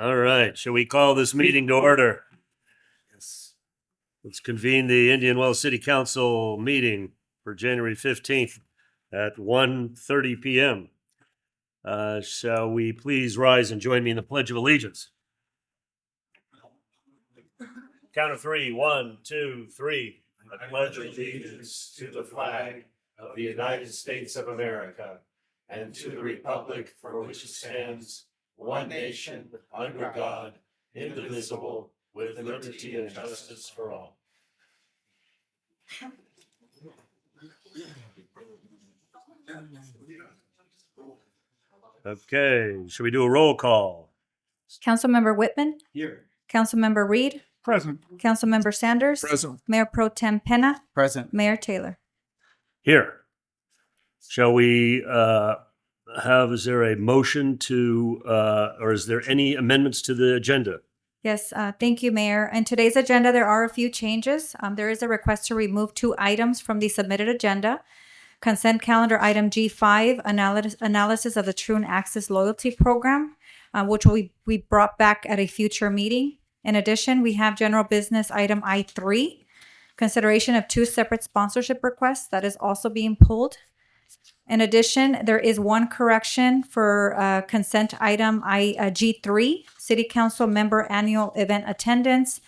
All right, shall we call this meeting to order? Yes. Let's convene the Indian Wells City Council meeting for January 15th at 1:30 p.m. Shall we please rise and join me in the Pledge of Allegiance? Count of three. 1, 2, 3. I pledge allegiance to the flag of the United States of America and to the republic for which it stands, one nation, under God, indivisible, with liberty and justice for all. Okay, shall we do a roll call? Councilmember Whitman, Here. Councilmember Reed, Present. Councilmember Sanders, Present. Mayor Pro Tem Penna, Present. Mayor Taylor. Here. Shall we is there a motion to, or is there any amendments to the agenda? Yes, thank you, Mayor. In today's agenda, there are a few changes. There is a request to remove 2 items from the submitted agenda. Consent calendar item G5, analysis of the True Access Loyalty Program, which we brought back at a future meeting. In addition, we have general business item I3, consideration of 2 separate sponsorship requests that is also being pulled. In addition, there is 1 correction for consent item G3, City Council member annual event attendance.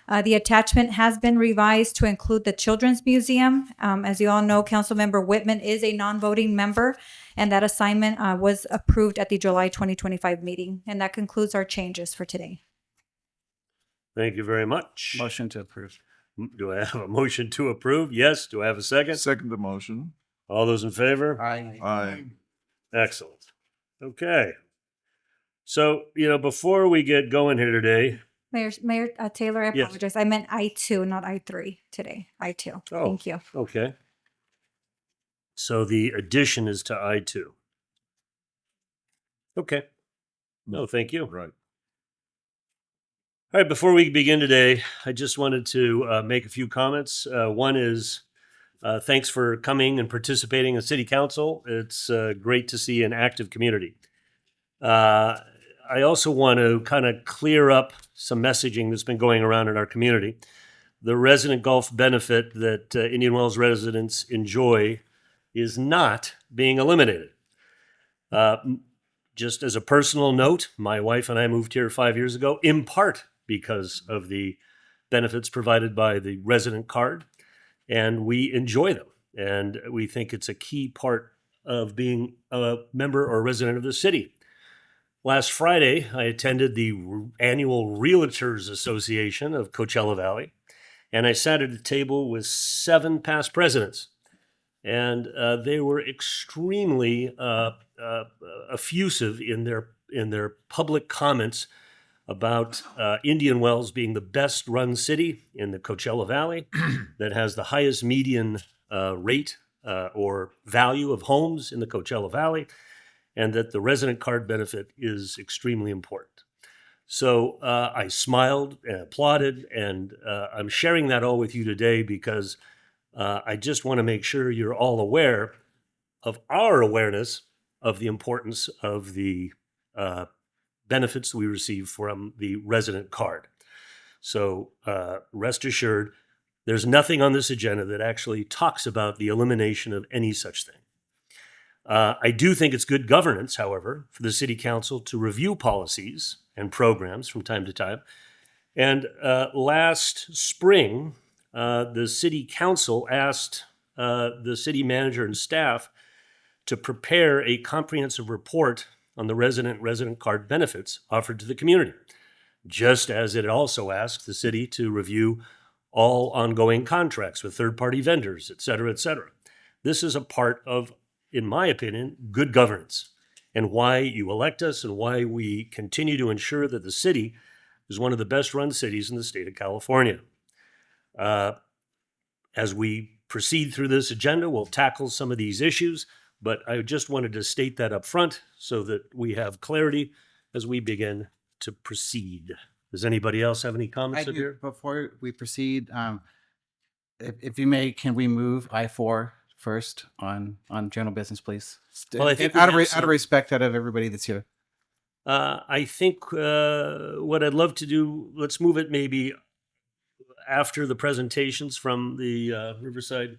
The attachment has been revised to include the Children's Museum. As you all know, Councilmember Whitman is a non-voting member, and that assignment was approved at the July 2025 meeting. And that concludes our changes for today. Thank you very much. Motion to approve. Do I have a motion to approve? Yes. Do I have a second? Second the motion. All those in favor? Aye. Aye. Excellent. Okay. So, before we get going here today, Mayor Taylor, I Yes. apologize. I meant I2, not I3 today. I2. Oh. Thank you. okay. So the addition is to I2. Okay. No, thank you. Right. All right, before we begin today, I just wanted to make a few comments. One is thanks for coming and participating in City Council. It's great to see an active community. I also want to kind of clear up some messaging that's been going around in our community. The resident golf benefit that Indian Wells residents enjoy is not being eliminated. Just as a personal note, my wife and I moved here 5 years ago, in part because of the benefits provided by the resident card, and we enjoy them. And we think it's a key part of being a member or resident of the city. Last Friday, I attended the annual Realtors Association of Coachella Valley, and I sat at a table with 7 past presidents. And they were extremely effusive in their public comments about Indian Wells being the best run city in the Coachella Valley that has the highest median rate or value of homes in the Coachella Valley, and that the resident card benefit is extremely important. So I smiled and applauded, and I'm sharing that all with you today because I just want to make sure you're all aware of our awareness of the importance of the benefits we receive from the resident card. So rest assured, there's nothing on this agenda that actually talks about the elimination of any such thing. I do think it's good governance, however, for the City Council to review policies and programs from time to time. And last spring, the City Council asked the city manager and staff to prepare a comprehensive report on the resident card benefits offered to the community, just as it also asked the city to review all ongoing contracts with third-party vendors, et cetera, et cetera. This is a part of, in my opinion, good governance and why you elect us and why we continue to ensure that the city is one of the best-run cities in the state of California. As we proceed through this agenda, we'll tackle some of these issues, but I just wanted to state that up front so that we have clarity as we begin to proceed. Does anybody else have any comments up here? Before we proceed, if you may, can we move I4 first on general business, please? Well, I think out we of have respect out of everybody that's here. I think what I'd love to do, let's move it maybe after the presentations from the Riverside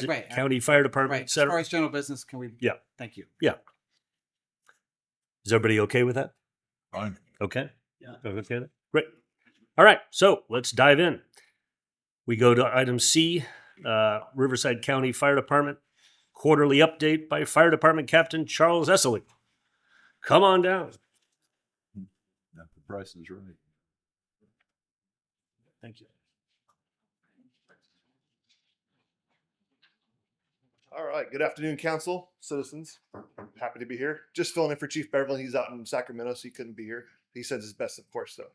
Right. County Fire Department, Right. et As cetera. far as general business, can we? Yeah. Thank you. Yeah. Is everybody okay with that? Fine. Okay. Yeah. Okay with that? Great. All right. So let's dive in. We go to item C, Riverside County Fire Department quarterly update by Fire Department Captain Charles Esseley. Come on down. That the price is right. Thank you. All right. Good afternoon, council, citizens. Happy to be here. Just filling in for Chief Beverly. He's out in Sacramento, so he couldn't be here. He sends his best, of course, though.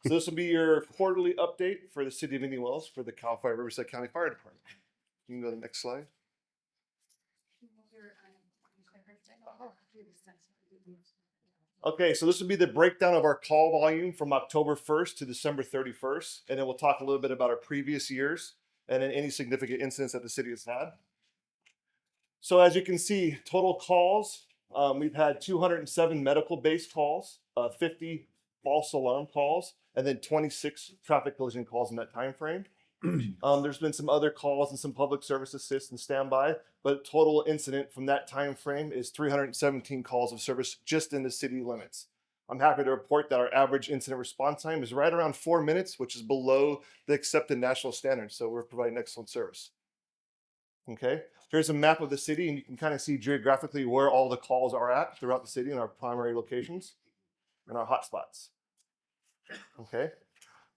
So this will be your quarterly update for the city of Indian Wells for the Cal Fire Riverside County Fire Department. You can go to the next slide. Okay, so this will be the breakdown of our call volume from October 1st to December 31st. And then we'll talk a little bit about our previous years and then any significant incidents that the city has had. So as you can see, total calls, we've had 207 medical-based calls, 50 false alarm calls, and then 26 traffic collision calls in that time frame. There's been some other calls and some public service assist and standby, but total incident from that time frame is 317 calls of service just in the city limits. I'm happy to report that our average incident response time is right around 4 minutes, which is below the accepted national standards. So we're providing excellent service. Okay, here's a map of the city, and you can kind of see geographically where all the calls are at throughout the city in our primary locations and our hotspots. Okay,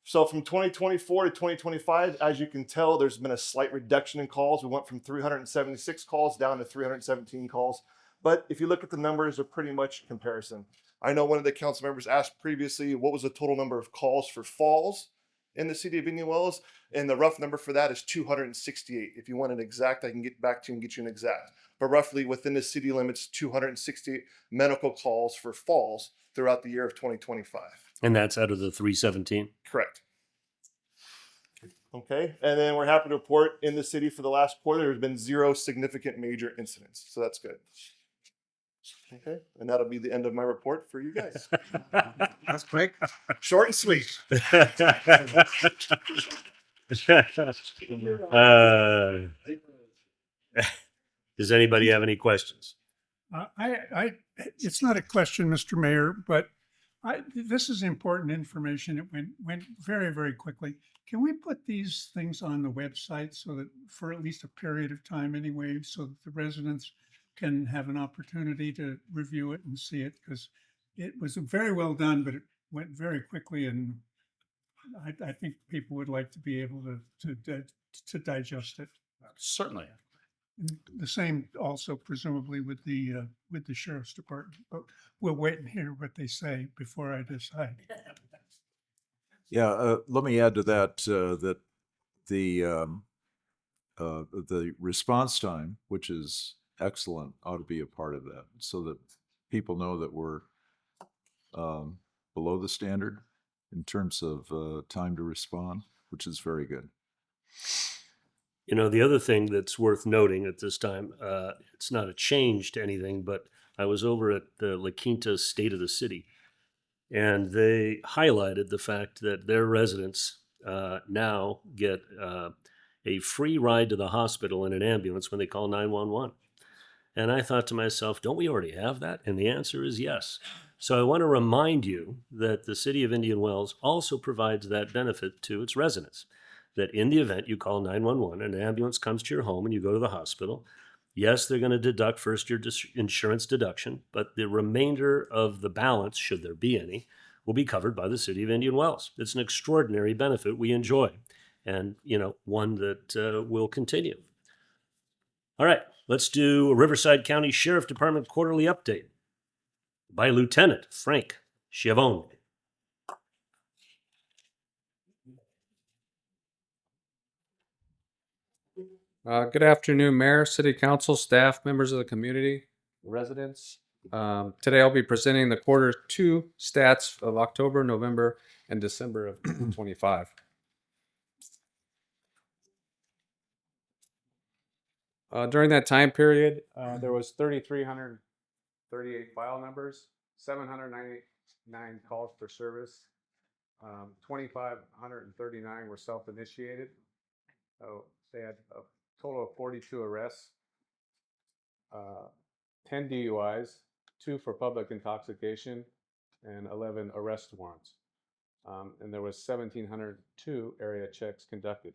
so from 2024 to 2025, as you can tell, there's been a slight reduction in calls. We went from 376 calls down to 317 calls. But if you look at the numbers, they're pretty much in comparison. I know one of the council members asked previously, what was the total number of calls for falls in the city of Indian Wells? And the rough number for that is 268. If you want an exact, I can get back to you and get you an exact. But roughly within the city limits, 268 medical calls for falls throughout the year of 2025. And that's out of the 317. Correct. Okay, and then we're happy to report in the city for the last quarter, there's been 0 significant major incidents. So that's good. Okay, and that'll be the end of my report for you guys. That's quick. Short and sweet. Does anybody have any questions? It's not a question, Mr. Mayor, but this is important information. It went very, very quickly. Can we put these things on the website so that for at least a period of time anyway, so that the residents can have an opportunity to review it and see it? Because it was very well done, but it went very quickly, and I think people would like to be able to digest it. Certainly. And the same also presumably with the sheriff's department, but we'll wait and hear what they say before I decide. Yeah, let me add to that that the response time, which is excellent, ought to be a part of that, so that people know that we're below the standard in terms of time to respond, which is very good. You know, the other thing that's worth noting at this time, it's not a change to anything, but I was over at the La Quinta State of the City, and they highlighted the fact that their residents now get a free ride to the hospital in an ambulance when they call 911. And I thought to myself, don't we already have that? And the answer is yes. So I want to remind you that the city of Indian Wells also provides that benefit to its residents. That in the event you call 911 and an ambulance comes to your home and you go to the hospital, yes, they're going to deduct first your insurance deduction, but the remainder of the balance, should there be any, will be covered by the city of Indian Wells. It's an extraordinary benefit we enjoy, and one that will continue. All right, let's do a Riverside County Sheriff Department quarterly update by Lieutenant Frank Schiavone. Good afternoon, Mayor, City Council, staff, members of the community, residents. Today I'll be presenting the quarter 2 stats of October, November, and December of 2025. During that time period, there was 3,338 file numbers. 799 calls for service. 2,539 were self-initiated. So they had a total of 42 arrests, 10 DUIs, 2 for public intoxication, and 11 arrest warrants. And there was 1,702 area checks conducted.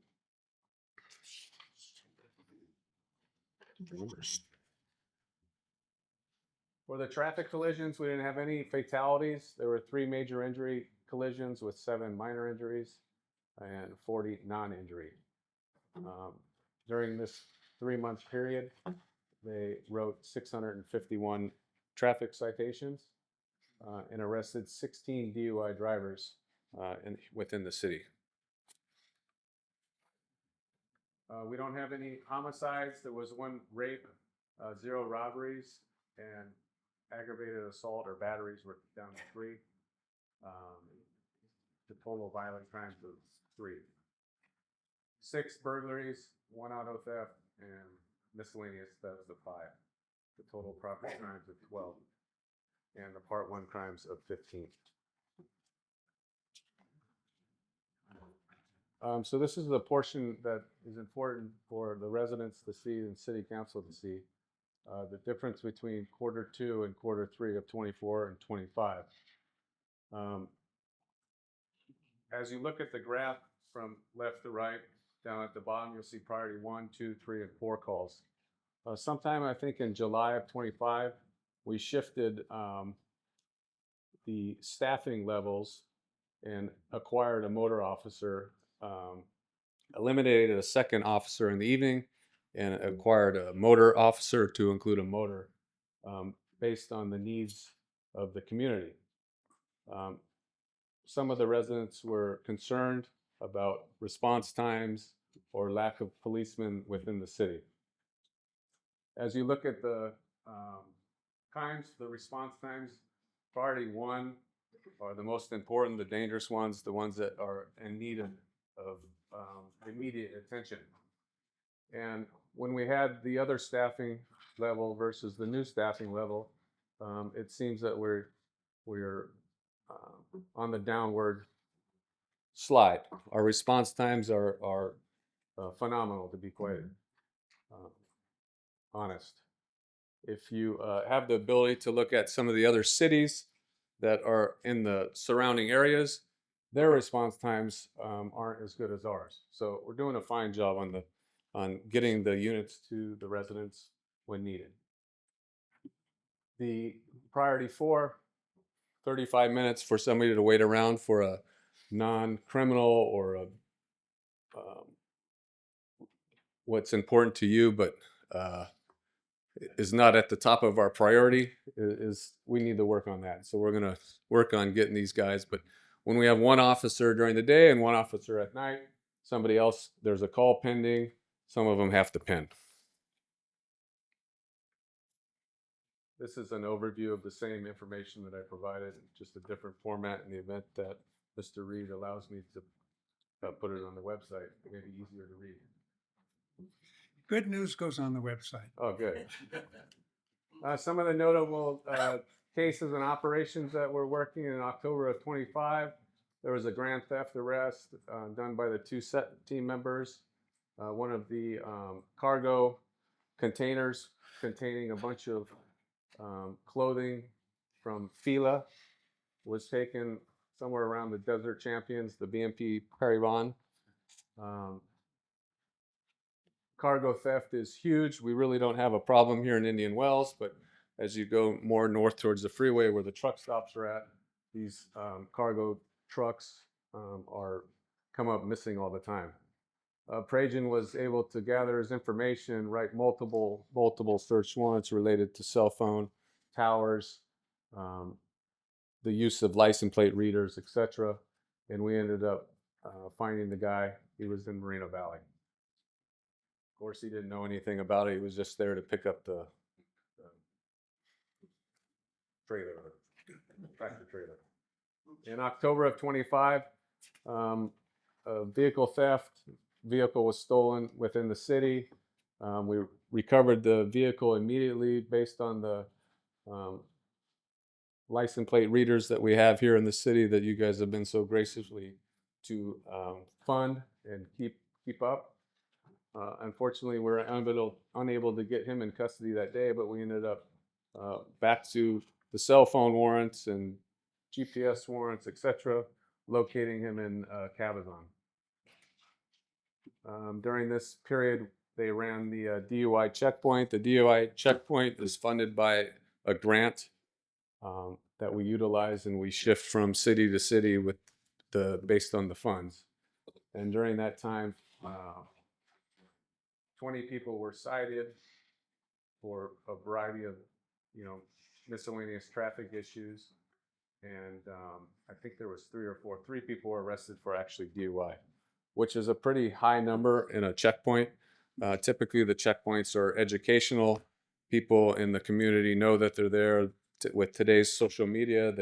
For the traffic collisions, we didn't have any fatalities. There were 3 major injury collisions with 7 minor injuries and 40 non-injury. During this 3-month period, they wrote 651 traffic citations and arrested 16 DUI drivers within the city. We don't have any homicides. There was 1 rape, 0 robberies, and aggravated assault or batteries were down to 3. The total violent crimes was 3. 6 burglaries, 1 auto theft, and miscellaneous thefts of 5. The total property crimes of 12, and the Part 1 crimes of 15. So this is the portion that is important for the residents to see and city council to see. The difference between Q2 and Q3 of 24 and 25. As you look at the graph from left to right, down at the bottom, you'll see priority 1, 2, 3, and 4 calls. Sometime I think in July of 25, we shifted the staffing levels and acquired a motor officer, eliminated a second officer in the evening, and acquired a motor officer to include a motor based on the needs of the community. Some of the residents were concerned about response times or lack of policemen within the city. As you look at the times, the response times, priority 1 are the most important, the dangerous ones, the ones that are in need of immediate attention. And when we had the other staffing level versus the new staffing level, it seems that we're on the downward slide. Our response times are phenomenal, to be quite honest. If you have the ability to look at some of the other cities that are in the surrounding areas, their response times aren't as good as ours. So we're doing a fine job on getting the units to the residents when needed. The priority 4, 35 minutes for somebody to wait around for a non-criminal or a what's important to you, but is not at the top of our priority, is we need to work on that. So we're going to work on getting these guys. But when we have 1 officer during the day and 1 officer at night, somebody else, there's a call pending, some of them have to pen. This is an overview of the same information that I provided, just a different format in the event that Mr. Reed allows me to put it on the website. It may be easier to read. Good news goes on the website. Oh, good. Some of the notable cases and operations that we're working in October of 25. There was a grand theft arrest done by the 2 team members. One of the cargo containers containing a bunch of clothing from Fila was taken somewhere around the Desert Champions, the BNP Paribas. Cargo theft is huge. We really don't have a problem here in Indian Wells, but as you go more north towards the freeway where the truck stops are at, these cargo trucks come up missing all the time. Prajan was able to gather his information, write multiple search warrants related to cell phone towers, the use of license plate readers, etc. And we ended up finding the guy. He was in Moreno Valley. Of course, he didn't know anything about it. He was just there to pick up the trailer, tractor trailer. In October of 25, a vehicle theft. Vehicle was stolen within the city. We recovered the vehicle immediately based on the license plate readers that we have here in the city that you guys have been so graciously to fund and keep up. Unfortunately, we're unable to get him in custody that day, but we ended up back to the cell phone warrants and GPS warrants, etc., locating him in Cabazon. During this period, they ran the DUI checkpoint. The DUI checkpoint is funded by a grant that we utilize, and we shift from city to city with based on the funds. And during that time, 20 people were cited for a variety of, miscellaneous traffic issues. And I think there was three people were arrested for actually DUI, which is a pretty high number in a checkpoint. Typically, the checkpoints are educational. People in the community know that they're there. With today's social media,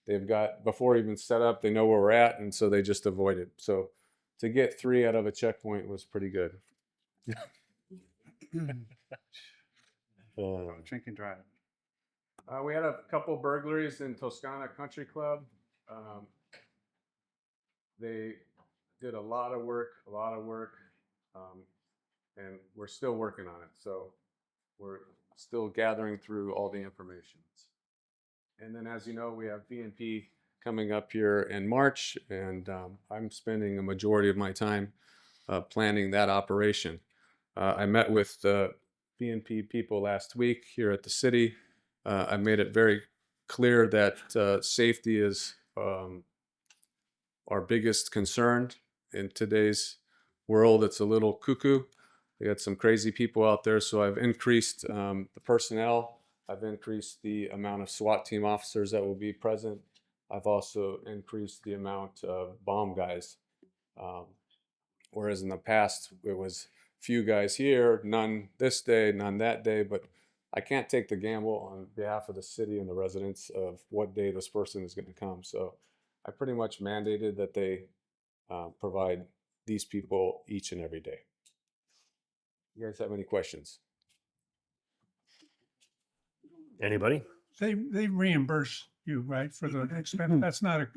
they've got, before even set up, they know where we're at, and so they just avoid it. So to get 3 out of a checkpoint was pretty good. Drink and drive. We had a couple burglaries in Toscana Country Club. They did a lot of work, and we're still working on it. So we're still gathering through all the information. And then, as you know, we have BNP coming up here in March, and I'm spending a majority of my time planning that operation. I met with the BNP people last week here at the city. I made it very clear that safety is our biggest concern in today's world. It's a little cuckoo. We got some crazy people out there, so I've increased the personnel. I've increased the amount of SWAT team officers that will be present. I've also increased the amount of bomb guys. Whereas in the past, it was few guys here, none this day, none that day, but I can't take the gamble on behalf of the city and the residents of what day this person is going to come. So I pretty much mandated that they provide these people each and every day. You guys have any questions? Anybody? They reimburse you, right, for the expense? That's not a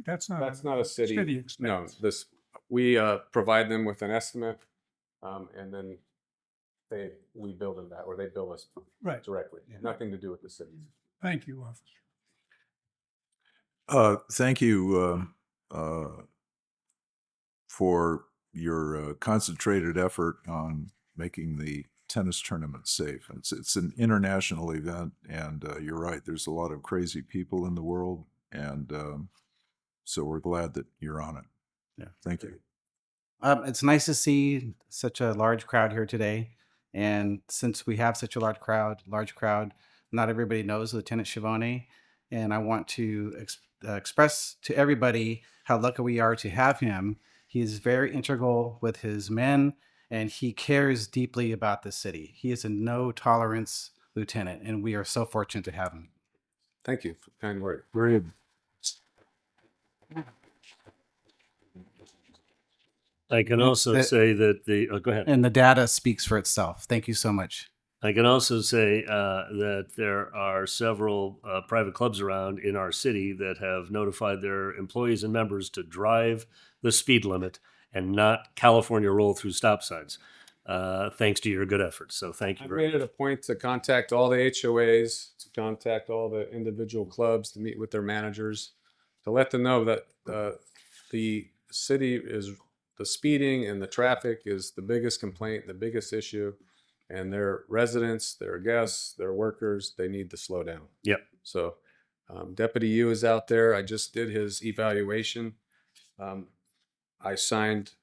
city. expense. No, we provide them with an estimate, and then we bill them that, or they bill us Right. directly. Nothing to do with the city. Thank you, officer. Thank you for your concentrated effort on making the tennis tournament safe. It's an international event, and you're right, there's a lot of crazy people in the world, and so we're glad that you're on it. Yeah. Thank you. It's nice to see such a large crowd here today. And since we have such a large crowd, not everybody knows Lieutenant Schiavone. And I want to express to everybody how lucky we are to have him. He is very integral with his men, and he cares deeply about the city. He is a no tolerance lieutenant, and we are so fortunate to have him. Thank you for the kind word. Very I can also say that go ahead. And the data speaks for itself. Thank you so much. I can also say that there are several private clubs around in our city that have notified their employees and members to drive the speed limit and not California roll through stop signs, thanks to your good efforts. So thank you I very made it a point to contact all the HOAs, to contact all the individual clubs, to meet with their managers, to let them know that the city is, the speeding and the traffic is the biggest complaint, the biggest issue, and their residents, their guests, their workers, they need to slow down. Yep. So Deputy Yu is out there. I just did his evaluation. I signed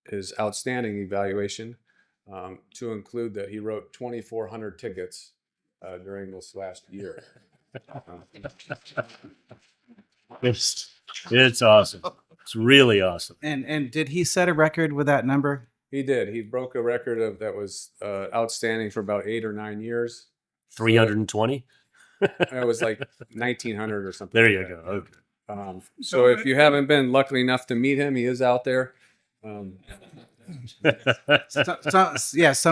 his outstanding evaluation to include that he wrote 2,400 tickets during this last year. It's awesome. It's really awesome. And did he set a record with that number? He did. He broke a record that was outstanding for about 8 or 9 years. 320. It was like 1,900 or something. There like you that. go. Okay. So if you haven't been lucky enough to meet him, he is out there. Some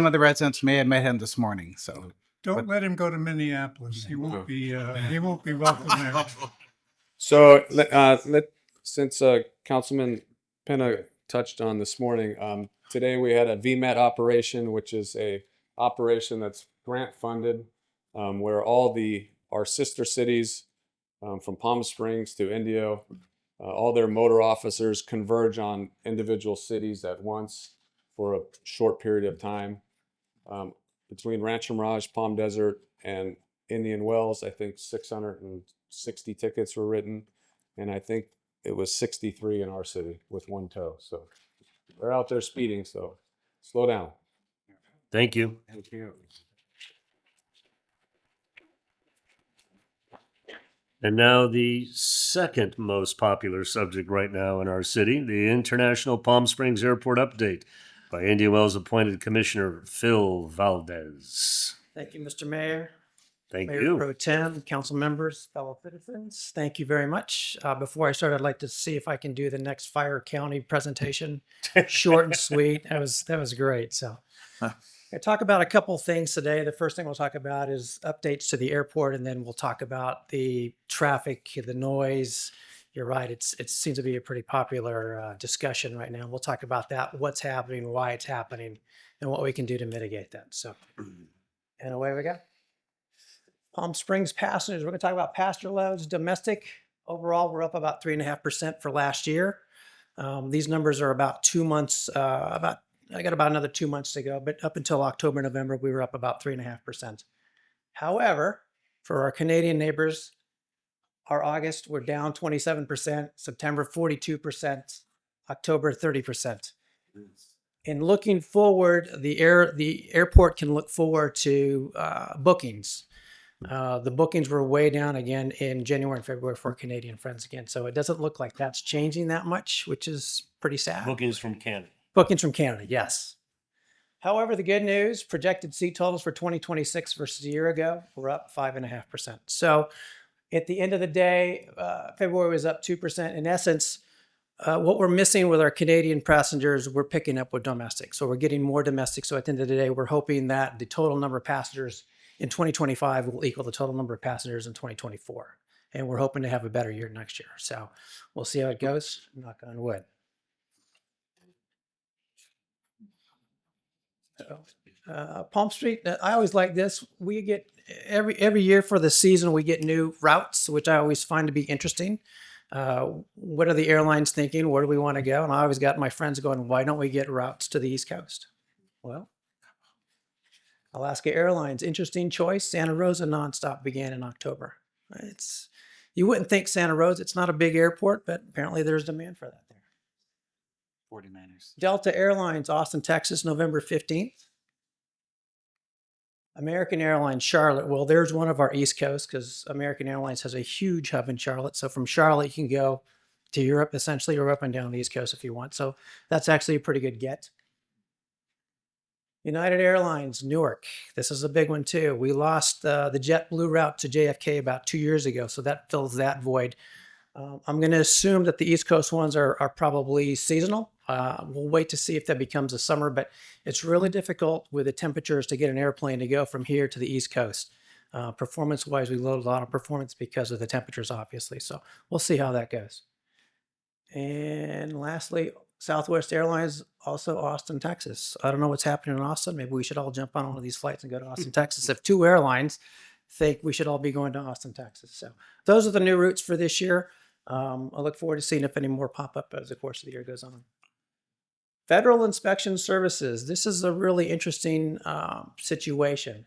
of the residents may have met him this morning. So Don't let him go to Minneapolis. He won't be welcome there. So, since Councilman Penna touched on this morning, today we had a VMET operation, which is a operation that's grant funded, where our sister cities, from Palm Springs to Indio, all their motor officers converge on individual cities at once for a short period of time. Between Rancho Mirage, Palm Desert, and Indian Wells, I think 660 tickets were written, and I think it was 63 in our city with one tow. So they're out there speeding, so slow down. Thank you. Thank you. And now the second most popular subject right now in our city, the International Palm Springs Airport update by Indian Wells appointed Commissioner Phil Valdez. Thank you, Mr. Mayor. Thank Mayor you. Pro Tem, council members, fellow citizens. Thank you very much. Before I start, I'd like to see if I can do the next Fire County presentation, short and sweet. That was great. So I talk about a couple things today. The first thing we'll talk about is updates to the airport, and then we'll talk about the traffic, the noise. You're right. It seems to be a pretty popular discussion right now. We'll talk about that, what's happening, why it's happening, and what we can do to mitigate that. So, and away we go. Palm Springs passengers. We're going to talk about passenger loads. Domestic overall, we're up about 3.5% for last year. These numbers are about 2 months. I got about another 2 months to go, but up until October, November, we were up about 3.5%. However, for our Canadian neighbors, our August, we're down 27%, September 42%, October 30%. In looking forward, the airport can look forward to bookings. The bookings were way down again in January and February for Canadian friends again. So it doesn't look like that's changing that much, which is pretty sad. Bookings from Canada. Bookings from Canada, yes. However, the good news, projected seat totals for 2026 versus a year ago, were up 5.5%. So at the end of the day, February was up 2%. In essence, what we're missing with our Canadian passengers, we're picking up with domestic. So we're getting more domestic. So at the end of the day, we're hoping that the total number of passengers in 2025 will equal the total number of passengers in 2024. And we're hoping to have a better year next year. So we'll see how it goes. Knock on wood. Palm Street, I always like this. We get every year for the season, we get new routes, which I always find to be interesting. What are the airlines thinking? Where do we want to go? And I always got my friends going, why don't we get routes to the East Coast? Well, Alaska Airlines, interesting choice. Santa Rosa nonstop began in October. You wouldn't think Santa Rosa, it's not a big airport, but apparently there's demand for that there. 49ers. Delta Airlines, Austin, Texas, November 15th. American Airlines, Charlotte. Well, there's one of our East Coast because American Airlines has a huge hub in Charlotte. So from Charlotte, you can go to Europe, essentially, or up and down the East Coast if you want. So that's actually a pretty good get. United Airlines, Newark. This is a big one too. We lost the JetBlue route to JFK about 2 years ago, so that fills that void. I'm going to assume that the East Coast ones are probably seasonal. We'll wait to see if that becomes a summer, but it's really difficult with the temperatures to get an airplane to go from here to the East Coast. Performance-wise, we load a lot of performance because of the temperatures, obviously. So we'll see how that goes. And lastly, Southwest Airlines, also Austin, Texas. I don't know what's happening in Austin. Maybe we should all jump on one of these flights and go to Austin, Texas. If two airlines think we should all be going to Austin, Texas. So those are the new routes for this year. I look forward to seeing if any more pop up as the course of the year goes on. Federal Inspection Services. This is a really interesting situation.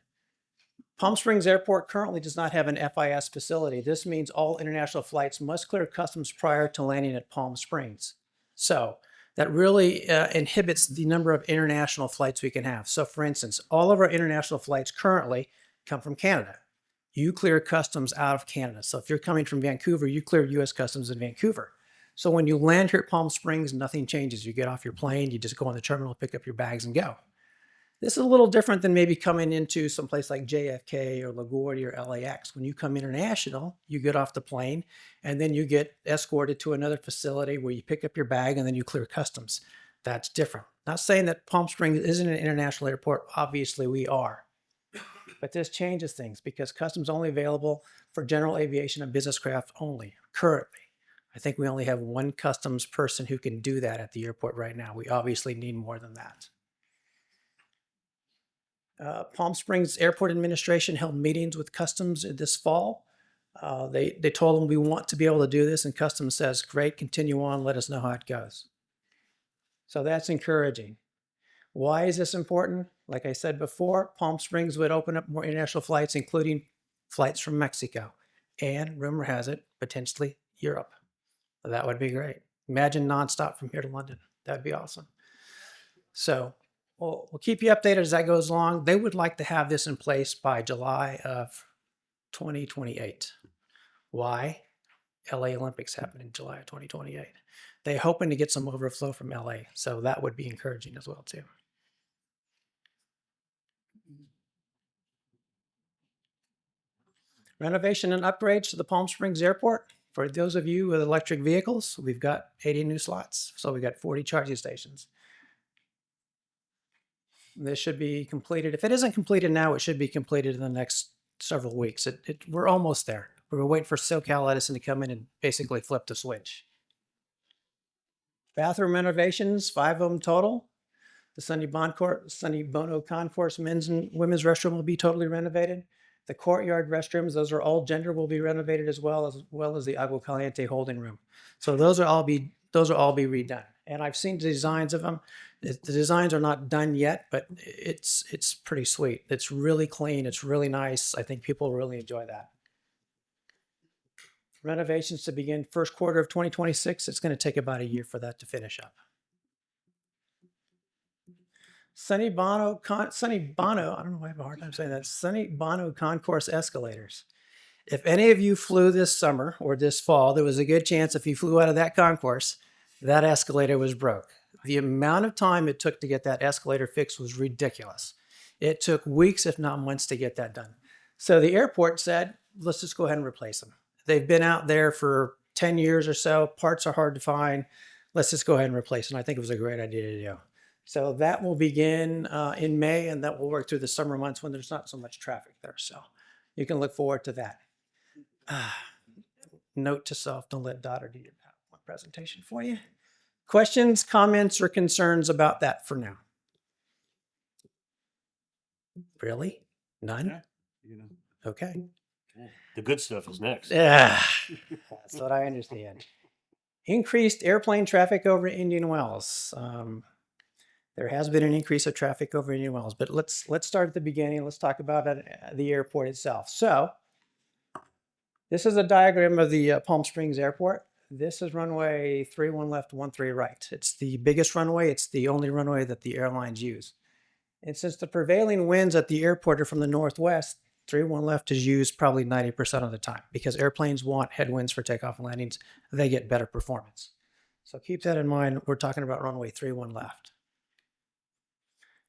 Palm Springs Airport currently does not have an FIS facility. This means all international flights must clear customs prior to landing at Palm Springs. So that really inhibits the number of international flights we can have. So for instance, all of our international flights currently come from Canada. You clear customs out of Canada. So if you're coming from Vancouver, you clear US Customs in Vancouver. So when you land here at Palm Springs, nothing changes. You get off your plane, you just go on the terminal, pick up your bags and go. This is a little different than maybe coming into some place like JFK or LaGuardia or LAX. When you come international, you get off the plane and then you get escorted to another facility where you pick up your bag and then you clear customs. That's different. Not saying that Palm Springs isn't an international airport. Obviously we are. but this changes things because customs only available for general aviation and business craft only currently. I think we only have one customs person who can do that at the airport right now. We obviously need more than that. Palm Springs Airport Administration held meetings with customs this fall. They told them we want to be able to do this, and customs says, great, continue on, let us know how it goes. So that's encouraging. Why is this important? Like I said before, Palm Springs would open up more international flights, including flights from Mexico, and rumor has it, potentially Europe. That would be great. Imagine nonstop from here to London. That'd be awesome. So we'll keep you updated as that goes along. They would like to have this in place by July of 2028. Why? LA Olympics happen in July of 2028. They're hoping to get some overflow from LA, so that would be encouraging as well too. Renovation and upgrades to the Palm Springs Airport. For those of you with electric vehicles, we've got 80 new slots. So we got 40 charging stations. This should be completed. If it isn't completed now, it should be completed in the next several weeks. We're almost there. We're waiting for SoCal Edison to come in and basically flip the switch. Bathroom renovations, 5 of them total. The Sunny Bono Concourse men's and women's restroom will be totally renovated. The courtyard restrooms, those are all gender, will be renovated as well as the Agua Caliente holding room. So those will all be redone. And I've seen the designs of them. The designs are not done yet, but it's pretty sweet. It's really clean. It's really nice. I think people really enjoy that. Renovations to begin first quarter of 2026. It's going to take about a year for that to finish up. Sunny Bono, I don't know why I have a hard time saying that. Sunny Bono Concourse escalators. If any of you flew this summer or this fall, there was a good chance if you flew out of that concourse, that escalator was broke. The amount of time it took to get that escalator fixed was ridiculous. It took weeks, if not months, to get that done. So the airport said, let's just go ahead and replace them. They've been out there for 10 years or so. Parts are hard to find. Let's just go ahead and replace them. I think it was a great idea to do. So that will begin in May, and that will work through the summer months when there's not so much traffic there. So you can look forward to that. Note to self, don't let daughter do your PowerPoint presentation for you. Questions, comments, or concerns about that for now? Really? None? Okay. The good stuff is next. Yeah, that's what I understand. Increased airplane traffic over Indian Wells. There has been an increase of traffic over Indian Wells, but let's start at the beginning. Let's talk about the airport itself. So this is a diagram of the Palm Springs Airport. This is runway 31 left, 13 right. It's the biggest runway. It's the only runway that the airlines use. And since the prevailing winds at the airport are from the northwest, 31 left is used probably 90% of the time because airplanes want headwinds for takeoff and landings. They get better performance. So keep that in mind. We're talking about runway 31 left.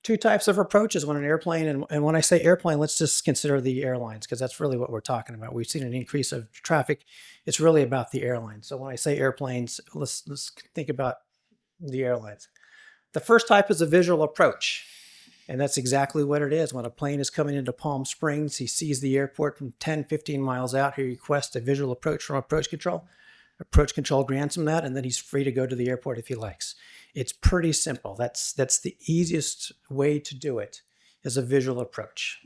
Two types of approaches when an airplane, and when I say airplane, let's just consider the airlines because that's really what we're talking about. We've seen an increase of traffic. It's really about the airlines. So when I say airplanes, let's think about the airlines. The first type is a visual approach. And that's exactly what it is. When a plane is coming into Palm Springs, he sees the airport from 10, 15 miles out. He requests a visual approach from approach control. Approach control grants him that, and then he's free to go to the airport if he likes. It's pretty simple. That's the easiest way to do it, is a visual approach.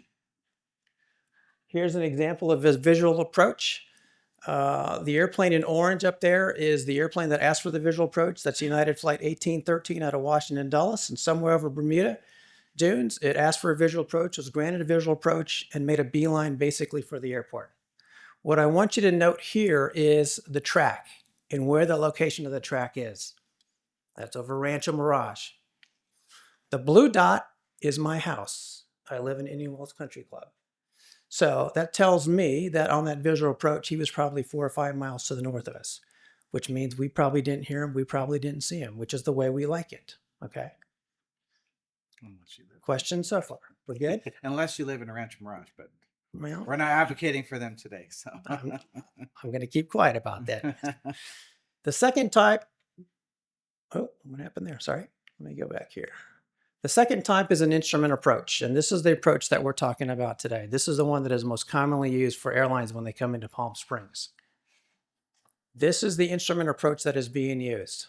Here's an example of a visual approach. The airplane in orange up there is the airplane that asked for the visual approach. That's United Flight 1813 out of Washington Dulles, and somewhere over Bermuda Dunes. It asked for a visual approach, was granted a visual approach, and made a beeline basically for the airport. What I want you to note here is the track and where the location of the track is. That's over Rancho Mirage. The blue dot is my house. I live in Indian Wells Country Club. So that tells me that on that visual approach, he was probably 4 or 5 miles to the north of us, which means we probably didn't hear him. We probably didn't see him, which is the way we like it. Okay. Questions so far? We're good? Unless you live in a Rancho Mirage, but Well, we're not advocating for them today. So I'm going to keep quiet about that. The second type, oh, what happened there? Sorry. Let me go back here. The second type is an instrument approach, and this is the approach that we're talking about today. This is the one that is most commonly used for airlines when they come into Palm Springs. This is the instrument approach that is being used.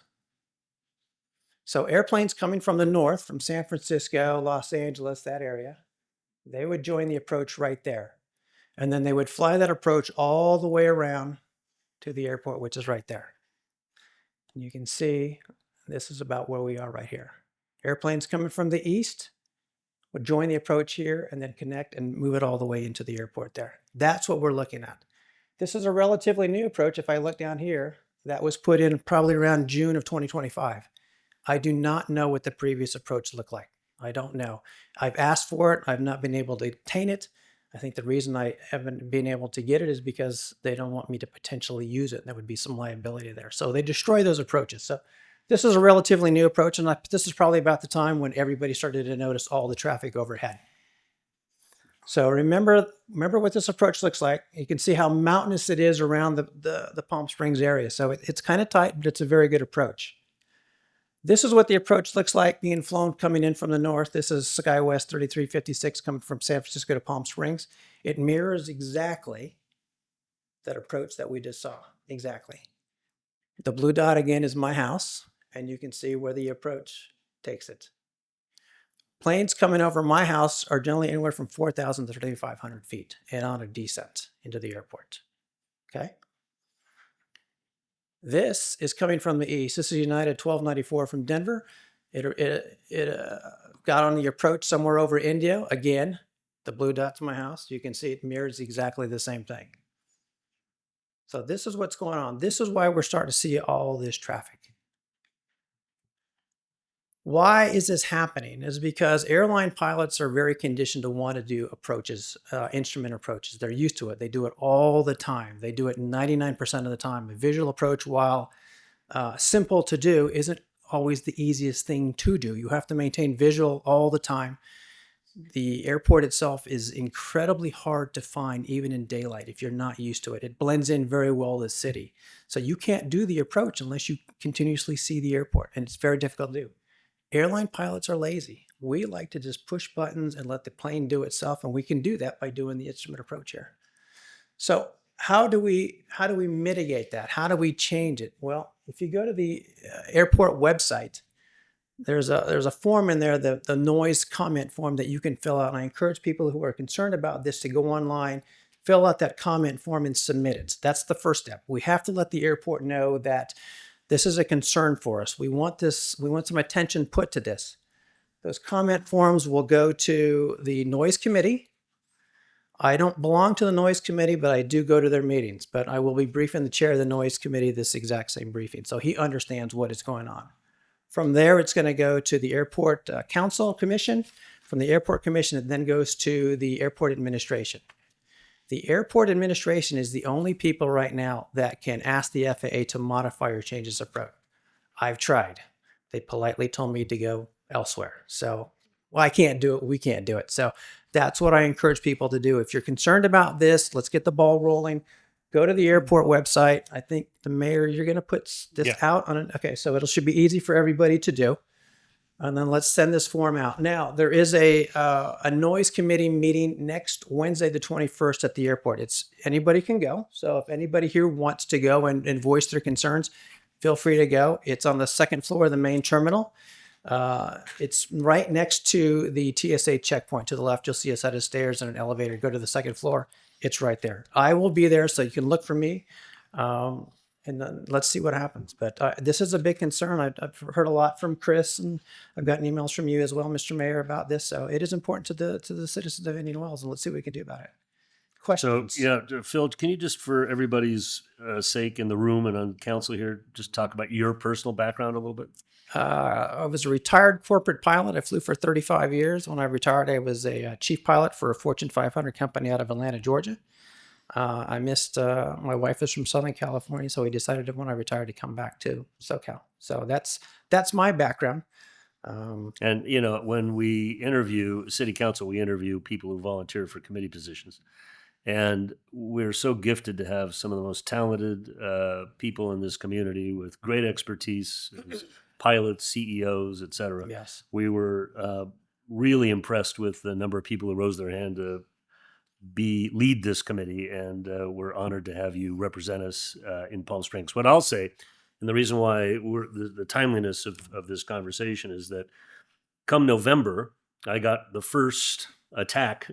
So airplanes coming from the north, from San Francisco, Los Angeles, that area, they would join the approach right there. And then they would fly that approach all the way around to the airport, which is right there. And you can see this is about where we are right here. Airplanes coming from the east would join the approach here and then connect and move it all the way into the airport there. That's what we're looking at. This is a relatively new approach. If I look down here, that was put in probably around June of 2025. I do not know what the previous approach looked like. I don't know. I've asked for it. I've not been able to obtain it. I think the reason I haven't been able to get it is because they don't want me to potentially use it. There would be some liability there. So they destroy those approaches. So this is a relatively new approach, and this is probably about the time when everybody started to notice all the traffic overhead. So remember what this approach looks like. You can see how mountainous it is around the Palm Springs area. So it's kind of tight, but it's a very good approach. This is what the approach looks like being flown coming in from the north. This is SkyWest 3356 coming from San Francisco to Palm Springs. It mirrors exactly that approach that we just saw. Exactly. The blue dot again is my house, and you can see where the approach takes it. Planes coming over my house are generally anywhere from 4,000 to 3,500 feet and on a descent into the airport. Okay. This is coming from the east. This is United 1294 from Denver. It got on the approach somewhere over Indio. Again, the blue dot's my house. You can see it mirrors exactly the same thing. So this is what's going on. This is why we're starting to see all this traffic. Why is this happening? Is because airline pilots are very conditioned to want to do approaches, instrument approaches. They're used to it. They do it all the time. They do it 99% of the time. A visual approach, while simple to do, isn't always the easiest thing to do. You have to maintain visual all the time. The airport itself is incredibly hard to find even in daylight if you're not used to it. It blends in very well with the city. So you can't do the approach unless you continuously see the airport, and it's very difficult to do. Airline pilots are lazy. We like to just push buttons and let the plane do itself, and we can do that by doing the instrument approach here. So how do we mitigate that? How do we change it? Well, if you go to the airport website, there's a form in there, the noise comment form that you can fill out. And I encourage people who are concerned about this to go online, fill out that comment form and submit it. That's the first step. We have to let the airport know that this is a concern for us. We want some attention put to this. Those comment forms will go to the noise committee. I don't belong to the noise committee, but I do go to their meetings. But I will be briefing the chair of the noise committee this exact same briefing, so he understands what is going on. From there, it's going to go to the airport council commission. From the airport commission, it then goes to the airport administration. The airport administration is the only people right now that can ask the FAA to modify or change its approach. I've tried. They politely told me to go elsewhere. So, well, I can't do it. We can't do it. So that's what I encourage people to do. If you're concerned about this, let's get the ball rolling. Go to the airport website. I think the mayor, you're going to put this out on it. Okay, so it should be easy for everybody to do. And then let's send this form out. Now, there is a noise committee meeting next Wednesday, the 21st at the airport. It's anybody can go. So if anybody here wants to go and voice their concerns, feel free to go. It's on the second floor of the main terminal. It's right next to the TSA checkpoint. To the left, you'll see a set of stairs and an elevator. Go to the second floor. It's right there. I will be there, so you can look for me. And then let's see what happens. But this is a big concern. I've heard a lot from Chris, and I've gotten emails from you as well, Mr. Mayor, about this. So it is important to the citizens of Indian Wells, and let's see what we can do about it. Questions? So, yeah, Phil, can you just, for everybody's sake in the room and on council here, just talk about your personal background a little bit? I was a retired corporate pilot. I flew for 35 years. When I retired, I was a chief pilot for a Fortune 500 company out of Atlanta, Georgia. I missed, my wife is from Southern California, so we decided when I retired to come back to SoCal. So that's my background. And, you know, when we interview city council, we interview people who volunteer for committee positions. And we're so gifted to have some of the most talented people in this community with great expertise, pilots, CEOs, et cetera. Yes. We were really impressed with the number of people who rose their hand to lead this committee, and we're honored to have you represent us in Palm Springs. What I'll say, and the reason why the timeliness of this conversation is that come November, I got the first attack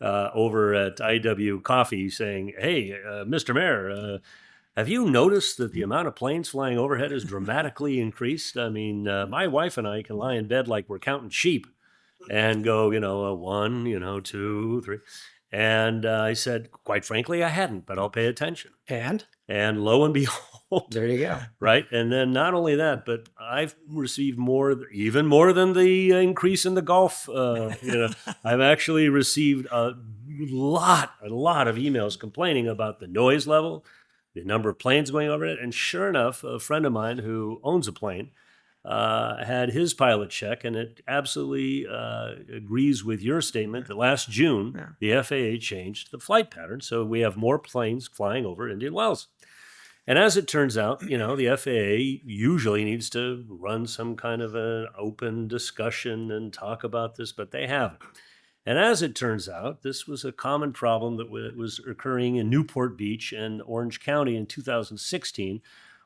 over at IW Coffee saying, "Hey, Mr. Mayor, have you noticed that the amount of planes flying overhead has dramatically increased? I mean, my wife and I can lie in bed like we're counting sheep and go, 1, 2, 3." And I said, quite frankly, I hadn't, but I'll pay attention. And lo and behold, There you go. right? And then not only that, but I've received even more than the increase in the Gulf. I've actually received a lot of emails complaining about the noise level, the number of planes going over it. And sure enough, a friend of mine who owns a plane had his pilot check, and it absolutely agrees with your statement that last June, the FAA changed the flight pattern. So we have more planes flying over Indian Wells. And as it turns out, the FAA usually needs to run some kind of an open discussion and talk about this, but they haven't. And as it turns out, this was a common problem that was occurring in Newport Beach and Orange County in 2016,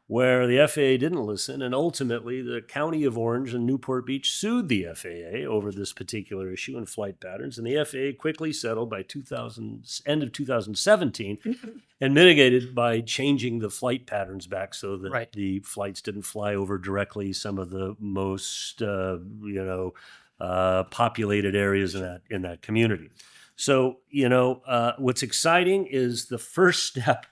where the FAA didn't listen, and ultimately the County of Orange and Newport Beach sued the FAA over this particular issue and flight patterns, and the FAA quickly settled by end of 2017 and mitigated by changing the flight patterns back so that the flights didn't fly over directly some of the most populated areas in that community. So, what's exciting is the first step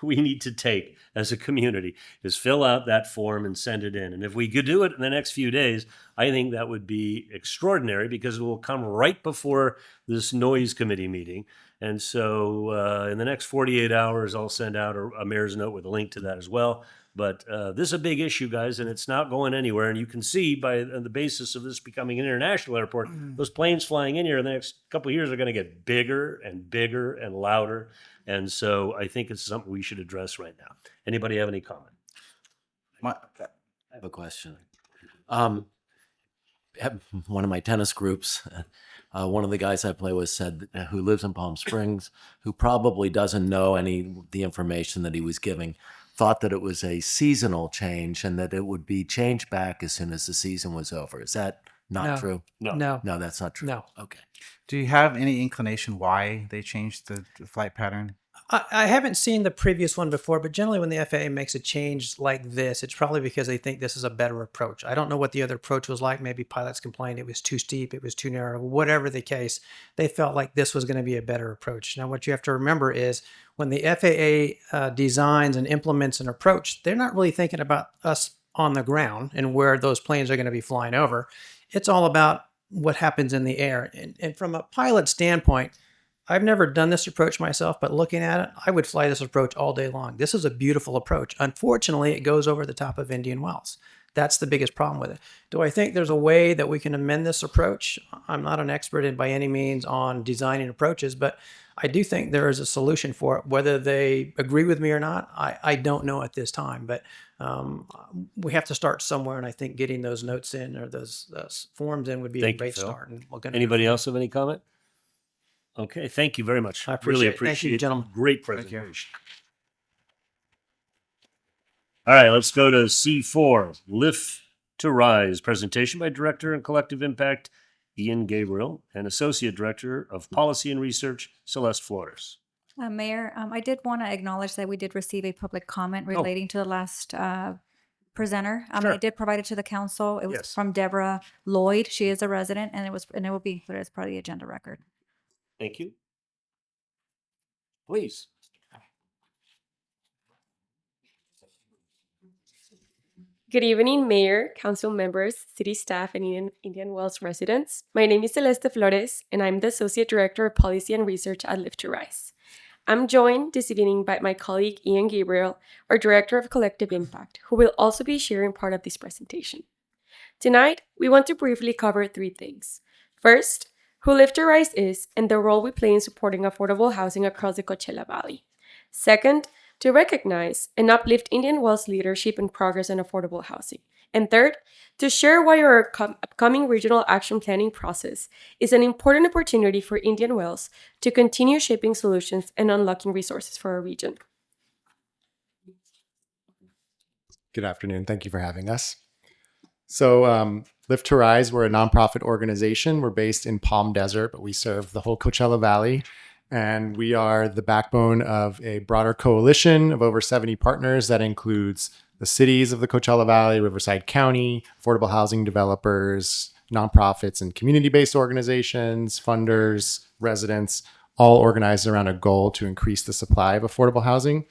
we need to take as a community is fill out that form and send it in. And if we could do it in the next few days, I think that would be extraordinary, because it will come right before this noise committee meeting. And so in the next 48 hours, I'll send out a mayor's note with a link to that as well. But this is a big issue, guys, and it's not going anywhere. And you can see by the basis of this becoming an international airport, those planes flying in here in the next couple of years are going to get bigger and bigger and louder. And so I think it's something we should address right now. Anybody have any comment? I have a question. One of my tennis groups, one of the guys I play with said, who lives in Palm Springs, who probably doesn't know the information that he was giving, thought that it was a seasonal change and that it would be changed back as soon as the season was over. Is that not true? No. No, that's not true. No. Okay. Do you have any inclination why they changed the flight pattern? I haven't seen the previous one before, but generally when the FAA makes a change like this, it's probably because they think this is a better approach. I don't know what the other approach was like. Maybe pilots complained it was too steep, it was too narrow, whatever the case. They felt like this was going to be a better approach. Now, what you have to remember is when the FAA designs and implements an approach, they're not really thinking about us on the ground and where those planes are going to be flying over. It's all about what happens in the air. And from a pilot standpoint, I've never done this approach myself, but looking at it, I would fly this approach all day long. This is a beautiful approach. Unfortunately, it goes over the top of Indian Wells. That's the biggest problem with it. Do I think there's a way that we can amend this approach? I'm not an expert by any means on designing approaches, but I do think there is a solution for it. Whether they agree with me or not, I don't know at this time, but we have to start somewhere, and I think getting those notes in or those forms in would be a great start. And we're gonna Anybody else have any comment? Okay, thank you very much. I appreciate Really it. Thank you, appreciate it. gentlemen. Great presentation. All right, let's go to C4, Lift to Rise, presentation by Director and Collective Impact, Ian Gabriel, and Associate Director of Policy and Research, Celeste Flores. Mayor, I did want to acknowledge that we did receive a public comment relating to the last presenter. Sure. I did provide it to the council. It was Yes. from Deborah Lloyd. She is a resident, and it will be included as part of the agenda record. Thank you. Please. Good evening, Mayor, council members, city staff, and Indian Wells residents. My name is Celeste Flores, and I'm the Associate Director of Policy and Research at Lift to Rise. I'm joined this evening by my colleague Ian Gabriel, our Director of Collective Impact, who will also be sharing part of this presentation. Tonight, we want to briefly cover 3 things. First, who Lift to Rise is and the role we play in supporting affordable housing across the Coachella Valley. Second, to recognize and uplift Indian Wells' leadership and progress in affordable housing, And third, to share why our upcoming regional action planning process is an important opportunity for Indian Wells to continue shaping solutions and unlocking resources for our region. Good afternoon. Thank you for having us. So, Lift to Rise, we're a nonprofit organization. We're based in Palm Desert, but we serve the whole Coachella Valley. And we are the backbone of a broader coalition of over 70 partners that includes the cities of the Coachella Valley, Riverside County, affordable housing developers, nonprofits and community-based organizations, funders, residents, all organized around a goal to increase the supply of affordable housing.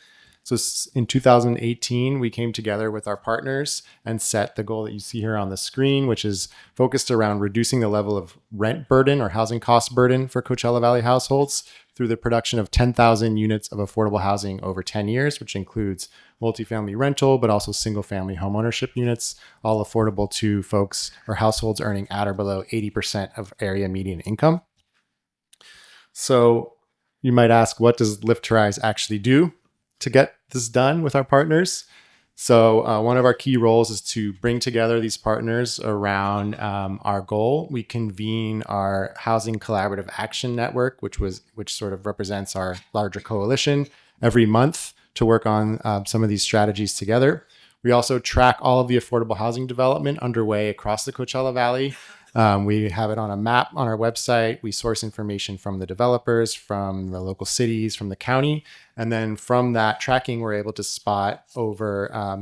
So in 2018, we came together with our partners and set the goal that you see here on the screen, which is focused around reducing the level of rent burden or housing cost burden for Coachella Valley households through the production of 10,000 units of affordable housing over 10 years, which includes multifamily rental, but also single-family homeownership units, all affordable to folks or households earning at or below 80% of area median income. So you might ask, what does Lift to Rise actually do to get this done with our partners? So one of our key roles is to bring together these partners around our goal. We convene our Housing Collaborative Action Network, which sort of represents our larger coalition, every month to work on some of these strategies together. We also track all of the affordable housing development underway across the Coachella Valley. We have it on a map on our website. We source information from the developers, from the local cities, from the county. And then from that tracking, we're able to spot over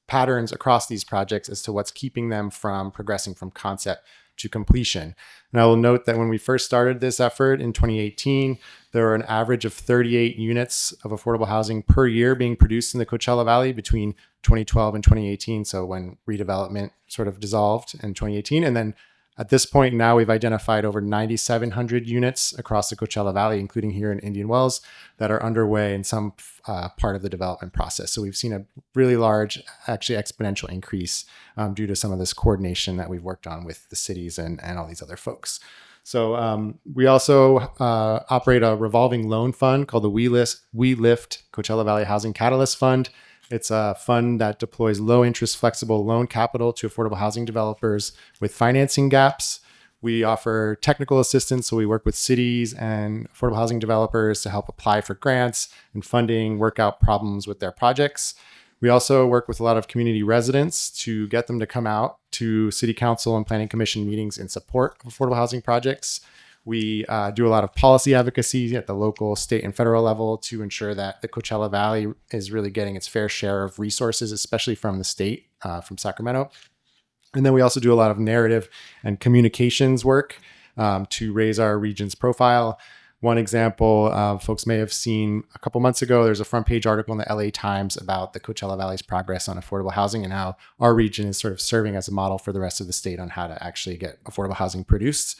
patterns across these projects as to what's keeping them from progressing from concept to completion. And I will note that when we first started this effort in 2018, there were an average of 38 units of affordable housing per year being produced in the Coachella Valley between 2012 and 2018. So when redevelopment sort of dissolved in 2018. And then at this point now, we've identified over 9,700 units across the Coachella Valley, including here in Indian Wells, that are underway in some part of the development process. So we've seen a really large, actually exponential increase due to some of this coordination that we've worked on with the cities and all these other folks. So we also operate a revolving loan fund called the We Lift Coachella Valley Housing Catalyst Fund. It's a fund that deploys low interest flexible loan capital to affordable housing developers with financing gaps. We offer technical assistance, so we work with cities and affordable housing developers to help apply for grants and funding, work out problems with their projects. We also work with a lot of community residents to get them to come out to city council and planning commission meetings in support of affordable housing projects. We do a lot of policy advocacy at the local, state, and federal level to ensure that the Coachella Valley is really getting its fair share of resources, especially from the state, from Sacramento. And then we also do a lot of narrative and communications work to raise our region's profile. One example, folks may have seen a couple months ago, there's a front page article in the LA Times about the Coachella Valley's progress on affordable housing and how our region is sort of serving as a model for the rest of the state on how to actually get affordable housing produced.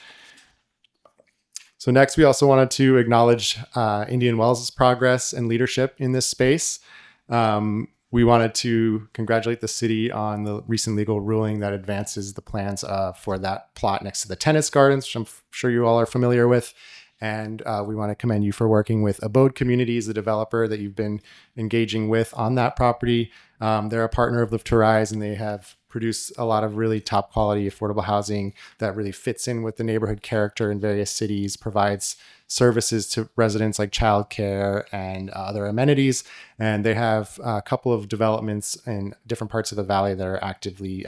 So next, we also wanted to acknowledge Indian Wells' progress and leadership in this space. We wanted to congratulate the city on the recent legal ruling that advances the plans for that plot next to the tennis gardens, which I'm sure you all are familiar with. And we want to commend you for working with Abode Communities, the developer that you've been engaging with on that property. They're a partner of Lift to Rise, and they have produced a lot of really top quality affordable housing that really fits in with the neighborhood character in various cities, provides services to residents like childcare and other amenities. And they have a couple of developments in different parts of the valley that are actively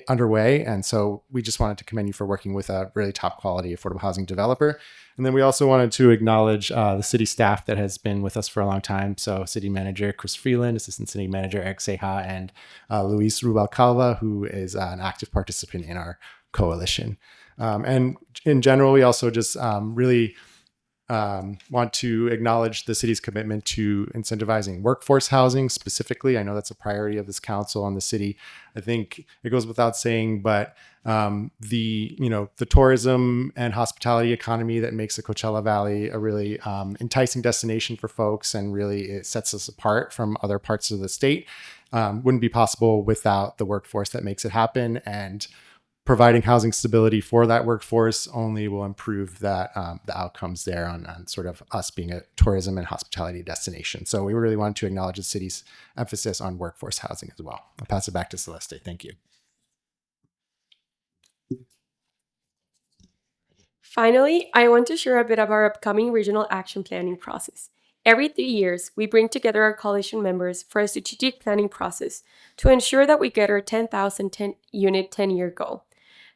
underway. And so we just wanted to commend you for working with a really top quality affordable housing developer. And then we also wanted to acknowledge the city staff that has been with us for a long time. So City Manager Chris Freeland, Assistant City Manager Eric Ceja, and Luis Rubalcalva, who is an active participant in our coalition. And in general, we also just really want to acknowledge the city's commitment to incentivizing workforce housing specifically. I know that's a priority of this council and the city. I think it goes without saying, but the tourism and hospitality economy that makes the Coachella Valley a really enticing destination for folks, and really it sets us apart from other parts of the state, wouldn't be possible without the workforce that makes it happen. And providing housing stability for that workforce only will improve that the outcomes there on sort of us being a tourism and hospitality destination. So we really want to acknowledge the city's emphasis on workforce housing as well. I'll pass it back to Celeste. Thank you. Finally, I want to share a bit about our upcoming regional action planning process. Every 3 years, we bring together our coalition members for a strategic planning process to ensure that we get our 10,000 unit 10-year goal.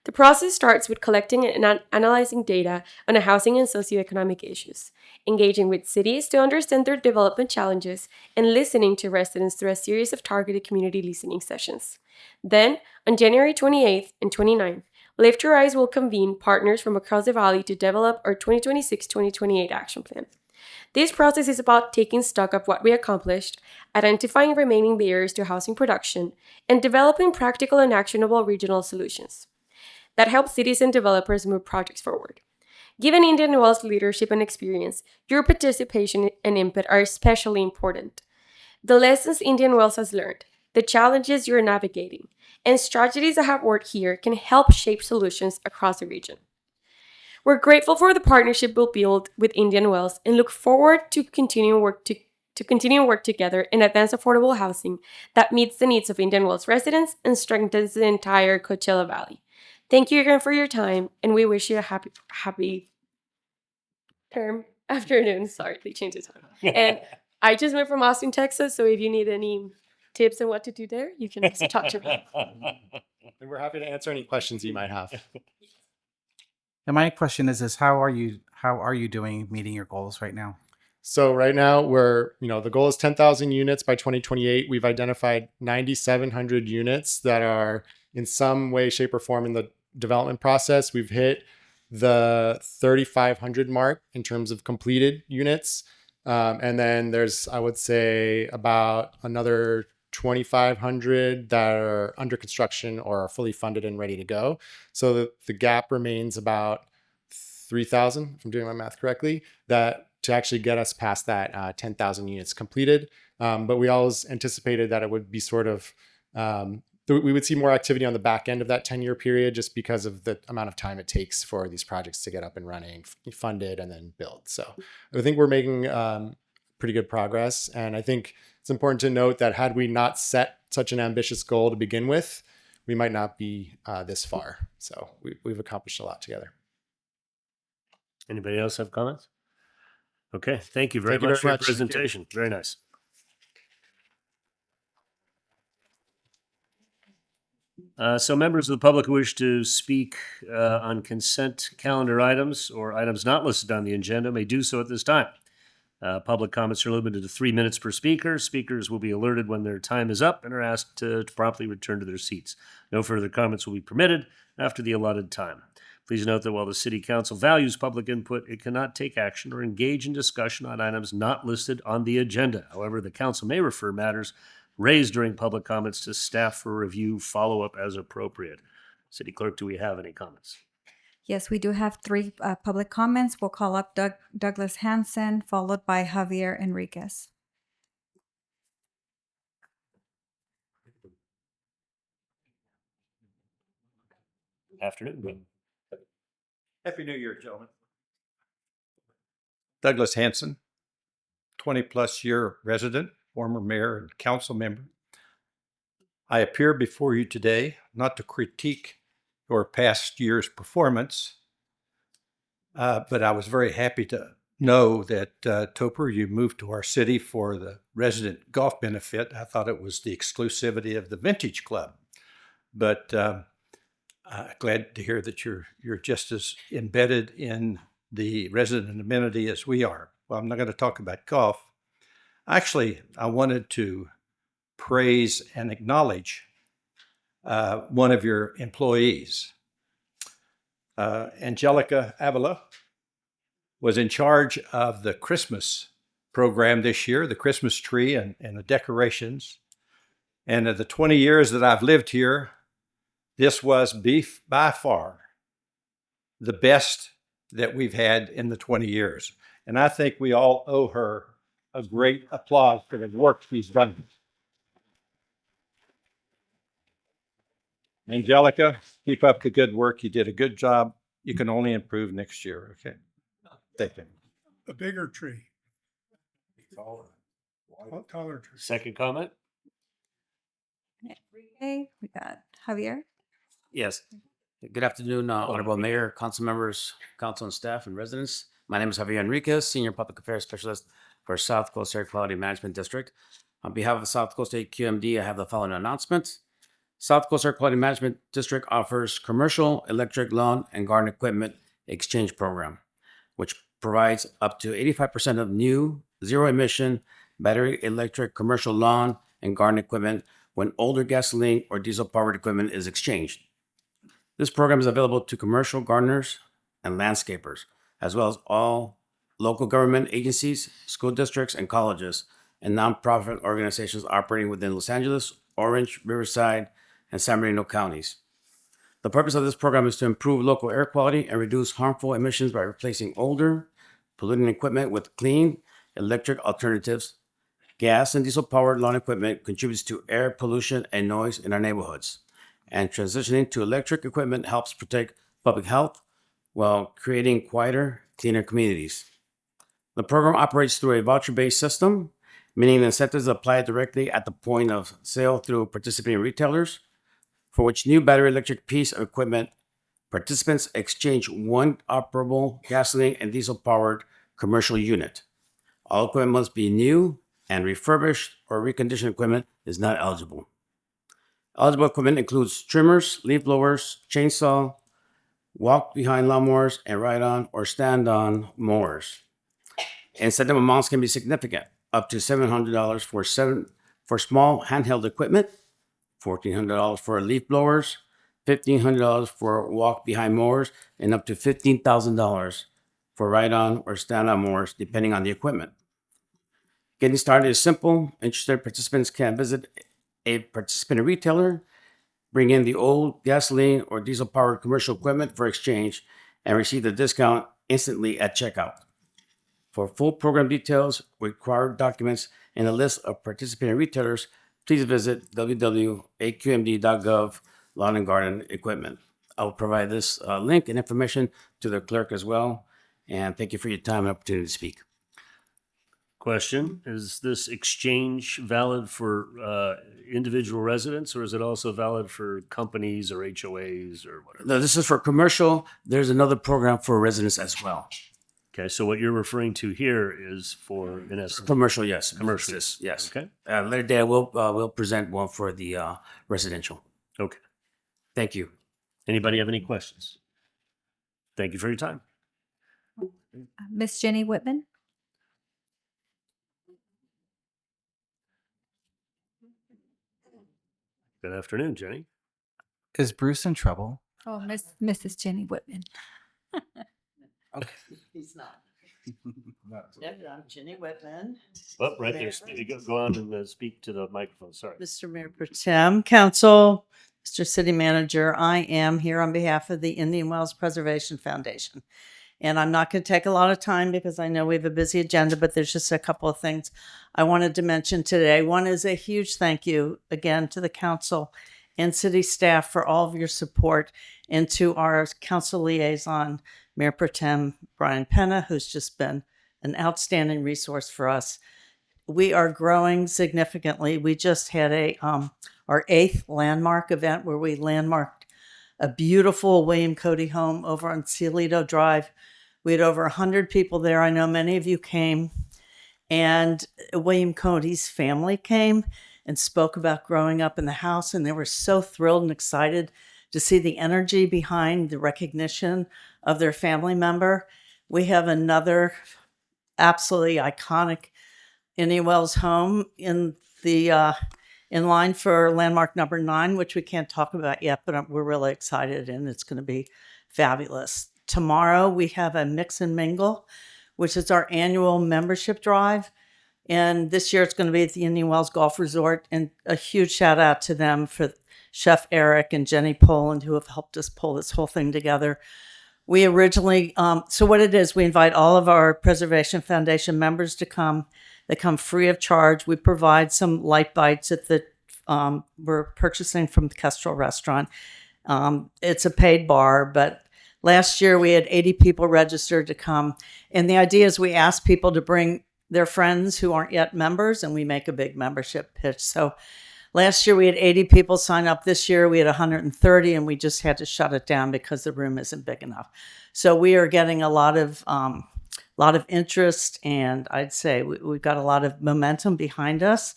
The process starts with collecting and analyzing data on housing and socioeconomic issues, engaging with cities to understand their development challenges, and listening to residents through a series of targeted community listening sessions. Then, on January 28th and 29th, Live to Rise will convene partners from across the valley to develop our 2026-2028 action plan. This process is about taking stock of what we accomplished, identifying remaining barriers to housing production, and developing practical and actionable regional solutions that help cities and developers move projects forward. Given Indian Wells' leadership and experience, your participation and input are especially important. The lessons Indian Wells has learned, the challenges you're navigating, and strategies that have worked here can help shape solutions across the region. We're grateful for the partnership we'll build with Indian Wells and look forward to continuing work together in advance affordable housing that meets the needs of Indian Wells residents and strengthens the entire Coachella Valley. Thank you again for your time, and we wish you a happy afternoon. Sorry, they changed the time. And I just moved from Austin, Texas, so if you need any tips on what to do there, you can also talk to me. And we're happy to answer any questions you might have. And my question is how are you doing meeting your goals right now? So right now the goal is 10,000 units by 2028. We've identified 9,700 units that are in some way, shape, or form in the development process. We've hit the 3,500 mark in terms of completed units. And then there's, I would say, about another 2,500 that are under construction or are fully funded and ready to go. So the gap remains about 3,000, if I'm doing my math correctly, that to actually get us past that 10,000 units completed. But we always anticipated that it would be sort of, we would see more activity on the back end of that 10-year period just because of the amount of time it takes for these projects to get up and running, funded, and then built. So I think we're making pretty good progress. And I think it's important to note that had we not set such an ambitious goal to begin with, we might not be this far. So we've accomplished a lot together. Anybody else have comments? Okay, thank you very much for your presentation. Very nice. So members of the public who wish to speak on consent calendar items or items not listed on the agenda may do so at this time. Public comments are limited to 3 minutes per speaker. Speakers will be alerted when their time is up and are asked to promptly return to their seats. No further comments will be permitted after the allotted time. Please note that while the City Council values public input, it cannot take action or engage in discussion on items not listed on the agenda. However, the Council may refer matters raised during public comments to staff for review, follow-up as appropriate. City Clerk, do we have any comments? Yes, we do have 3 public comments. We'll call up Douglas Hansen, followed by Javier Enriquez. Afternoon. Happy New Year, gentlemen. Douglas Hansen, 20-plus year resident, former mayor and council member. I appear before you today not to critique your past year's performance, but I was very happy to know that, Topper, you moved to our city for the resident golf benefit. I thought it was the exclusivity of the Vintage Club, but glad to hear that you're just as embedded in the resident amenity as we are. Well, I'm not going to talk about golf. Actually, I wanted to praise and acknowledge one of your employees. Angelica Avila was in charge of the Christmas program this year, the Christmas tree and the decorations. And of the 20 years that I've lived here, this was by far the best that we've had in the 20 years. And I think we all owe her a great applause for the work she's done. Angelica, keep up the good work. You did a good job. You can only improve next year. Okay. Thank you. A bigger tree. Taller tree. Second comment? Okay, we got Javier. Yes. Good afternoon, Honorable Mayor, council members, council and staff and residents. My name is Javier Enriquez, Senior Public Affairs Specialist for South Coast Air Quality Management District. On behalf of South Coast AQMD, I have the following announcement. South Coast Air Quality Management District offers commercial electric lawn and garden equipment exchange program, which provides up to 85% of new zero-emission battery electric commercial lawn and garden equipment when older gasoline or diesel-powered equipment is exchanged. This program is available to commercial gardeners and landscapers, as well as all local government agencies, school districts, and colleges, and nonprofit organizations operating within Los Angeles, Orange, Riverside, and San Bernardino counties. The purpose of this program is to improve local air quality and reduce harmful emissions by replacing older, polluting equipment with clean, electric alternatives. Gas and diesel-powered lawn equipment contributes to air pollution and noise in our neighborhoods, and transitioning to electric equipment helps protect public health while creating quieter, cleaner communities. The program operates through a voucher-based system, meaning the incentives apply directly at the point of sale through participating retailers, for which new battery electric piece of equipment, participants exchange one operable gasoline and diesel-powered commercial unit. All equipment must be new, and refurbished or reconditioned equipment is not eligible. Eligible equipment includes trimmers, leaf blowers, chainsaw, walk-behind lawnmowers, and ride-on or stand-on mowers. Incentive amounts can be significant, up to $700 for small handheld equipment, $1,400 for leaf blowers, $1,500 for walk-behind mowers, and up to $15,000 for ride-on or stand-on mowers, depending on the equipment. Getting started is simple. Interested participants can visit a participating retailer, bring in the old gasoline or diesel-powered commercial equipment for exchange, and receive the discount instantly at checkout. For full program details, required documents, and a list of participating retailers, please visit www.aqmd.gov lawn and garden equipment. I will provide this link and information to the clerk as well. And thank you for your time and opportunity to speak. Question, is this exchange valid for individual residents, or is it also valid for companies or HOAs or whatever? No, this is for commercial. There's another program for residents as well. Okay, so what you're referring to here is for, in essence, Commercial, yes. Commercial. Yes. Okay. Later today, we'll present one for the residential. Okay. Thank you. Anybody have any questions? Thank you for your time. Miss Jenny Whitman. Good afternoon, Jenny. Is Bruce in trouble? Oh, Mrs. Jenny Whitman. He's not. Yep, I'm Jenny Whitman. Oh, right there. Go on and speak to the microphone. Sorry. Mr. Mayor Pro Tem, Council, Mr. City Manager, I am here on behalf of the Indian Wells Preservation Foundation. And I'm not going to take a lot of time because I know we have a busy agenda, but there's just a couple of things I wanted to mention today. One is a huge thank you again to the council and city staff for all of your support, and to our council liaison, Mayor Pro Tem Brian Penna, who's just been an outstanding resource for us. We are growing significantly. We just had our 8th landmark event where we landmarked a beautiful William Cody home over on Cielito Drive. We had over 100 people there. I know many of you came, and William Cody's family came and spoke about growing up in the house, and they were so thrilled and excited to see the energy behind the recognition of their family member. We have another absolutely iconic Indian Wells home in the in line for landmark number 9, which we can't talk about yet, but we're really excited, and it's going to be fabulous. Tomorrow we have a Mix and Mingle, which is our annual membership drive. And this year it's going to be at the Indian Wells Golf Resort. And a huge shout out to them for Chef Eric and Jenny Poland, who have helped us pull this whole thing together. We originally, so what it is, we invite all of our Preservation Foundation members to come. They come free of charge. We provide some light bites at the we're purchasing from the Kestrel Restaurant. It's a paid bar, but last year we had 80 people registered to come. And the idea is we ask people to bring their friends who aren't yet members, and we make a big membership pitch. So last year we had 80 people sign up. This year we had 130, and we just had to shut it down because the room isn't big enough. So we are getting a lot of interest, and I'd say we've got a lot of momentum behind us.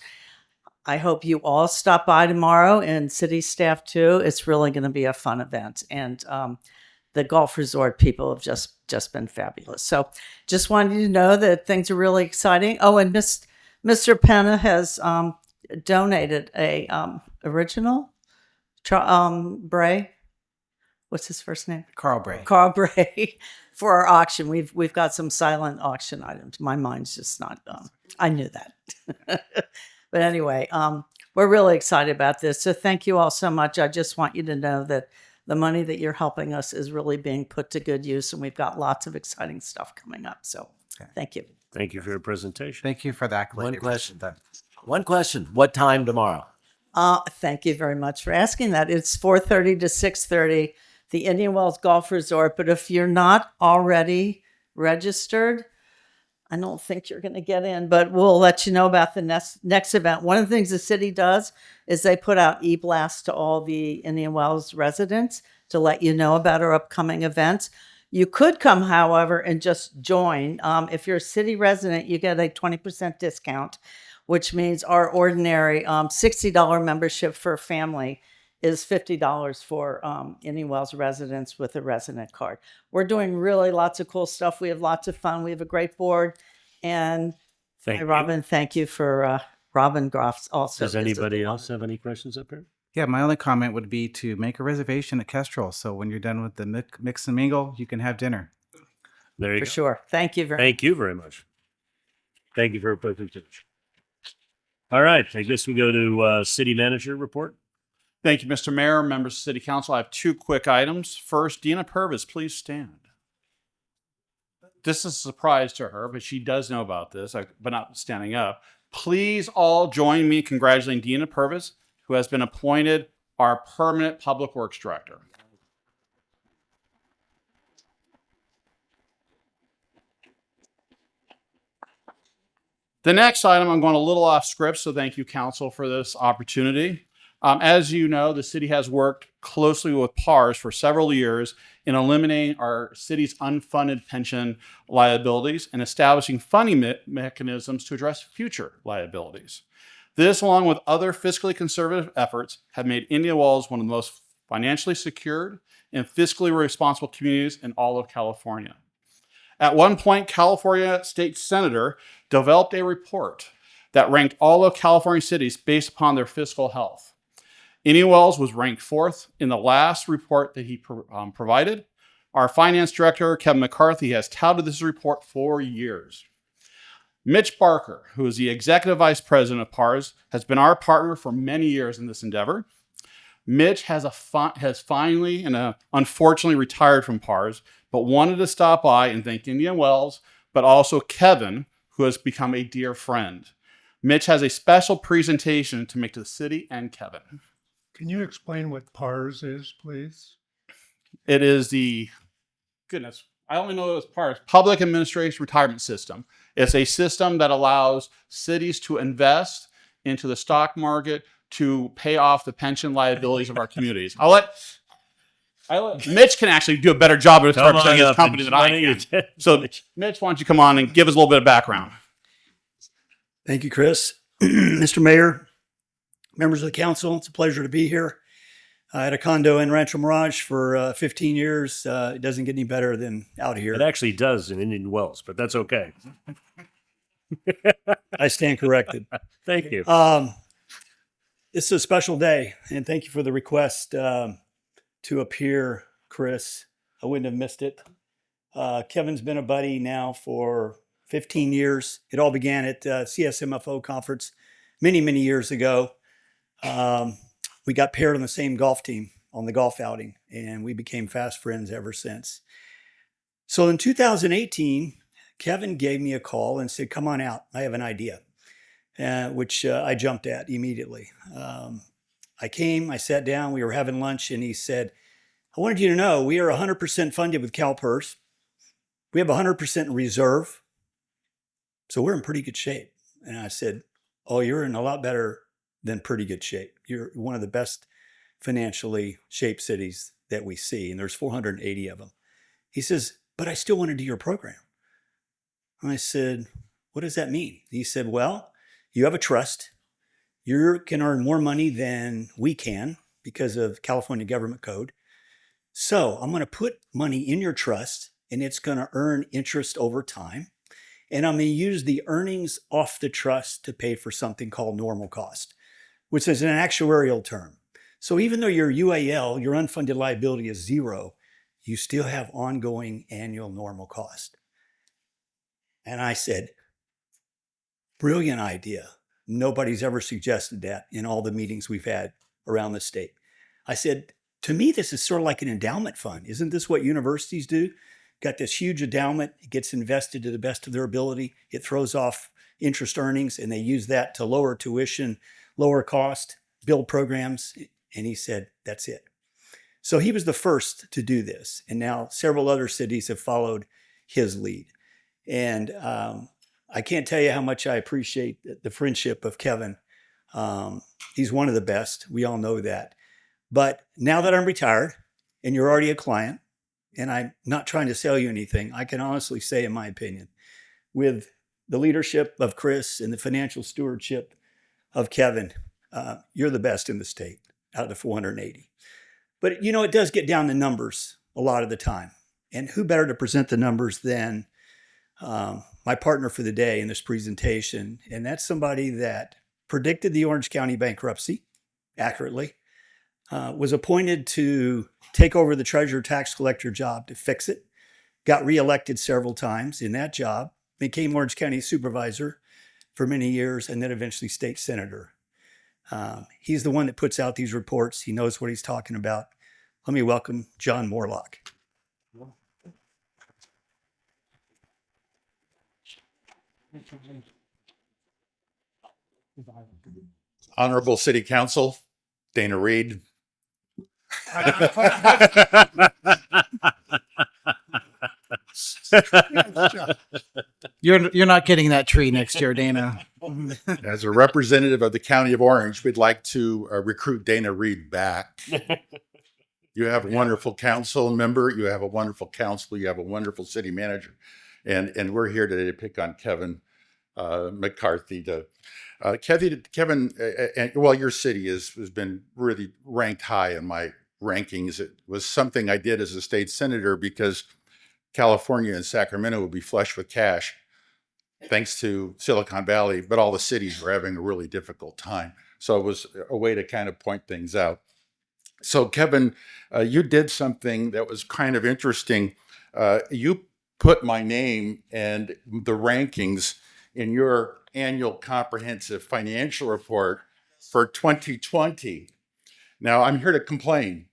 I hope you all stop by tomorrow, and city staff too. It's really going to be a fun event, and the golf resort people have just been fabulous. So just wanted you to know that things are really exciting. Oh, and Mr. Penna has donated a original Bray. What's his first name? Carl Bray. Carl Bray for our auction. We've got some silent auction items. My mind's just not. I knew that. But anyway, we're really excited about this. So thank you all so much. I just want you to know that the money that you're helping us is really being put to good use, and we've got lots of exciting stuff coming up. So thank you. Thank you for your presentation. Thank you for that. One question. What time tomorrow? Thank you very much for asking that. It's 4:30 to 6:30, the Indian Wells Golf Resort. But if you're not already registered, I don't think you're going to get in, but we'll let you know about the next event. One of the things the city does is they put out e-blasts to all the Indian Wells residents to let you know about our upcoming events. You could come, however, and just join. If you're a city resident, you get a 20% discount, which means our ordinary $60 membership for a family is $50 for Indian Wells residents with a resident card. We're doing really lots of cool stuff. We have lots of fun. We have a great board. And Robin, thank you for Robin Groff also. Does anybody else have any questions up here? Yeah, my only comment would be to make a reservation at Kestrel. So when you're done with the mix and mingle, you can have dinner. There you For go. sure. Thank you very much. Thank you very much. Thank you for your presentation. All right, I guess we go to city manager report. Thank you, Mr. Mayor, members of City Council. I have two quick items. First, Dina Purvis, please stand. This is a surprise to her, but she does know about this, but not standing up. Please all join me in congratulating Dina Purvis, who has been appointed our permanent Public Works Director. The next item, I'm going a little off script, so thank you, Council, for this opportunity. As you know, the city has worked closely with PARS for several years in eliminating our city's unfunded pension liabilities and establishing funding mechanisms to address future liabilities. This, along with other fiscally conservative efforts, have made Indian Wells one of the most financially secured and fiscally responsible communities in all of California. At one point, California State Senator developed a report that ranked all of California cities based upon their fiscal health. Indian Wells was ranked 4th in the last report that he provided. Our finance director, Kevin McCarthy, has touted this report for years. Mitch Barker, who is the executive vice president of PARS, has been our partner for many years in this endeavor. Mitch has finally and unfortunately retired from PARS, but wanted to stop by and thank Indian Wells, but also Kevin, who has become a dear friend. Mitch has a special presentation to make to the city and Kevin. Can you explain what PARS is, please? It is I only know it as PARS, Public Administration Retirement System. It's a system that allows cities to invest into the stock market to pay off the pension liabilities of our communities. Mitch can actually do a better job of representing his company than I can. So, Mitch, why don't you come on and give us a little bit of background? Thank you, Chris. Mr. Mayor, members of the council, it's a pleasure to be here. I had a condo in Rancho Mirage for 15 years. It doesn't get any better than out here. It actually does in Indian Wells, but that's okay. I stand corrected. Thank you. It's a special day, and thank you for the request to appear, Chris. I wouldn't have missed it. Kevin's been a buddy now for 15 years. It all began at CSMFO conference many, many years ago. We got paired on the same golf team on the golf outing, and we became fast friends ever since. So in 2018, Kevin gave me a call and said, come on out. I have an idea. which I jumped at immediately. I came, I sat down, we were having lunch, and he said, I wanted you to know we are 100% funded with CalPERS. We have 100% in reserve. So we're in pretty good shape. And I said, oh, you're in a lot better than pretty good shape. You're one of the best financially shaped cities that we see. And there's 480 of them. He says, but I still want to do your program. And I said, what does that mean? He said, well, you have a trust. You can earn more money than we can because of California government code. So I'm going to put money in your trust and it's going to earn interest over time. And I'm going to use the earnings off the trust to pay for something called normal cost, which is an actuarial term. So even though your UAL, your unfunded liability, is zero, you still have ongoing annual normal cost. And I said, brilliant idea. Nobody's ever suggested that in all the meetings we've had around the state. I said, to me, this is sort of like an endowment fund. Isn't this what universities do? Got this huge endowment, it gets invested to the best of their ability. It throws off interest earnings and they use that to lower tuition, lower cost, build programs. And he said, that's it. So he was the first to do this. And now several other cities have followed his lead. And I can't tell you how much I appreciate the friendship of Kevin. He's one of the best. We all know that. But now that I'm retired and you're already a client, and I'm not trying to sell you anything, I can honestly say, in my opinion, with the leadership of Chris and the financial stewardship of Kevin, you're the best in the state out of the 480. But, you know, it does get down to numbers a lot of the time. And who better to present the numbers than my partner for the day in this presentation? And that's somebody that predicted the Orange County bankruptcy accurately, was appointed to take over the treasurer tax collector job to fix it, got reelected several times in that job, became Orange County supervisor for many years, and then eventually state senator. He's the one that puts out these reports. He knows what he's talking about. Let me welcome John Morlock. Honorable City Council, Dana Reed. You're not getting that tree next year, Dana. As a representative of the County of Orange, we'd like to recruit Dana Reed back. You have a wonderful council member. You have a wonderful council. You have a wonderful city manager. And we're here today to pick on Kevin McCarthy. Kevin, your city has been really ranked high in my rankings. It was something I did as a state senator because California and Sacramento would be flush with cash thanks to Silicon Valley, but all the cities were having a really difficult time. So it was a way to kind of point things out. So Kevin, you did something that was kind of interesting. You put my name and the rankings in your annual comprehensive financial report for 2020. Now I'm here to complain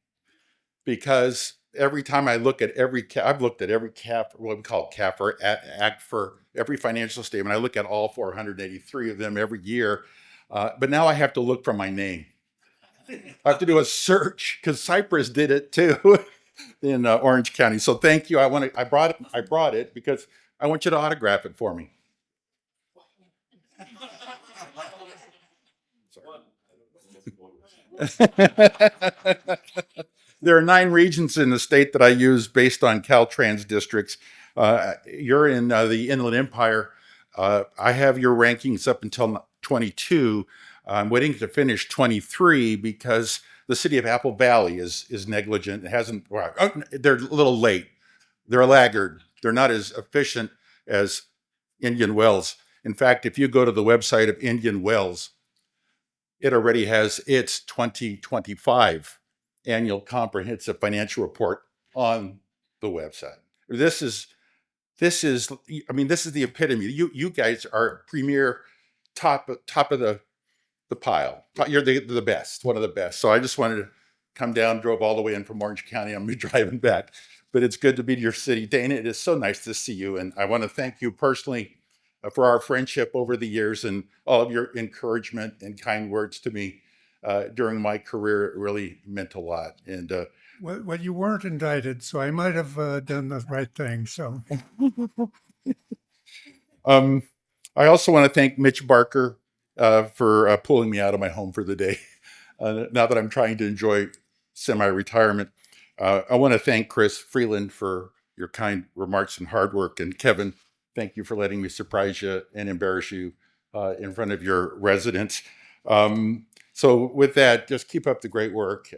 because every time I look at I've looked at every what we call CAFR, Act for every financial statement. I look at all 483 of them every year, but now I have to look for my name. I have to do a search because Cypress did it too in Orange County. So thank you. I brought it because I want you to autograph it for me. There are 9 regions in the state that I use based on Caltrans districts. You're in the Inland Empire. I have your rankings up until 22. I'm waiting to finish 23 because the city of Apple Valley is negligent. It hasn't. Well, they're a little late. They're a laggard. They're not as efficient as Indian Wells. In fact, if you go to the website of Indian Wells, it already has its 2025 annual comprehensive financial report on the website. This is the epitome. You guys are premier, top of the pile. You're the best, one of the best. So I just wanted to come down, drove all the way in from Orange County. I'm driving back, but it's good to be to your city. Dana, it is so nice to see you. And I want to thank you personally for our friendship over the years and all of your encouragement and kind words to me during my career. It really meant a lot. And Well, you weren't indicted, so I might have done the right thing. So, I also want to thank Mitch Barker for pulling me out of my home for the day. Now that I'm trying to enjoy semi-retirement, I want to thank Chris Freeland for your kind remarks and hard work. And Kevin, thank you for letting me surprise you and embarrass you in front of your residents. So with that, just keep up the great work.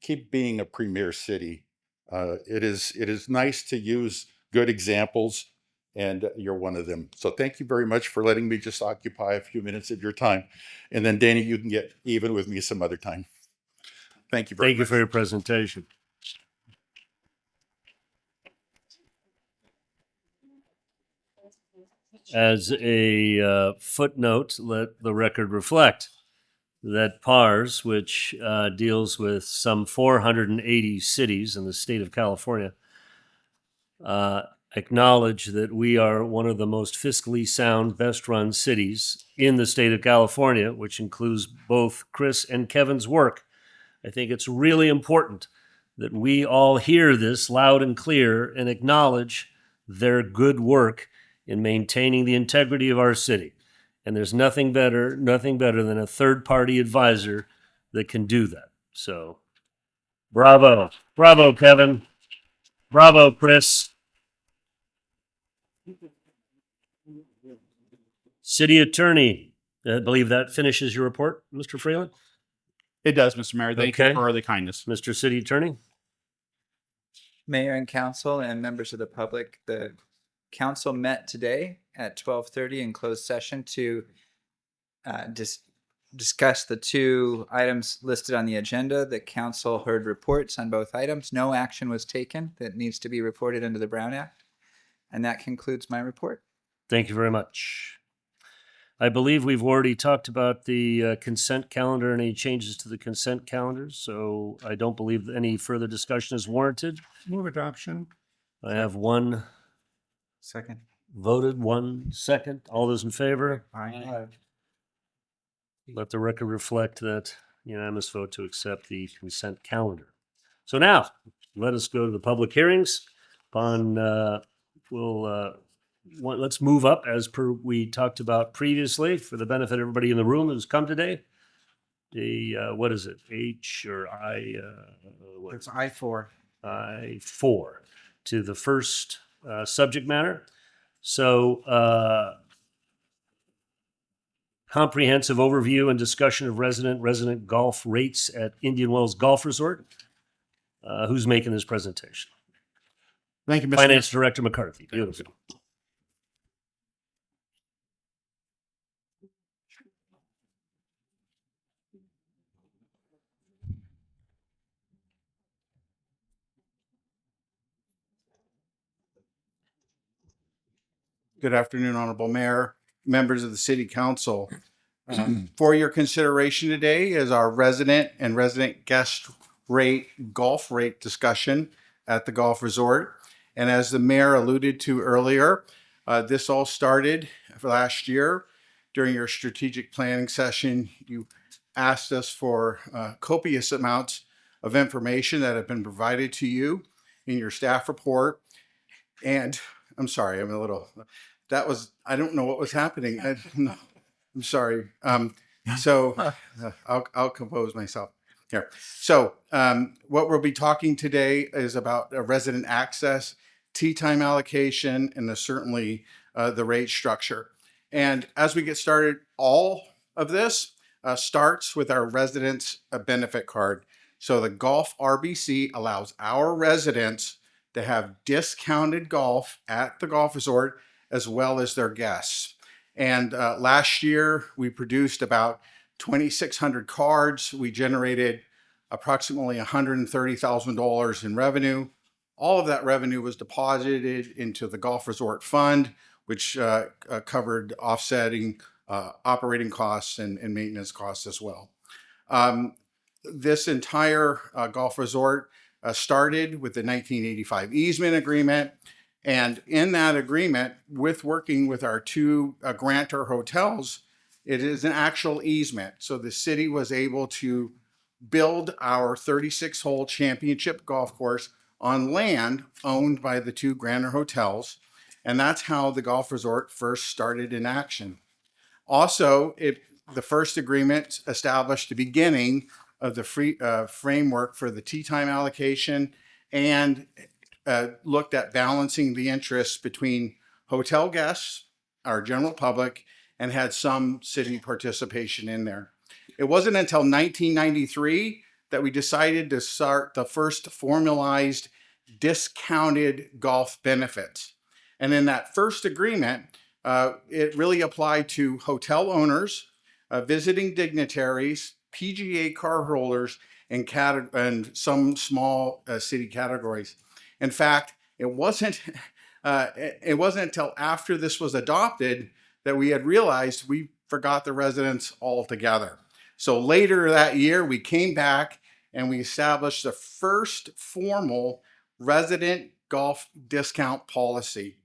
Keep being a premier city. It is nice to use good examples, and you're one of them. So thank you very much for letting me just occupy a few minutes of your time. And then Danny, you can get even with me some other time. Thank you very much. Thank you for your presentation. As a footnote, let the record reflect that PARS, which deals with some 480 cities in the state of California, acknowledge that we are one of the most fiscally sound, best-run cities in the state of California, which includes both Chris and Kevin's work. I think it's really important that we all hear this loud and clear and acknowledge their good work in maintaining the integrity of our city. And there's nothing better than a third-party advisor that can do that. So, bravo. Bravo, Kevin. Bravo, Chris. City Attorney, I believe that finishes your report, Mr. Freeland? It does, Mr. Mayor. Thank you for the kindness. Mr. City Attorney? Mayor and council and members of the public, the council met today at 12:30 in closed session to discuss the two items listed on the agenda. The council heard reports on both items. No action was taken that needs to be reported under the Brown Act. And that concludes my report. Thank you very much. I believe we've already talked about the consent calendar and any changes to the consent calendar, so I don't believe any further discussion is warranted. move adoption. I have one Second. voted, 1 second. All those in favor? Aye. Let the record reflect that unanimous vote to accept the consent calendar. So now, let us go to the public hearings. Let's move up as per we talked about previously for the benefit of everybody in the room who's come today. What is it? H or I? It's I-4. I-4 to the first subject matter. So, comprehensive overview and discussion of resident golf rates at Indian Wells Golf Resort. Who's making this presentation? Thank you, Mr. Finance Director McCarthy. Beautiful. Good afternoon, Honorable Mayor, members of the City Council. For your consideration today is our resident and resident guest rate, golf rate discussion at the golf resort. And as the mayor alluded to earlier, this all started last year during your strategic planning session. You asked us for copious amounts of information that have been provided to you in your staff report. And I'm sorry, I don't know what was happening. I'm sorry. So I'll compose myself here. So what we'll be talking today is about resident access, tee time allocation, and certainly the rate structure. And as we get started, all of this starts with our residents' benefit card. So the Golf RBC allows our residents to have discounted golf at the golf resort as well as their guests. And last year, we produced about 2,600 cards. We generated approximately $130,000 in revenue. All of that revenue was deposited into the golf resort fund, which covered offsetting operating costs and maintenance costs as well. This entire golf resort started with the 1985 easement agreement. And in that agreement, with working with our two grantor hotels, it is an actual easement. So the city was able to build our 36-hole championship golf course on land owned by the two grantor hotels. And that's how the golf resort first started in action. Also, the first agreement established the beginning of the framework for the tee time allocation and looked at balancing the interests between hotel guests, our general public, and had some city participation in there. It wasn't until 1993 that we decided to start the first formalized discounted golf benefits. And in that first agreement, it really applied to hotel owners, visiting dignitaries, PGA card holders, and some small city categories. In fact, it wasn't until after this was adopted that we had realized we forgot the residents altogether. So later that year, we came back and we established the first formal resident golf discount policy.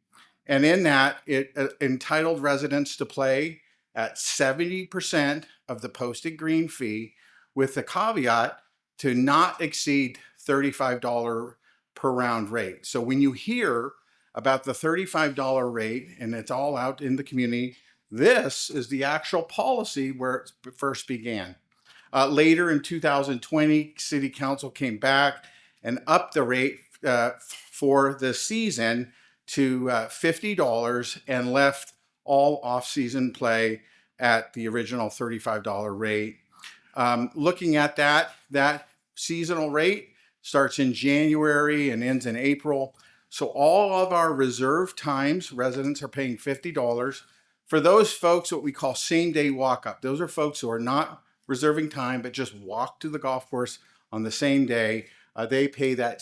And in that, it entitled residents to play at 70% of the posted green fee, with the caveat to not exceed $35 per round rate. So when you hear about the $35 rate, and it's all out in the community, this is the actual policy where it first began. Later in 2020, City Council came back and upped the rate for the season to $50 and left all off-season play at the original $35 rate. Looking at that seasonal rate starts in January and ends in April. So all of our reserve times, residents are paying $50. For those folks, what we call same-day walk-up. Those are folks who are not reserving time, but just walk to the golf course on the same day. They pay that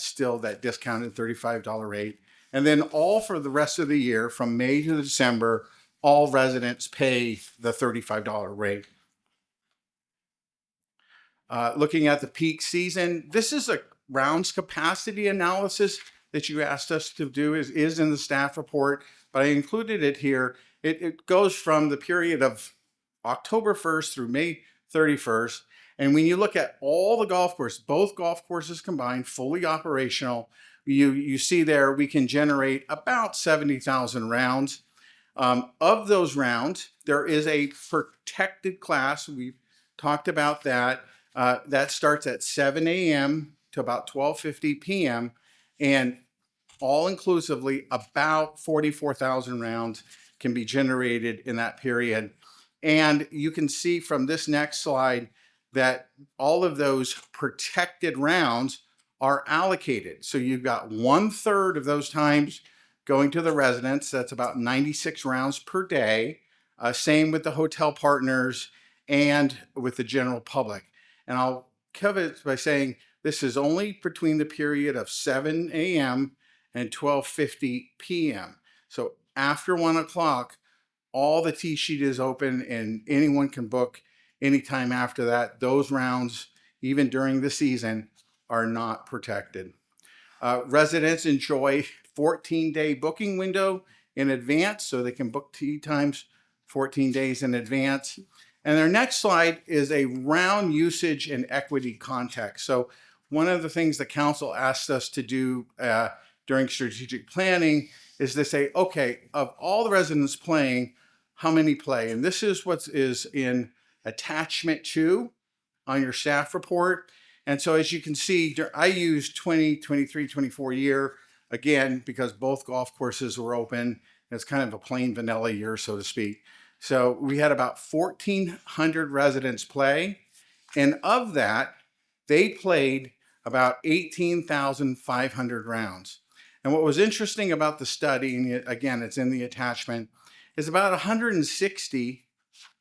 discounted $35 rate. And then all for the rest of the year, from May to December, all residents pay the $35 rate. Looking at the peak season, this is a rounds capacity analysis that you asked us to do, is in the staff report, but I included it here. It goes from the period of October 1st through May 31st. And when you look at all the golf courses, both golf courses combined, fully operational, you see there we can generate about 70,000 rounds. Of those rounds, there is a protected class. We've talked about that. That starts at 7 a.m. to about 12:50 p.m. And all inclusively, about 44,000 rounds can be generated in that period. And you can see from this next slide that all of those protected rounds are allocated. So you've got 1/3 of those times going to the residents. That's about 96 rounds per day. Same with the hotel partners and with the general public. And I'll cover it by saying this is only between the period of 7 a.m. and 12:50 p.m. So after 1 o'clock, all the tee sheet is open and anyone can book anytime after that. Those rounds, even during the season, are not protected. Residents enjoy 14-day booking window in advance, so they can book tee times 14 days in advance. And their next slide is a round usage and equity context. So one of the things the council asked us to do during strategic planning is to say, okay, of all the residents playing, how many play? And this is what is in attachment 2 on your staff report. And so as you can see, I used 20, 23, 24 year, again, because both golf courses were open. It's kind of a plain vanilla year, so to speak. So we had about 1,400 residents play. And of that, they played about 18,500 rounds. And what was interesting about the study, and again, it's in the attachment, is about 160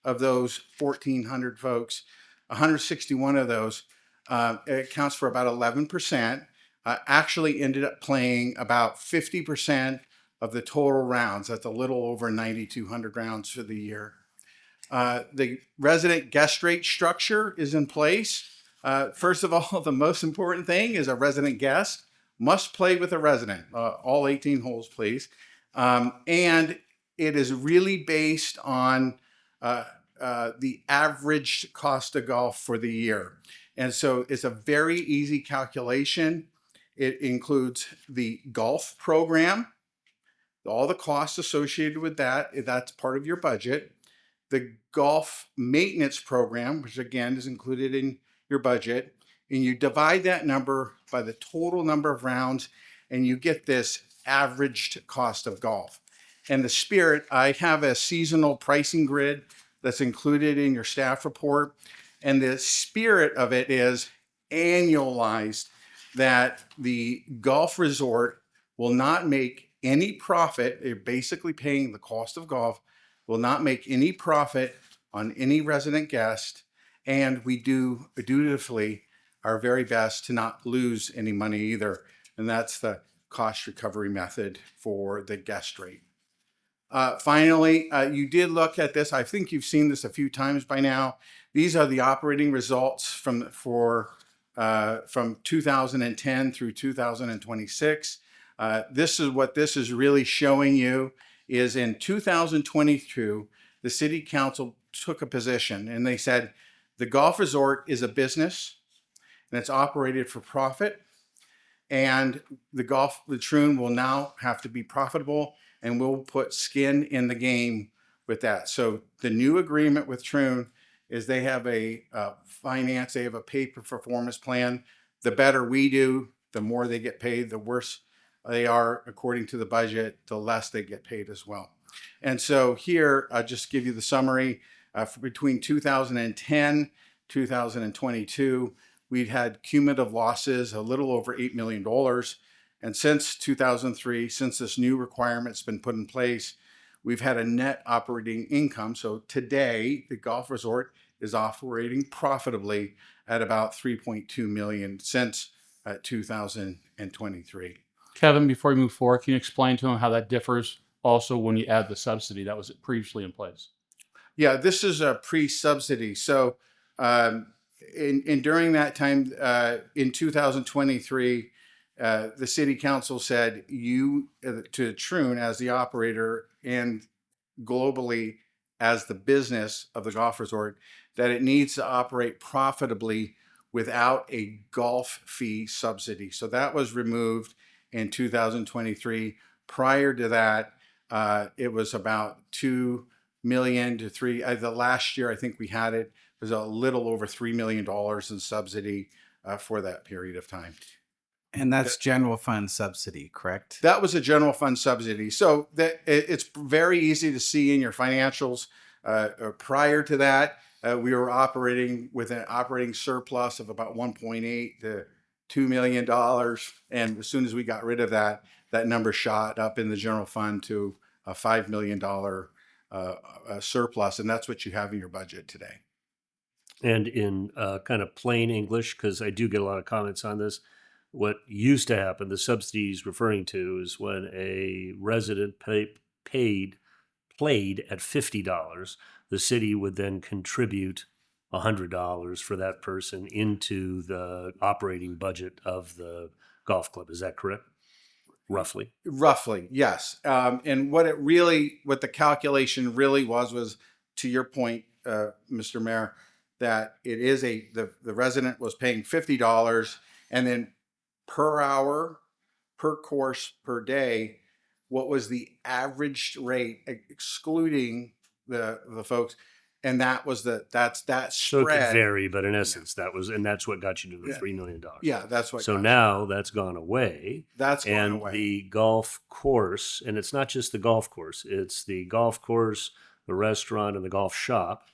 of those 1,400 folks, 161 of those, it counts for about 11%, actually ended up playing about 50% of the total rounds. That's a little over 9,200 rounds for the year. The resident guest rate structure is in place. First of all, the most important thing is a resident guest must play with a resident, all 18 holes, please. And it is really based on the average cost of golf for the year. And so it's a very easy calculation. It includes the golf program, all the costs associated with that, if that's part of your budget. The golf maintenance program, which again is included in your budget, and you divide that number by the total number of rounds, and you get this averaged cost of golf. And the spirit, I have a seasonal pricing grid that's included in your staff report. And the spirit of it is annualized, that the golf resort will not make any profit. They're basically paying the cost of golf, will not make any profit on any resident guest. And we do dutifully our very best to not lose any money either. And that's the cost recovery method for the guest rate. Finally, you did look at this. I think you've seen this a few times by now. These are the operating results from 2010 through 2026. This is what this is really showing you is in 2022, the city council took a position and they said, the golf resort is a business and it's operated for profit. And the Troon will now have to be profitable, and we'll put skin in the game with that. So the new agreement with Troon is they have a finance, they have a pay performance plan. The better we do, the more they get paid. The worse they are according to the budget, the less they get paid as well. And so here, I'll just give you the summary. For between 2010, 2022, we've had cumulative losses a little over $8 million. And since 2003, since this new requirement's been put in place, we've had a net operating income. So today, the golf resort is operating profitably at about $3.2 million since 2023. Kevin, before we move forward, can you explain to him how that differs also when you add the subsidy that was previously in place? Yeah, this is a pre-subsidy. So during that time, in 2023, the city council said to Troon as the operator and globally as the business of the golf resort, that it needs to operate profitably without a golf fee subsidy. So that was removed in 2023. Prior to that, it was about $2 million to $3 million. The last year, I think we had it was a little over $3 million in subsidy for that period of time. And that's general fund subsidy, correct? That was a general fund subsidy. So it's very easy to see in your financials. Prior to that, we were operating with an operating surplus of about $1.8 to $2 million. And as soon as we got rid of that, that number shot up in the general fund to a $5 million surplus. And that's what you have in your budget today. And in kind of plain English, because I do get a lot of comments on this, what used to happen, the subsidy he's referring to, is when a resident played at $50, the city would then contribute $100 for that person into the operating budget of the golf club. Is that correct? Roughly. Roughly, yes. And what the calculation really was to your point, Mr. Mayor, that it is the resident was paying $50, and then per hour, per course, per day, what was the average rate, excluding the folks, and that was that's that So it spread. could vary, but in essence, that's what got you to the $3 million. Yeah, that's what. So now that's gone away. That's gone and away. The golf course, and it's not just the golf course; it's the golf course, the restaurant, and the golf shop.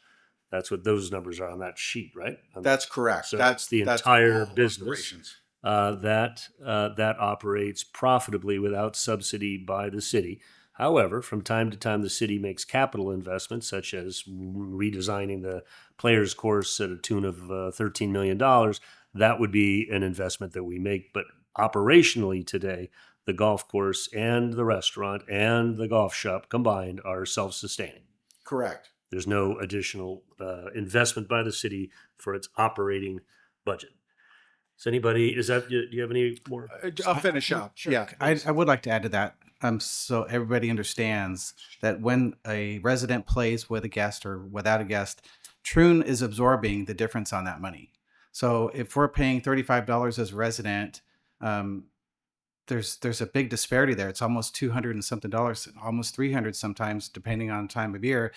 That's what those numbers are on that sheet, right? That's correct. So That's the that's entire all business operations. that operates profitably without subsidy by the city. However, from time to time, the city makes capital investments, such as redesigning the players' course at a tune of $13 million. That would be an investment that we make. But operationally today, the golf course and the restaurant and the golf shop combined are self-sustaining. Correct. There's no additional investment by the city for its operating budget. Is anybody, is that, do you have any more? I'll finish up. Yeah. I would like to add to that. So everybody understands that when a resident plays with a guest or without a guest, Troon is absorbing the difference on that money. So if we're paying $35 as a resident, there's a big disparity there. It's almost $200 and something, almost $300 sometimes, depending on time of year.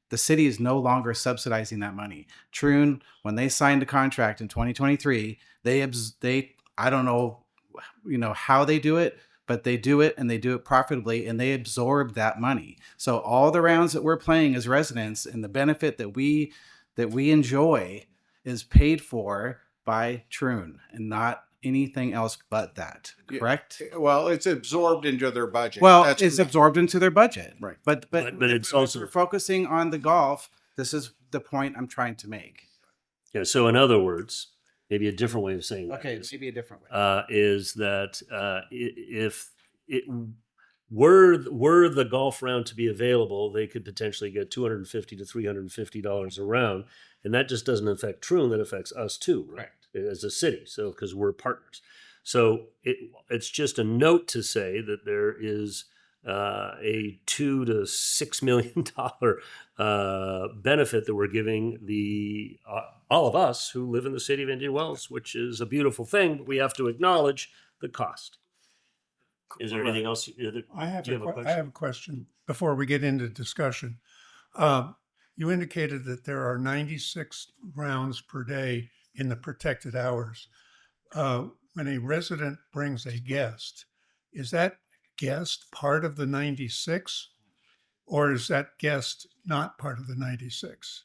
The city is no longer subsidizing that money. Troon, when they signed a contract in 2023, they I don't know, how they do it, but they do it and they do it profitably, and they absorb that money. So all the rounds that we're playing as residents and the benefit that we enjoy is paid for by Troon and not anything else but that. Correct? Well, it's absorbed into their budget. Well, That's it's correct. absorbed into their budget. Right. But it's if also we're focusing on the golf. This is the point I'm trying to make. Yeah. So in other words, maybe a different way of saying that Okay, is, maybe a different way. is that if it were the golf round to be available, they could potentially get $250 to $350 a round, and that just doesn't affect Troon. That affects us too, right? As a city, so because we're partners. So it's just a note to say that there is a $2 to $6 million benefit that we're giving the all of us who live in the city of Indian Wells, which is a beautiful thing, but we have to acknowledge the cost. Is there anything else? I have, do you have a question? I have a question before we get into discussion. You indicated that there are 96 rounds per day in the protected hours. When a resident brings a guest, is that guest part of the 96, or is that guest not part of the 96?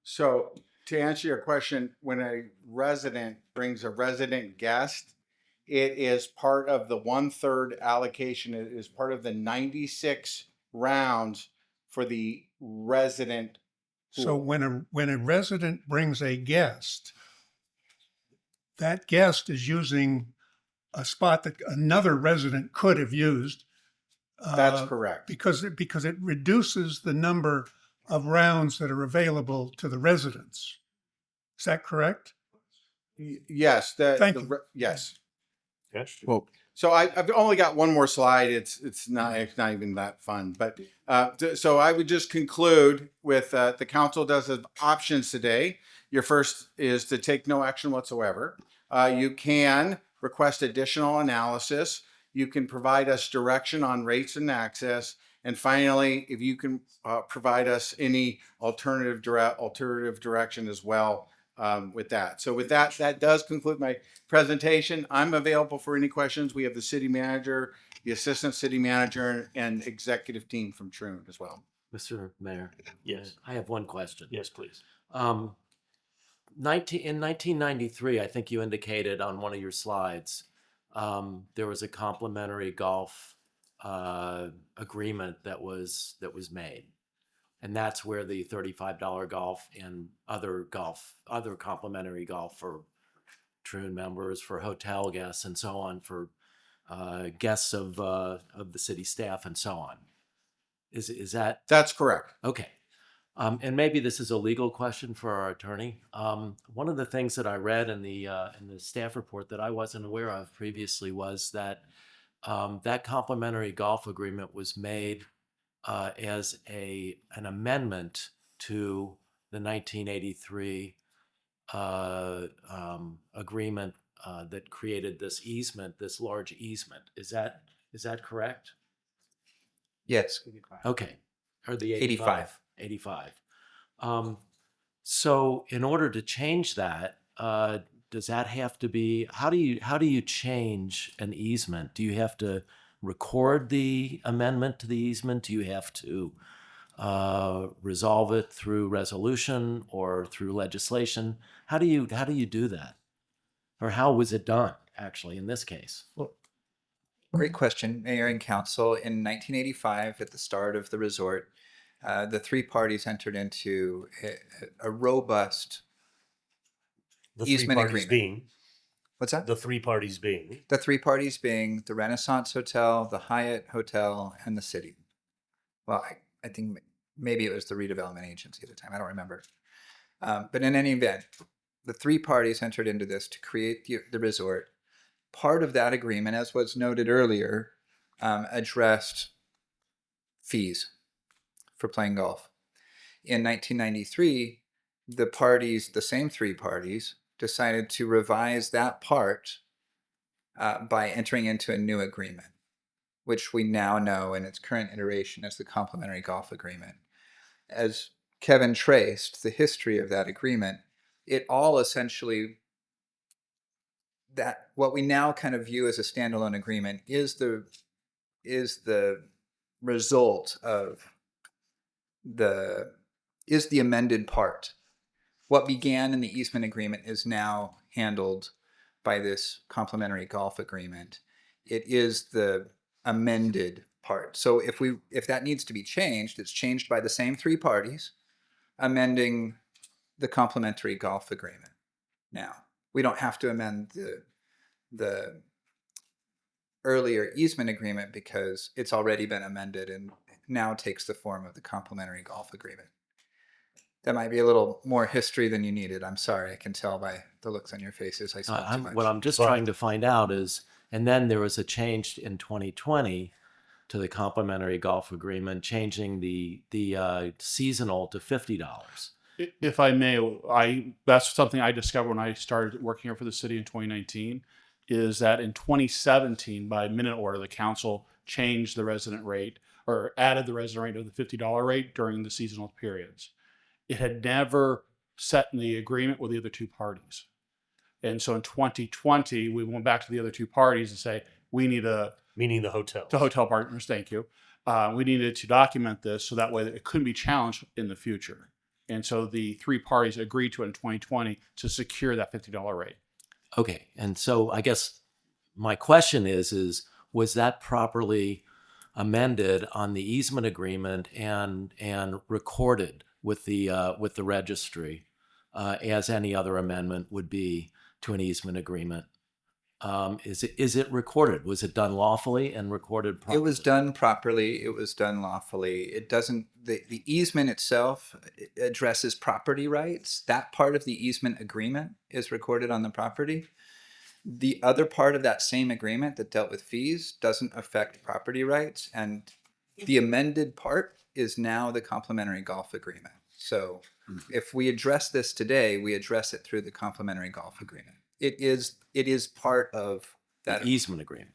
So to answer your question, when a resident brings a resident guest, it is part of the 1/3 allocation. It is part of the 96 rounds for the resident. So when a resident brings a guest, that guest is using a spot that another resident could have used. That's correct. Because it reduces the number of rounds that are available to the residents. Is that correct? Yes. Thank you. Yes. Yes. Well, so I've only got one more slide. It's not even that fun. But so I would just conclude with the council does have options today. Your first is to take no action whatsoever. You can request additional analysis. You can provide us direction on rates and access. And finally, if you can provide us any alternative direction as well with that. So with that, that does conclude my presentation. I'm available for any questions. We have the city manager, the assistant city manager, and executive team from Troon as well. Mr. Mayor. Yes. I have one question. Yes, please. In 1993, I think you indicated on one of your slides, there was a complimentary golf agreement that was made, and that's where the $35 golf and other complimentary golf for Troon members, for hotel guests, and so on, for guests of the city staff, and so on. Is that? That's correct. Okay. And maybe this is a legal question for our attorney. One of the things that I read in the staff report that I wasn't aware of previously was that that complimentary golf agreement was made as an amendment to the 1983 agreement that created this easement, this large easement. Is that correct? Yes. Okay. Or the 85. 85. So in order to change that, does that have to be, how do you change an easement? Do you have to record the amendment to the easement? Do you have to resolve it through resolution or through legislation? How do you do that? Or how was it done actually in this case? Well, great question, Mayor and Council. In 1985, at the start of the resort, the three parties entered into a robust easement agreement. Being? What's that? The three parties being? The three parties being the Renaissance Hotel, the Hyatt Hotel, and the city. Well, I think maybe it was the redevelopment agency at the time. I don't remember. But in any event, the three parties entered into this to create the resort. Part of that agreement, as was noted earlier, addressed fees for playing golf. In 1993, the same three parties, decided to revise that part by entering into a new agreement, which we now know in its current iteration as the Complimentary Golf Agreement. As Kevin traced the history of that agreement, it all essentially, that what we now kind of view as a standalone agreement is the result of the amended part. What began in the easement agreement is now handled by this Complimentary Golf Agreement. It is the amended part. So if that needs to be changed, it's changed by the same three parties amending the Complimentary Golf Agreement. Now, we don't have to amend the earlier easement agreement because it's already been amended and now takes the form of the Complimentary Golf Agreement. That might be a little more history than you needed. I'm sorry. I can tell by the looks on your faces. I spoke too much. What I'm just trying to find out is, and then there was a change in 2020 to the Complimentary Golf Agreement, changing the seasonal to $50. If I may, that's something I discovered when I started working here for the city in 2019, is that in 2017, by minute order, the council changed the resident rate or added the resident rate of the $50 rate during the seasonal periods. It had never set in the agreement with the other two parties. And so in 2020, we went back to the other two parties and say, we need meaning the hotel. The hotel partners, thank you. We needed to document this so that way that it couldn't be challenged in the future. And so the three parties agreed to it in 2020 to secure that $50 rate. Okay, and so I guess my question is was that properly amended on the easement agreement and recorded with the registry as any other amendment would be to an easement agreement? Is it recorded? Was it done lawfully and recorded properly? It was done properly. It was done lawfully. It doesn't, the easement itself addresses property rights. That part of the easement agreement is recorded on the property. The other part of that same agreement that dealt with fees doesn't affect property rights. And the amended part is now the Complimentary Golf Agreement. So if we address this today, we address it through the Complimentary Golf Agreement. It is part of that the easement agreement.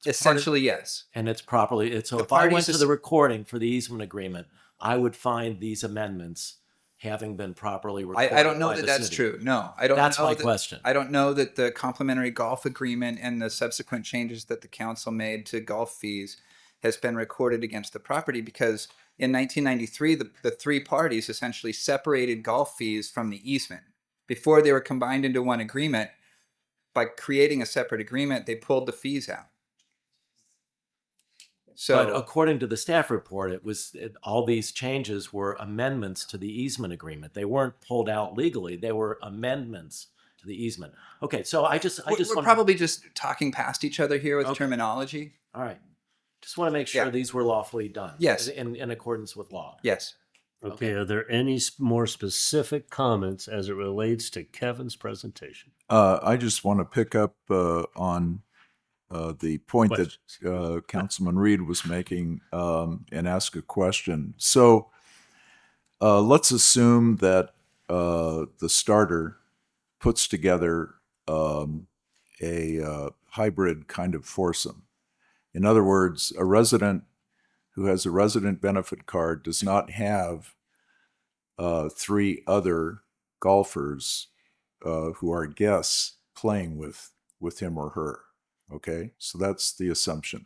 Essentially, yes. And it's properly, so if I went to the recording for the easement agreement, I would find these amendments having been properly recorded. I don't know by that the that's city. true. No, I don't. That's know my that, question. I don't know that the Complimentary Golf Agreement and the subsequent changes that the council made to golf fees has been recorded against the property, because in 1993, the three parties essentially separated golf fees from the easement. Before they were combined into one agreement, by creating a separate agreement, they pulled the fees out. So, but according to the staff report, all these changes were amendments to the easement agreement. They weren't pulled out legally. They were amendments to the easement. Okay, so we're probably just talking past each other here with terminology. All right. Just want to make sure these were lawfully done. Yes. In accordance with law. Yes. Okay, are there any more specific comments as it relates to Kevin's presentation? I just want to pick up on the point that Councilman Reed was making and ask a question. So let's assume that the starter puts together a hybrid kind of foursome. In other words, a resident who has a resident benefit card does not have three other golfers who are guests playing with him or her. Okay, so that's the assumption.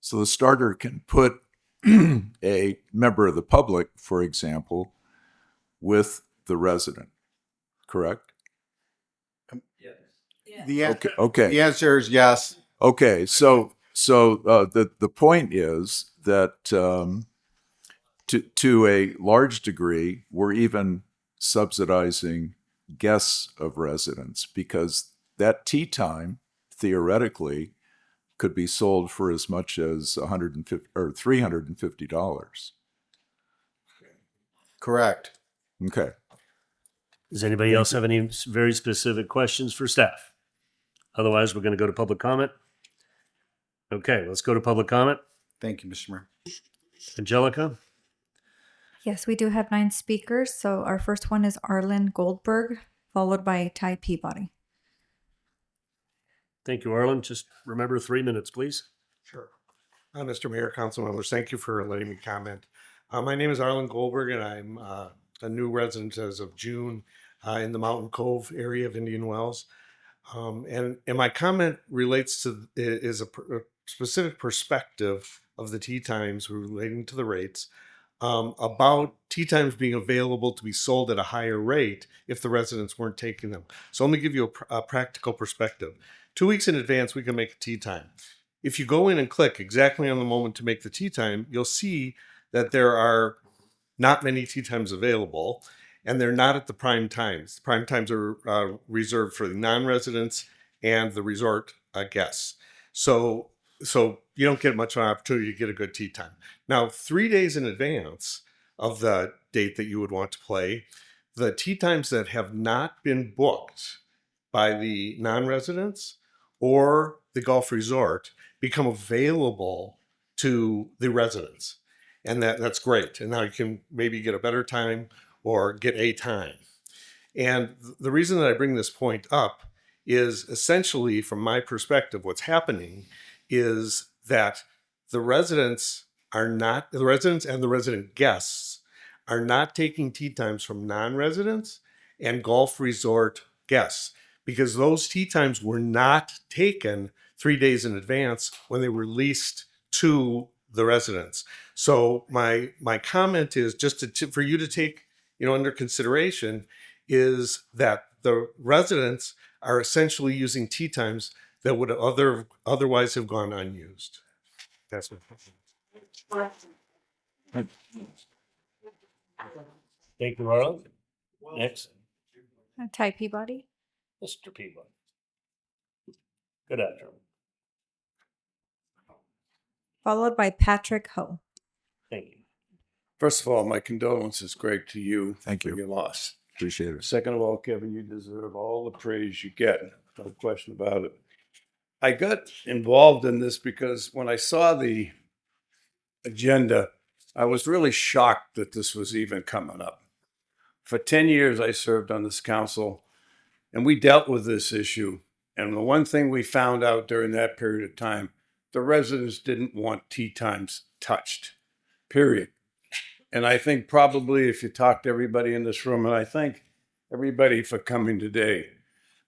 So the starter can put a member of the public, for example, with the resident, correct? Okay. The answer is yes. Okay, so the point is that to a large degree, we're even subsidizing guests of residents, because that tee time theoretically could be sold for as much as $150 or $350. Correct. Okay. Does anybody else have any very specific questions for staff? Otherwise, we're going to go to public comment. Okay, let's go to public comment. Thank you, Mr. Mayor. Angelica? Yes, we do have 9 speakers. So our first one is Arlen Goldberg, followed by Ty Peabody. Thank you, Arlen. Just remember 3 minutes, please. Sure. Mr. Mayor, council members, thank you for letting me comment. My name is Arlen Goldberg, and I'm a new resident as of June in the Mountain Cove area of Indian Wells. And my comment relates to is a specific perspective of the tea times relating to the rates, about tea times being available to be sold at a higher rate if the residents weren't taking them. So let me give you a practical perspective. 2 weeks in advance, we can make a tea time. If you go in and click exactly on the moment to make the tea time, you'll see that there are not many tea times available, and they're not at the prime times. The prime times are reserved for the non-residents and the resort guests. So you don't get much of an opportunity to get a good tea time. Now, 3 days in advance of the date that you would want to play, the tea times that have not been booked by the non-residents or the golf resort become available to the residents. And that's great. And now you can maybe get a better time or get a time. And the reason that I bring this point up is essentially, from my perspective, what's happening is that the residents and the resident guests are not taking tea times from non-residents and golf resort guests, because those tea times were not taken 3 days in advance when they were released to the residents. So my comment is just for you to take under consideration is that the residents are essentially using tea times that would otherwise have gone unused. That's my Thank you, Arlen. Next, Ty Peabody. Mr. Peabody. Good afternoon. Followed by Patrick Ho. Thank you. First of all, my condolences, Greg, to you. Thank you. For your loss. Appreciate it. Second of all, Kevin, you deserve all the praise you get. No question about it. I got involved in this because when I saw the agenda, I was really shocked that this was even coming up. For 10 years, I served on this council, and we dealt with this issue. And the one thing we found out during that period of time, the residents didn't want tea times touched, period. And I think probably if you talk to everybody in this room, and I thank everybody for coming today,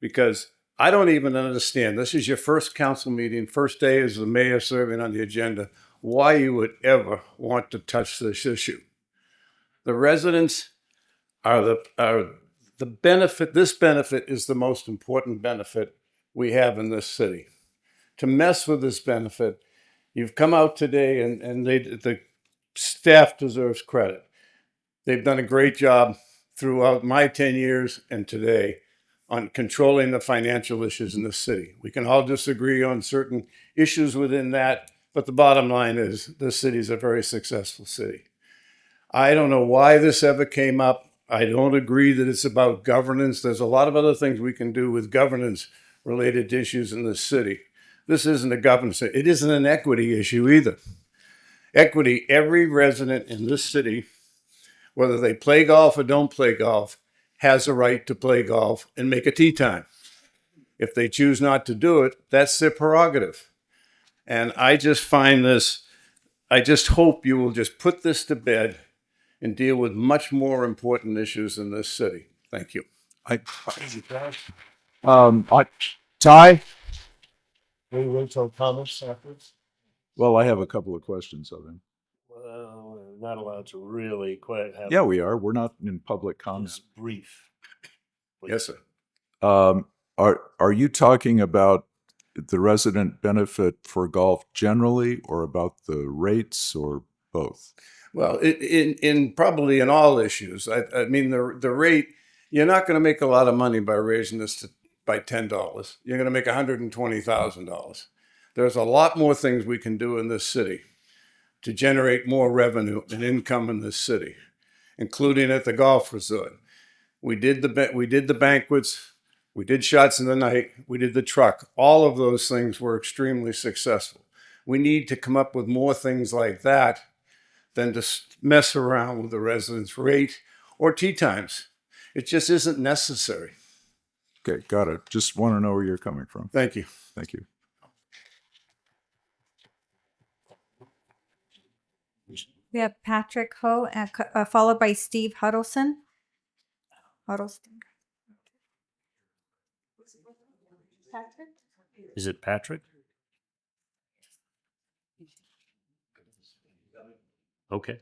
because I don't even understand, this is your first council meeting, first day as the mayor serving on the agenda, why you would ever want to touch this issue. The residents are the benefit, this benefit is the most important benefit we have in this city. To mess with this benefit, you've come out today and the staff deserves credit. They've done a great job throughout my 10 years and today on controlling the financial issues in this city. We can all disagree on certain issues within that, but the bottom line is this city is a very successful city. I don't know why this ever came up. I don't agree that it's about governance. There's a lot of other things we can do with governance related to issues in this city. This isn't a governance. It isn't an equity issue either. Equity, every resident in this city, whether they play golf or don't play golf, has a right to play golf and make a tee time. If they choose not to do it, that's their prerogative. And I just find this, I just hope you will just put this to bed and deal with much more important issues in this city. Thank you. Ty? Any roadshow comments afterwards? Well, I have a couple of questions of him. Well, we're not allowed to really quite have. Yeah, we are. We're not in public comment. Just brief. Yes, sir. Are you talking about the resident benefit for golf generally, or about the rates, or both? Well, in probably in all issues. I mean, the rate, you're not going to make a lot of money by raising this by $10. You're going to make $120,000. There's a lot more things we can do in this city to generate more revenue and income in this city, including at the golf resort. We did the banquets. We did Shots in the Night. We did the truck. All of those things were extremely successful. We need to come up with more things like that than to mess around with the residence rate or tea times. It just isn't necessary. Okay, got it. Just want to know where you're coming from. Thank you. Thank you. We have Patrick Ho, followed by Steve Huddleston. Patrick? Is it Patrick? Okay.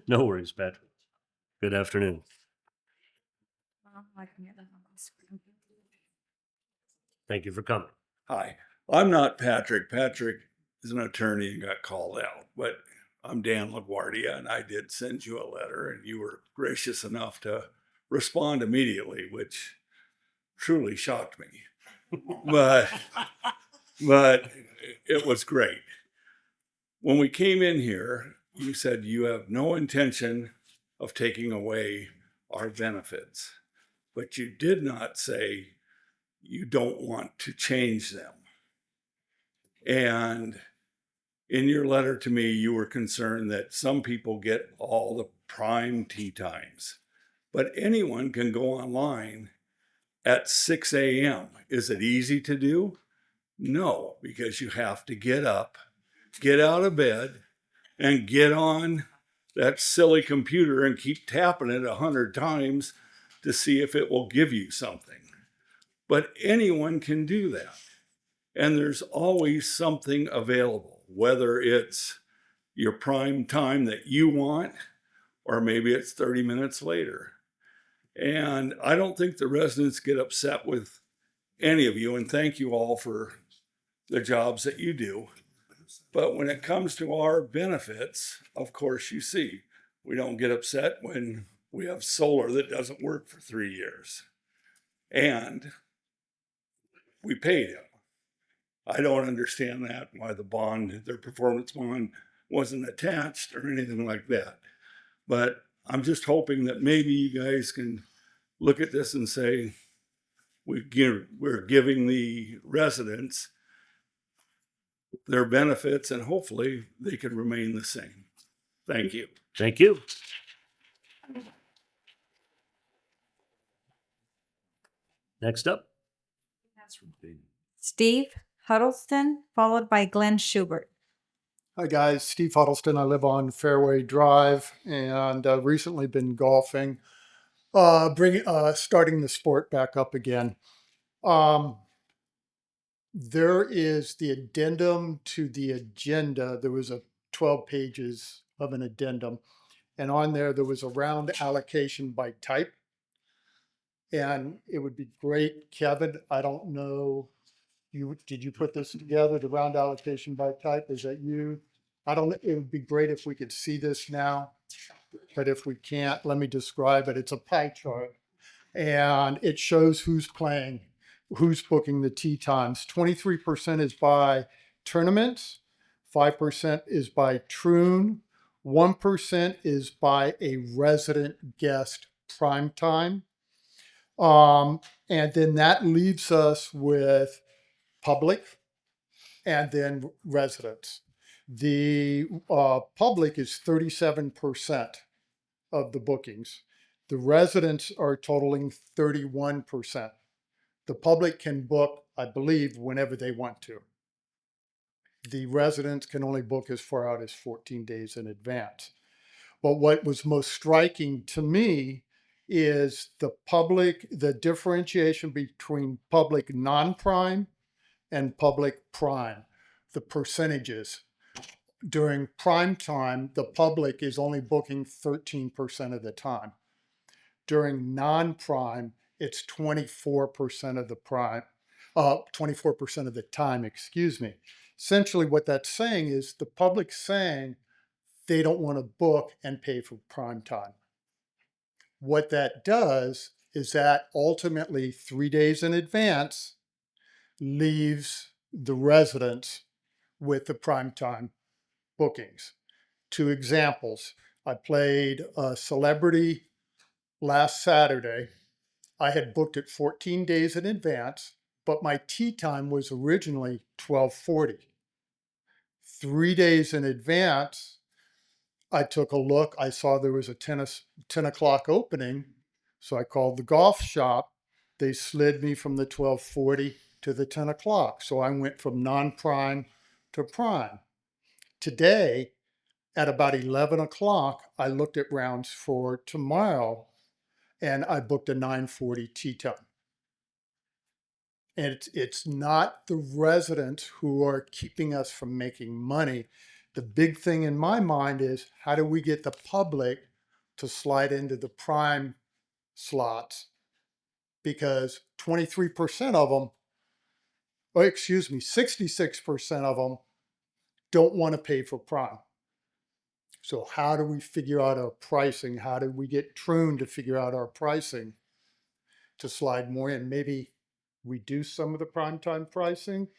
No worries, Patrick. Good afternoon. Thank you for coming. Hi, I'm not Patrick. Patrick is an attorney and got called out, but I'm Dan LaGuardia, and I did send you a letter, and you were gracious enough to respond immediately, which truly shocked me. but it was great. When we came in here, you said you have no intention of taking away our benefits, but you did not say you don't want to change them. And in your letter to me, you were concerned that some people get all the prime tea times, but anyone can go online at 6 a.m. Is it easy to do? No, because you have to get up, get out of bed, and get on that silly computer and keep tapping it 100 times to see if it will give you something. But anyone can do that. And there's always something available, whether it's your prime time that you want, or maybe it's 30 minutes later. And I don't think the residents get upset with any of you, and thank you all for the jobs that you do. But when it comes to our benefits, of course, you see, we don't get upset when we have solar that doesn't work for 3 years. And we paid him. I don't understand that, why the bond, their performance bond, wasn't attached or anything like that. But I'm just hoping that maybe you guys can look at this and say, we're giving the residents their benefits, and hopefully they can remain the same. Thank you. Thank you. Next up. Steve Huddleston, followed by Glenn Schubert. Hi guys, Steve Huddleston. I live on Fairway Drive and recently been golfing, starting the sport back up again. There is the addendum to the agenda. There was 12 pages of an addendum, and on there was a round allocation by type. And it would be great, Kevin, I don't know, did you put this together, the round allocation by type? Is that you? I don't know. It would be great if we could see this now, but if we can't, let me describe it. It's a pie chart, and it shows who's playing, who's booking the tee times. 23% is by tournaments, 5% is by troon, 1% is by a resident guest prime time. And then that leaves us with public and then residents. The public is 37% of the bookings. The residents are totaling 31%. The public can book, I believe, whenever they want to. The residents can only book as far out as 14 days in advance. But what was most striking to me is the differentiation between public non-prime and public prime, the percentages. During prime time, the public is only booking 13% of the time. During non-prime, it's 24% of the prime, 24% of the time, excuse me. Essentially what that's saying is the public's saying they don't want to book and pay for prime time. What that does is that ultimately 3 days in advance leaves the residents with the primetime bookings. 2 examples. I played a celebrity last Saturday. I had booked it 14 days in advance, but my tee time was originally 12:40. 3 days in advance, I took a look. I saw there was a 10 o'clock opening. So I called the golf shop. They slid me from the 12:40 to the 10 o'clock. So I went from non-prime to prime. Today, at about 11 o'clock, I looked at rounds for tomorrow and I booked a 9:40 tee time. And it's not the residents who are keeping us from making money. The big thing in my mind is how do we get the public to slide into the prime slots? Because 23% of them, or excuse me, 66% of them don't want to pay for prime. So how do we figure out our pricing? How do we get Troon to figure out our pricing to slide more in? Maybe reduce some of the primetime pricing,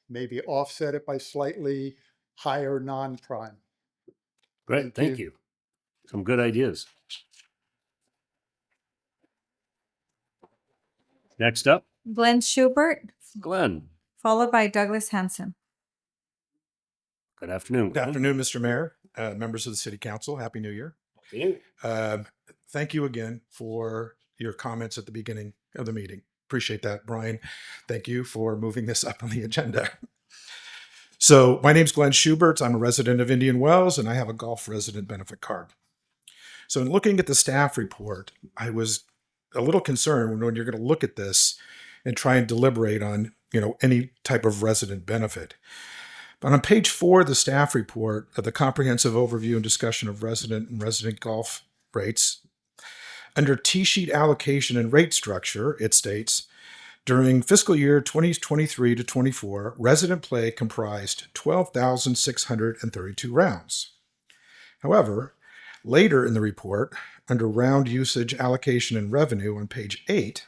maybe offset it by slightly higher non-prime. Great, thank you. Some good ideas. Next up, Glenn Schubert, Glenn. followed by Douglas Hanson. Good afternoon. Good afternoon, Mr. Mayor, members of the City Council. Happy New Year. Thank you again for your comments at the beginning of the meeting. Appreciate that, Brian. Thank you for moving this up on the agenda. So my name's Glenn Schubert. I'm a resident of Indian Wells, and I have a golf resident benefit card. So in looking at the staff report, I was a little concerned when you're going to look at this and try and deliberate on, any type of resident benefit. But on page 4 of the staff report of the comprehensive overview and discussion of resident and resident golf rates, under T-sheet allocation and rate structure, it states, during fiscal year 2023 to 24, resident play comprised 12,632 rounds. However, later in the report, under round usage, allocation, and revenue on page 8,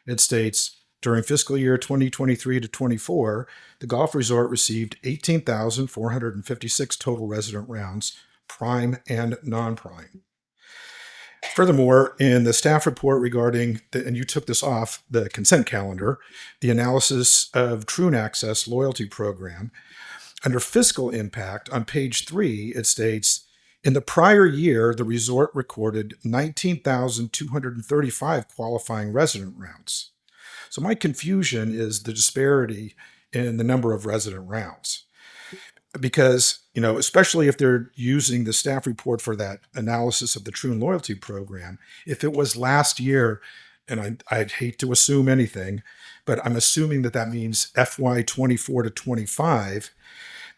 it states, during fiscal year 2023 to 24, the golf resort received 18,456 total resident rounds, prime and non-prime. Furthermore, in the staff report regarding, and you took this off the consent calendar, the analysis of Troon Access loyalty program, under fiscal impact on page 3, it states, in the prior year, the resort recorded 19,235 qualifying resident rounds. So my confusion is the disparity in the number of resident rounds. Because, especially if they're using the staff report for that analysis of the Troon loyalty program, if it was last year, and I'd hate to assume anything, but I'm assuming that means FY 24 to 25,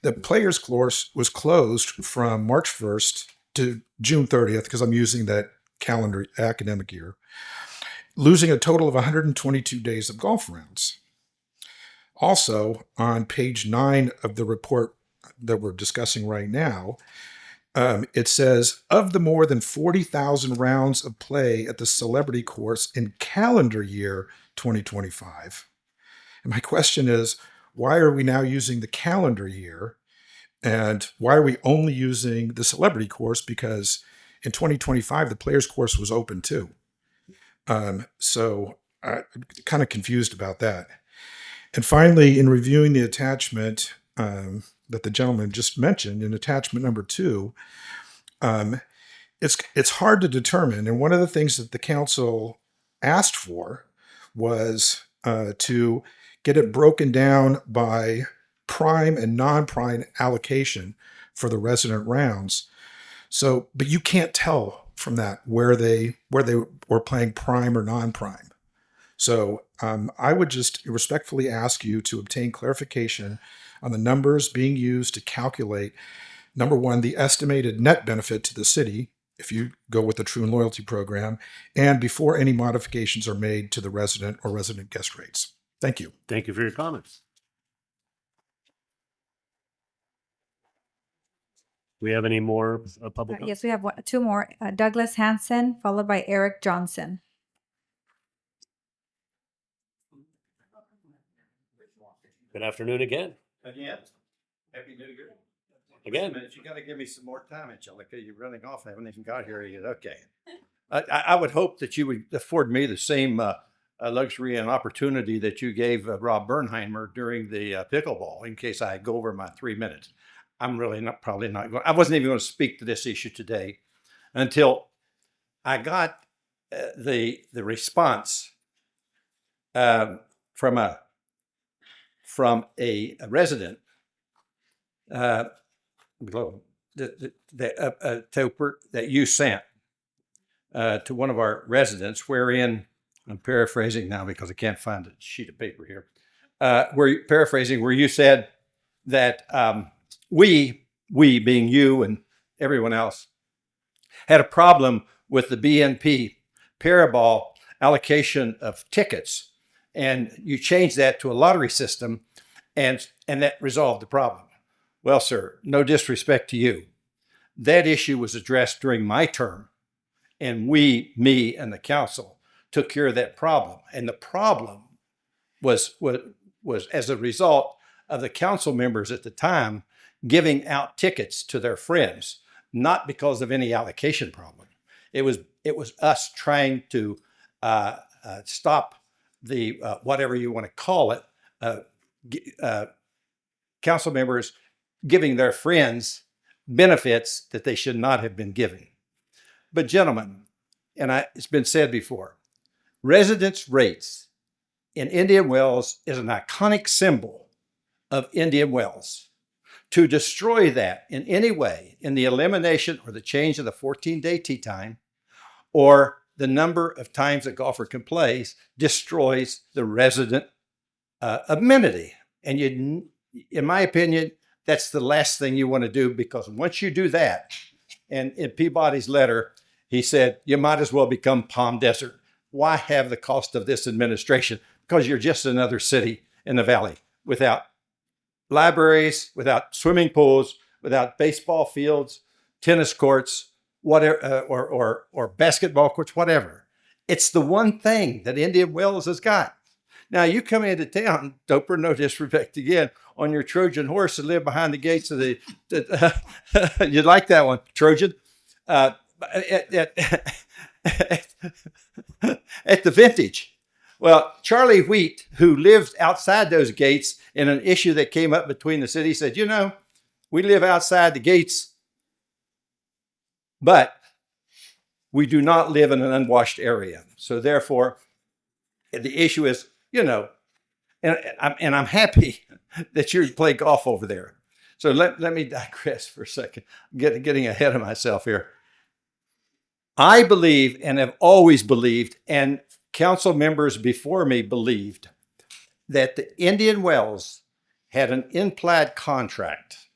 the players course was closed from March 1st to June 30th, because I'm using that calendar academic year, losing a total of 122 days of golf rounds. Also, on page 9 of the report that we're discussing right now, it says, of the more than 40,000 rounds of play at the celebrity course in calendar year 2025. And my question is, why are we now using the calendar year? And why are we only using the celebrity course? Because in 2025, the players course was open too. So I'm kind of confused about that. And finally, in reviewing the attachment that the gentleman just mentioned, in attachment number 2, it's hard to determine. And one of the things that the council asked for was to get it broken down by prime and non-prime allocation for the resident rounds. So, but you can't tell from that where they were playing prime or non-prime. So I would just respectfully ask you to obtain clarification on the numbers being used to calculate, number one, the estimated net benefit to the city if you go with the Troon loyalty program, and before any modifications are made to the resident or resident guest rates. Thank you. Thank you for your comments. We have any more public? Yes, we have two more. Douglas Hanson, followed by Eric Johnson. Good afternoon again. Again, Happy New Year. Again. Wait a minute, you got to give me some more time, Angelica. You're running off. I haven't even got here yet. Okay. I would hope that you would afford me the same luxury and opportunity that you gave Rob Bernheimer during the pickleball, in case I go over my 3 minutes. I'm really probably not going. I wasn't even going to speak to this issue today until I got the response from a resident below that you sent to one of our residents, wherein I'm paraphrasing now because I can't find a sheet of paper here. Where you said that we being you and everyone else, had a problem with the BNP Parabol allocation of tickets, and you changed that to a lottery system, and that resolved the problem. Well, sir, no disrespect to you. That issue was addressed during my term, and me and the council took care of that problem. And the problem was as a result of the council members at the time giving out tickets to their friends, not because of any allocation problem. It was us trying to stop the whatever you want to call it, council members giving their friends benefits that they should not have been given. But gentlemen, it's been said before, residence rates in Indian Wells is an iconic symbol of Indian Wells. To destroy that in any way, in the elimination or the change of the 14-day tee time, or the number of times a golfer can play, destroys the resident amenity. And in my opinion, that's the last thing you want to do, because once you do that, and in Peabody's letter, he said, you might as well become Palm Desert. Why have the cost of this administration? Because you're just another city in the valley without libraries, without swimming pools, without baseball fields, tennis courts, whatever, or basketball courts, whatever. It's the one thing that Indian Wells has got. Now, you come into town, Doper, no disrespect again, on your Trojan horse and live behind the gates of the you like that one, Trojan? At the Vintage. Well, Charlie Wheat, who lives outside those gates, in an issue that came up between the city, said, you know, we live outside the gates, but we do not live in an unwashed area. So therefore, the issue is, you know, and I'm happy that you play golf over there. So let me digress for a second. I'm getting ahead of myself here. I believe, and have always believed, and council members before me believed, that the Indian Wells had an implied contract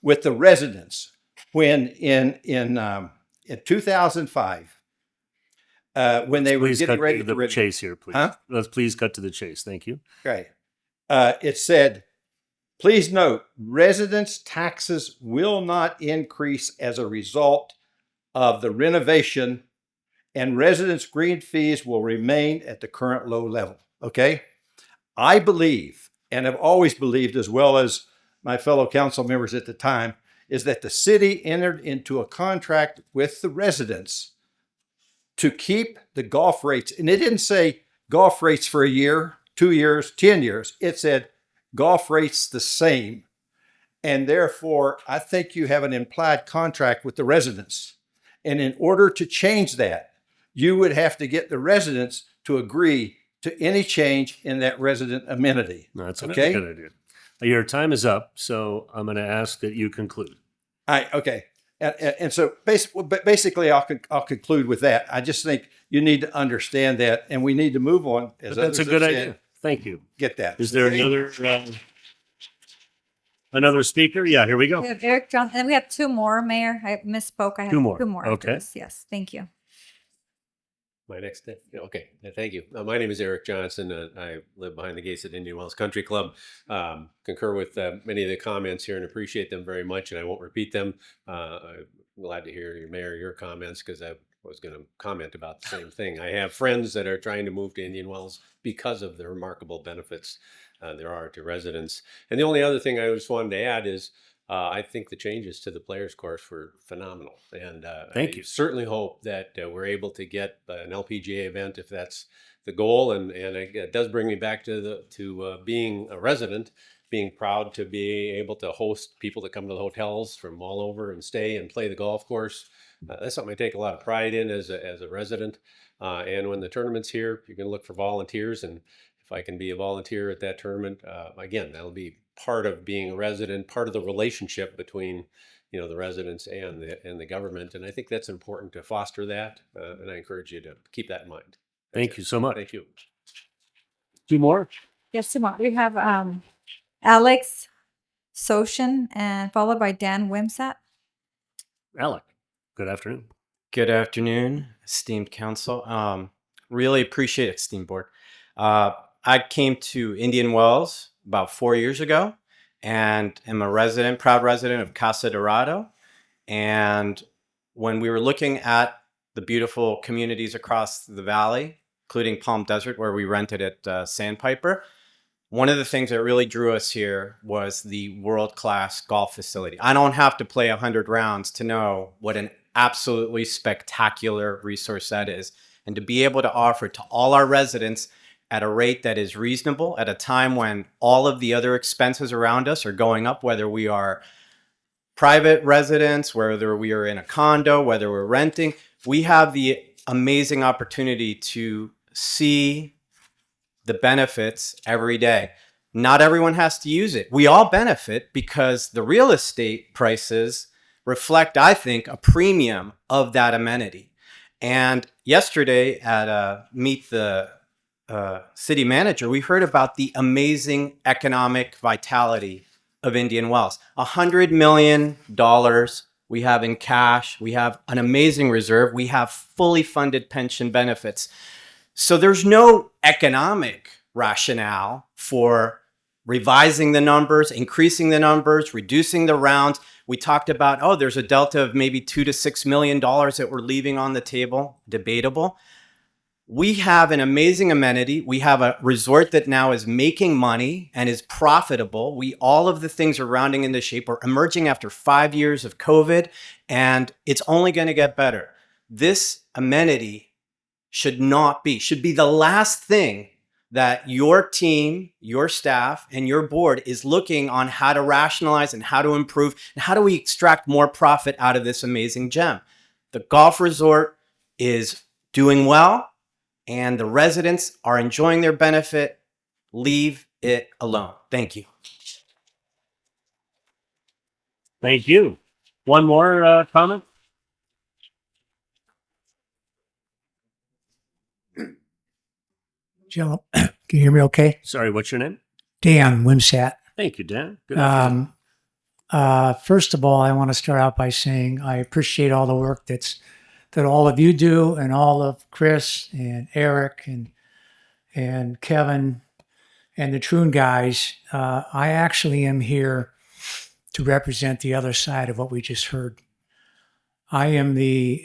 with the residents when in 2005, when they were getting ready to the chase here, please. Huh? Let's please cut to the chase. Thank you. Okay. It said, please note, residents' taxes will not increase as a result of the renovation, and residents' green fees will remain at the current low level. Okay? I believe, and have always believed, as well as my fellow council members at the time, is that the city entered into a contract with the residents to keep the golf rates. And it didn't say golf rates for a year, 2 years, 10 years. It said golf rates the same. And therefore, I think you have an implied contract with the residents. And in order to change that, you would have to get the residents to agree to any change in that resident amenity. No, that's okay? a good idea. Your time is up, so I'm going to ask that you conclude. Okay. And so basically, I'll conclude with that. I just think you need to understand that, and we need to move on. But that's a good idea. Thank you. Get that. Is there another speaker? Yeah, here we go. We have Eric Johnson, and we have two more, Mayor. I misspoke. I have Two more. Two more. after Okay. this. Yes, thank you. My next, okay, thank you. My name is Eric Johnson. I live behind the gates at Indian Wells Country Club. Concur with many of the comments here and appreciate them very much, and I won't repeat them. I'm glad to hear your comments, because I was going to comment about the same thing. I have friends that are trying to move to Indian Wells because of the remarkable benefits there are to residents. And the only other thing I just wanted to add is I think the changes to the players course were phenomenal, and Thank I you. certainly hope that we're able to get an LPGA event if that's the goal. And it does bring me back to being a resident, being proud to be able to host people that come to the hotels from all over and stay and play the golf course. That's something I take a lot of pride in as a resident. And when the tournament's here, you can look for volunteers, and if I can be a volunteer at that tournament, again, that'll be part of being a resident, part of the relationship between the residents and the government. And I think that's important to foster that. And I encourage you to keep that in mind. Thank you so much. Thank you. Two more. Yes, Simone. We have Alex Soshin and followed by Dan Wimsat. Alec, good afternoon. Good afternoon, esteemed council. Really appreciate it, esteemed board. I came to Indian Wells about 4 years ago and am a proud resident of Casa Dorado. And when we were looking at the beautiful communities across the valley, including Palm Desert, where we rented at Sandpiper, one of the things that really drew us here was the world-class golf facility. I don't have to play 100 rounds to know what an absolutely spectacular resource that is. And to be able to offer to all our residents at a rate that is reasonable at a time when all of the other expenses around us are going up, whether we are private residents, whether we are in a condo, whether we're renting, we have the amazing opportunity to see the benefits every day. Not everyone has to use it. We all benefit because the real estate prices reflect, I think, a premium of that amenity. And yesterday at Meet the City Manager, we heard about the amazing economic vitality of Indian Wells. $100 million we have in cash. We have an amazing reserve. We have fully funded pension benefits. So there's no economic rationale for revising the numbers, increasing the numbers, reducing the rounds. We talked about, there's a delta of maybe $2 to $6 million that we're leaving on the table. Debatable. We have an amazing amenity. We have a resort that now is making money and is profitable. All of the things are rounding into shape. We're emerging after 5 years of COVID, and it's only going to get better. This amenity should be the last thing that your team, your staff, and your board is looking on how to rationalize and how to improve and how do we extract more profit out of this amazing gem. The golf resort is doing well and the residents are enjoying their benefit. Leave it alone. Thank you. Thank you. One more comment? Joe, can you hear me okay? Sorry, what's your name? Dan Wimsat. Thank you, Dan. Good afternoon. First of all, I want to start out by saying I appreciate all the work that all of you do, and all of Chris and Eric and Kevin and the Troon guys. I actually am here to represent the other side of what we just heard. I am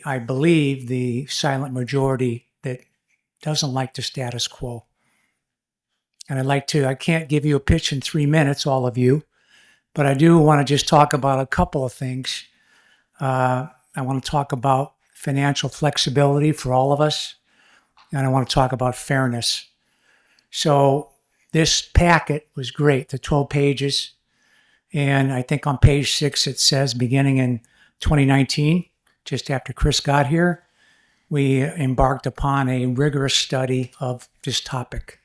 I believe, the silent majority that doesn't like the status quo. And I can't give you a pitch in 3 minutes, all of you, but I do want to just talk about a couple of things. I want to talk about financial flexibility for all of us, and I want to talk about fairness. So this packet was great, the 12 pages, and I think on page 6 it says beginning in 2019, just after Chris got here, we embarked upon a rigorous study of this topic.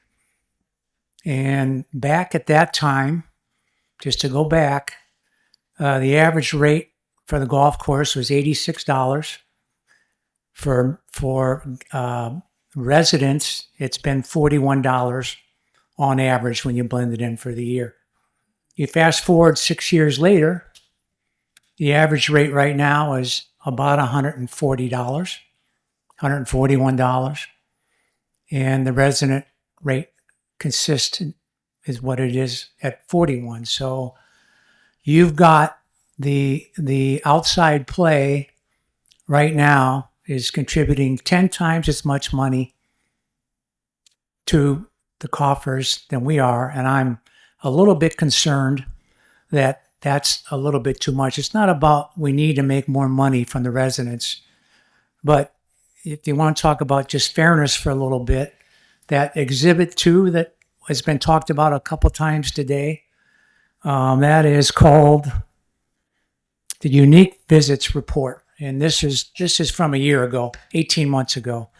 And back at that time, just to go back, the average rate for the golf course was $86. For residents, it's been $41 on average when you blend it in for the year. You fast forward 6 years later, the average rate right now is about $140, $141. And the resident rate consistent is what it is at 41. So you've got the outside play right now is contributing 10 times as much money to the coffers than we are. And I'm a little bit concerned that that's a little bit too much. It's not about we need to make more money from the residents, but if you want to talk about just fairness for a little bit, that Exhibit 2 that has been talked about a couple times today, that is called the Unique Visits Report. And this is from a year ago, 18 months ago.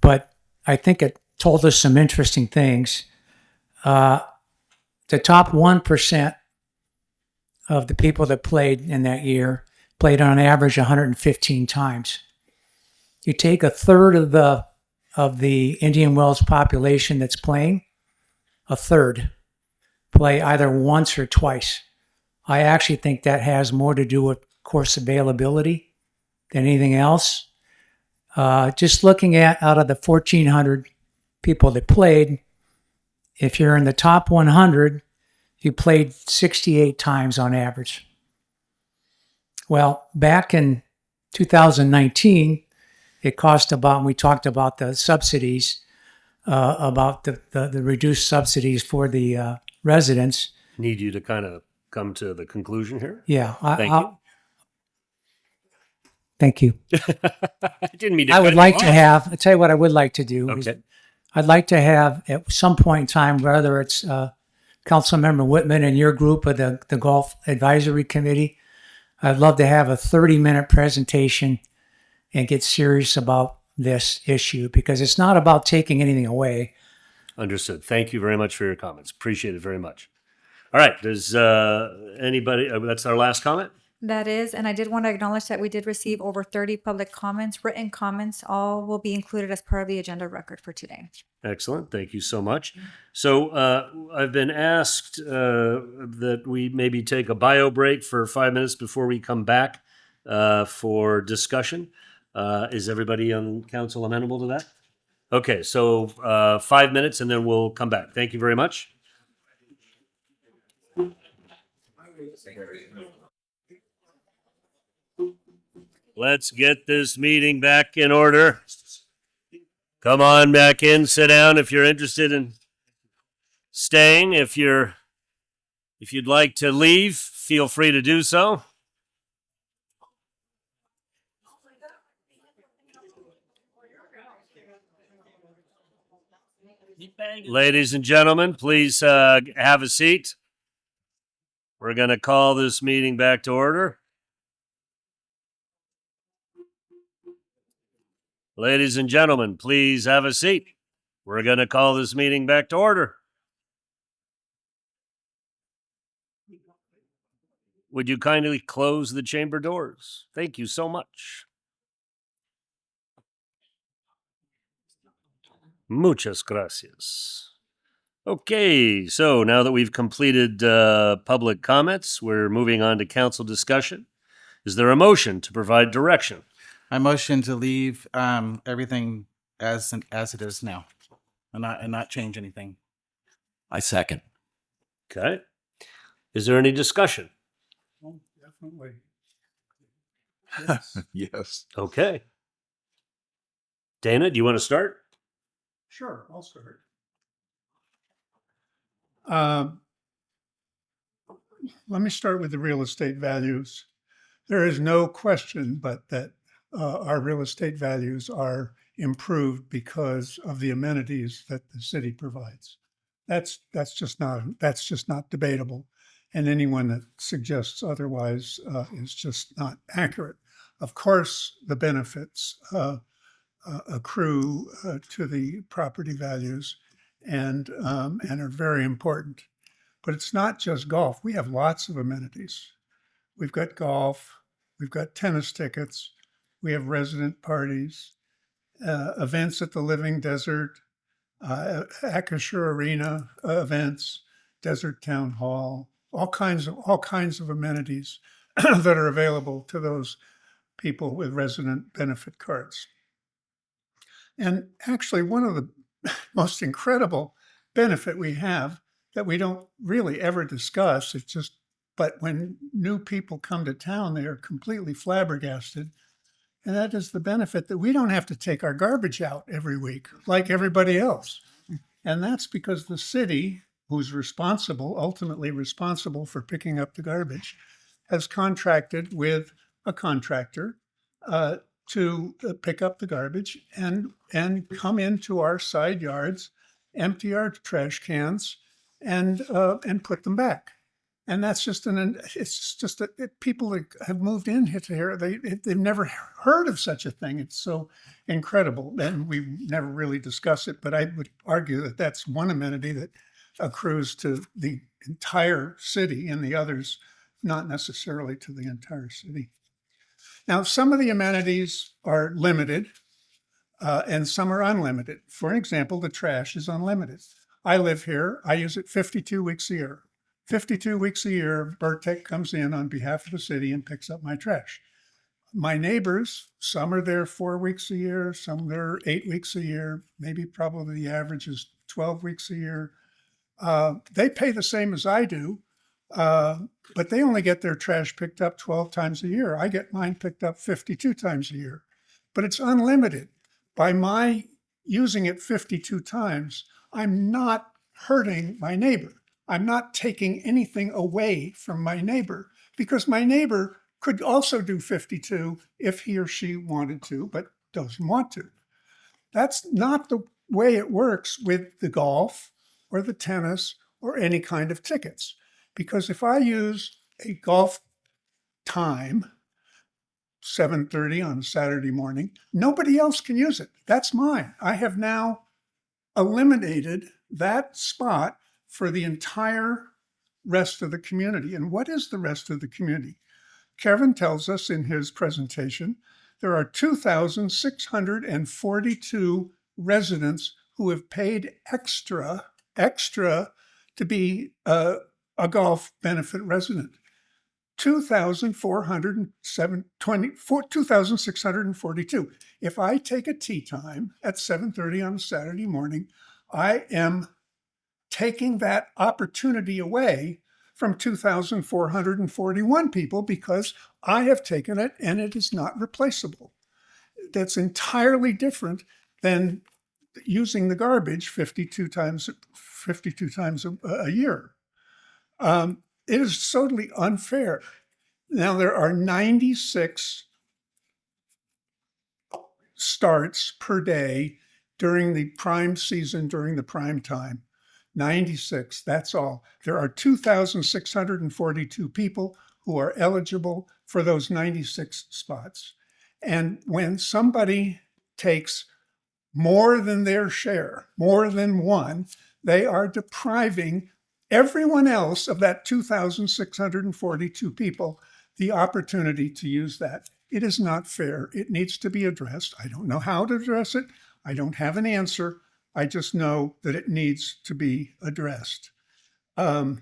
But I think it told us some interesting things. The top 1% of the people that played in that year played on average 115 times. You take a third of the Indian Wells population that's playing, a third play either once or twice. I actually think that has more to do with course availability than anything else. Just looking at out of the 1,400 people that played, if you're in the top 100, you played 68 times on average. Well, back in 2019, it cost about, and we talked about the subsidies, about the reduced subsidies for the residents. Need you to kind of come to the conclusion here. Yeah. Thank you. Thank you. I didn't mean to. I would cut like you to off. have, I'll tell you what I would like to do. is Okay. I'd like to have at some point in time, whether it's Councilmember Whitman and your group of the Golf Advisory Committee, I'd love to have a 30-minute presentation and get serious about this issue, because it's not about taking anything away. Understood. Thank you very much for your comments. Appreciate it very much. All right. Does anybody, that's our last comment? That is, and I did want to acknowledge that we did receive over 30 public comments, written comments. All will be included as part of the agenda record for today. Excellent. Thank you so much. So I've been asked that we maybe take a bio break for 5 minutes before we come back for discussion. Is everybody on council amenable to that? Okay, so 5 minutes and then we'll come back. Thank you very much. Let's get this meeting back in order. Come on back in, sit down if you're interested in staying. If you'd like to leave, feel free to do so. Ladies and gentlemen, please have a seat. We're going to call this meeting back to order. Ladies and gentlemen, please have a seat. We're going to call this meeting back to order. Would you kindly close the chamber doors? Thank you so much. Muchas gracias. Okay, so now that we've completed public comments, we're moving on to council discussion. Is there a motion to provide direction? I motion to leave everything as it is now, and not change anything. I second. Okay. Is there any discussion? Oh, definitely. Yes. Okay. Dana, do you want to start? Sure, I'll start. Let me start with the real estate values. There is no question but that our real estate values are improved because of the amenities that the city provides. That's just not debatable, and anyone that suggests otherwise is just not accurate. Of course, the benefits accrue to the property values and are very important. But it's not just golf. We have lots of amenities. We've got golf, we've got tennis tickets, we have resident parties, events at the Living Desert, Acrisure Arena events, Desert Town Hall, all kinds of amenities that are available to those people with resident benefit cards. And actually, one of the most incredible benefit we have that we don't really ever discuss, but when new people come to town, they are completely flabbergasted. And that is the benefit that we don't have to take our garbage out every week like everybody else. And that's because the city who's ultimately responsible for picking up the garbage, has contracted with a contractor to pick up the garbage and come into our side yards, empty our trash cans, and put them back. And that's just people that have moved in here, they've never heard of such a thing. It's so incredible. And we never really discuss it, but I would argue that that's one amenity that accrues to the entire city and the others not necessarily to the entire city. Now, some of the amenities are limited and some are unlimited. For example, the trash is unlimited. I live here. I use it 52 weeks a year. 52 weeks a year, Burtec comes in on behalf of the city and picks up my trash. My neighbors, some are there 4 weeks a year, some there 8 weeks a year, maybe probably the average is 12 weeks a year. They pay the same as I do, but they only get their trash picked up 12 times a year. I get mine picked up 52 times a year, but it's unlimited. By my using it 52 times, I'm not hurting my neighbor. I'm not taking anything away from my neighbor because my neighbor could also do 52 if he or she wanted to, but doesn't want to. That's not the way it works with the golf or the tennis or any kind of tickets. Because if I use a golf time, 7:30 on a Saturday morning, nobody else can use it. That's mine. I have now eliminated that spot for the entire rest of the community. And what is the rest of the community? Kevin tells us in his presentation, there are 2,642 residents who have paid extra to be a golf benefit resident. 2,642. If I take a tee time at 7:30 on a Saturday morning, I am taking that opportunity away from 2,441 people because I have taken it and it is not replaceable. That's entirely different than using the garbage 52 times a year. It is totally unfair. Now, there are 96 starts per day during the prime season, during the prime time. 96, that's all. There are 2,642 people who are eligible for those 96 spots. And when somebody takes more than their share, more than one, they are depriving everyone else of that 2,642 people the opportunity to use that. It is not fair. It needs to be addressed. I don't know how to address it. I don't have an answer. I just know that it needs to be addressed. Now,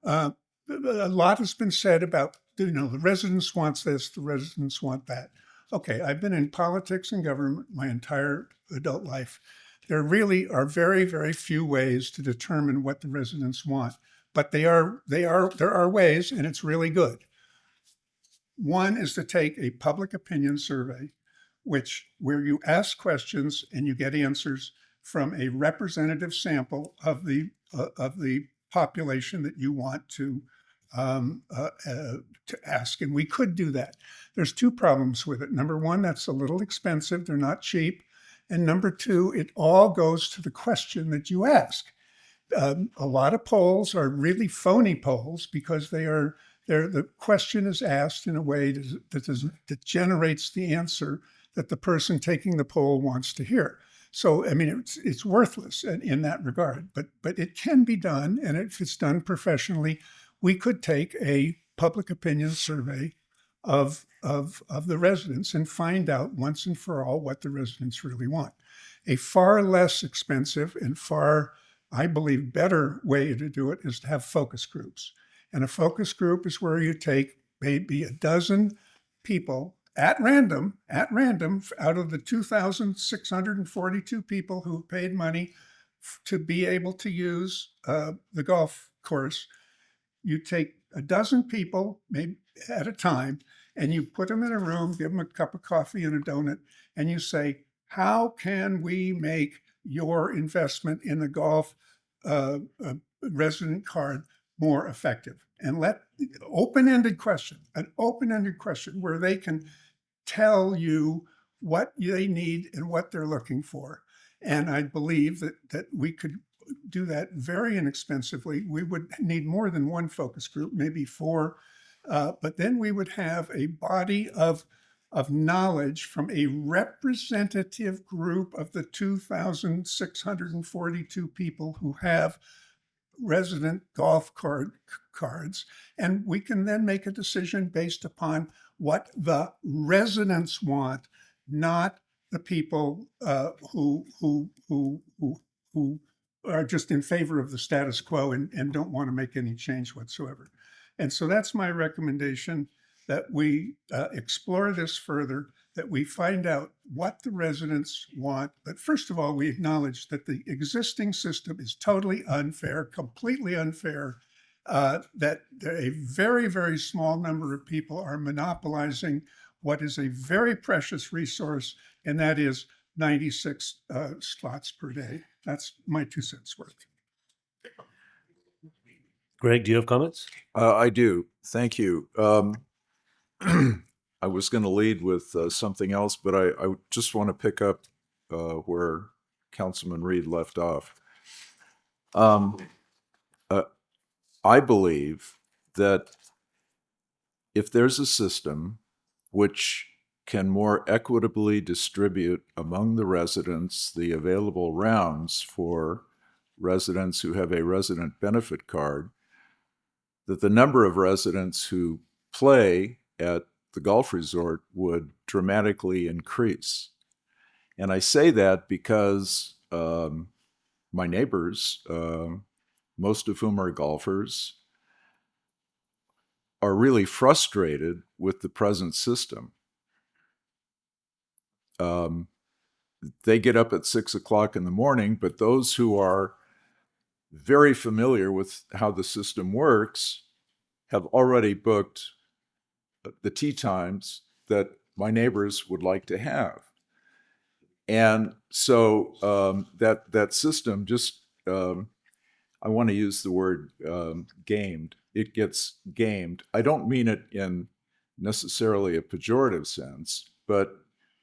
a lot has been said about, the residents want this, the residents want that. Okay, I've been in politics and government my entire adult life. There really are very, very few ways to determine what the residents want, but there are ways, and it's really good. One is to take a public opinion survey, where you ask questions and you get answers from a representative sample of the population that you want to ask. And we could do that. There's two problems with it. Number one, that's a little expensive. They're not cheap. And number two, it all goes to the question that you ask. A lot of polls are really phony polls because the question is asked in a way that generates the answer that the person taking the poll wants to hear. So, I mean, it's worthless in that regard, but it can be done. And if it's done professionally, we could take a public opinion survey of the residents and find out once and for all what the residents really want. A far less expensive and far, I believe, better way to do it is to have focus groups. And a focus group is where you take maybe a dozen people at random, out of the 2,642 people who paid money to be able to use the golf course. You take a dozen people maybe at a time, and you put them in a room, give them a cup of coffee and a donut, and you say, how can we make your investment in the golf resident card more effective? And let an open-ended question where they can tell you what they need and what they're looking for. And I believe that we could do that very inexpensively. We would need more than one focus group, maybe 4, but then we would have a body of knowledge from a representative group of the 2,642 people who have resident golf cards. And we can then make a decision based upon what the residents want, not the people who are just in favor of the status quo and don't want to make any change whatsoever. And so that's my recommendation, that we explore this further, that we find out what the residents want. But first of all, we acknowledge that the existing system is totally unfair, completely unfair, that a very, very small number of people are monopolizing what is a very precious resource, and that is 96 slots per day. That's my 2 cents worth. Greg, do you have comments? I do. Thank you. I was going to lead with something else, but I just want to pick up where Councilman Reed left off. I believe that if there's a system which can more equitably distribute among the residents the available rounds for residents who have a resident benefit card, that the number of residents who play at the golf resort would dramatically increase. And I say that because my neighbors, most of whom are golfers, are really frustrated with the present system. They get up at 6 o'clock in the morning, but those who are very familiar with how the system works have already booked the tee times that my neighbors would like to have. And so that system just, I want to use the word gamed. It gets gamed. I don't mean it in necessarily a pejorative sense, but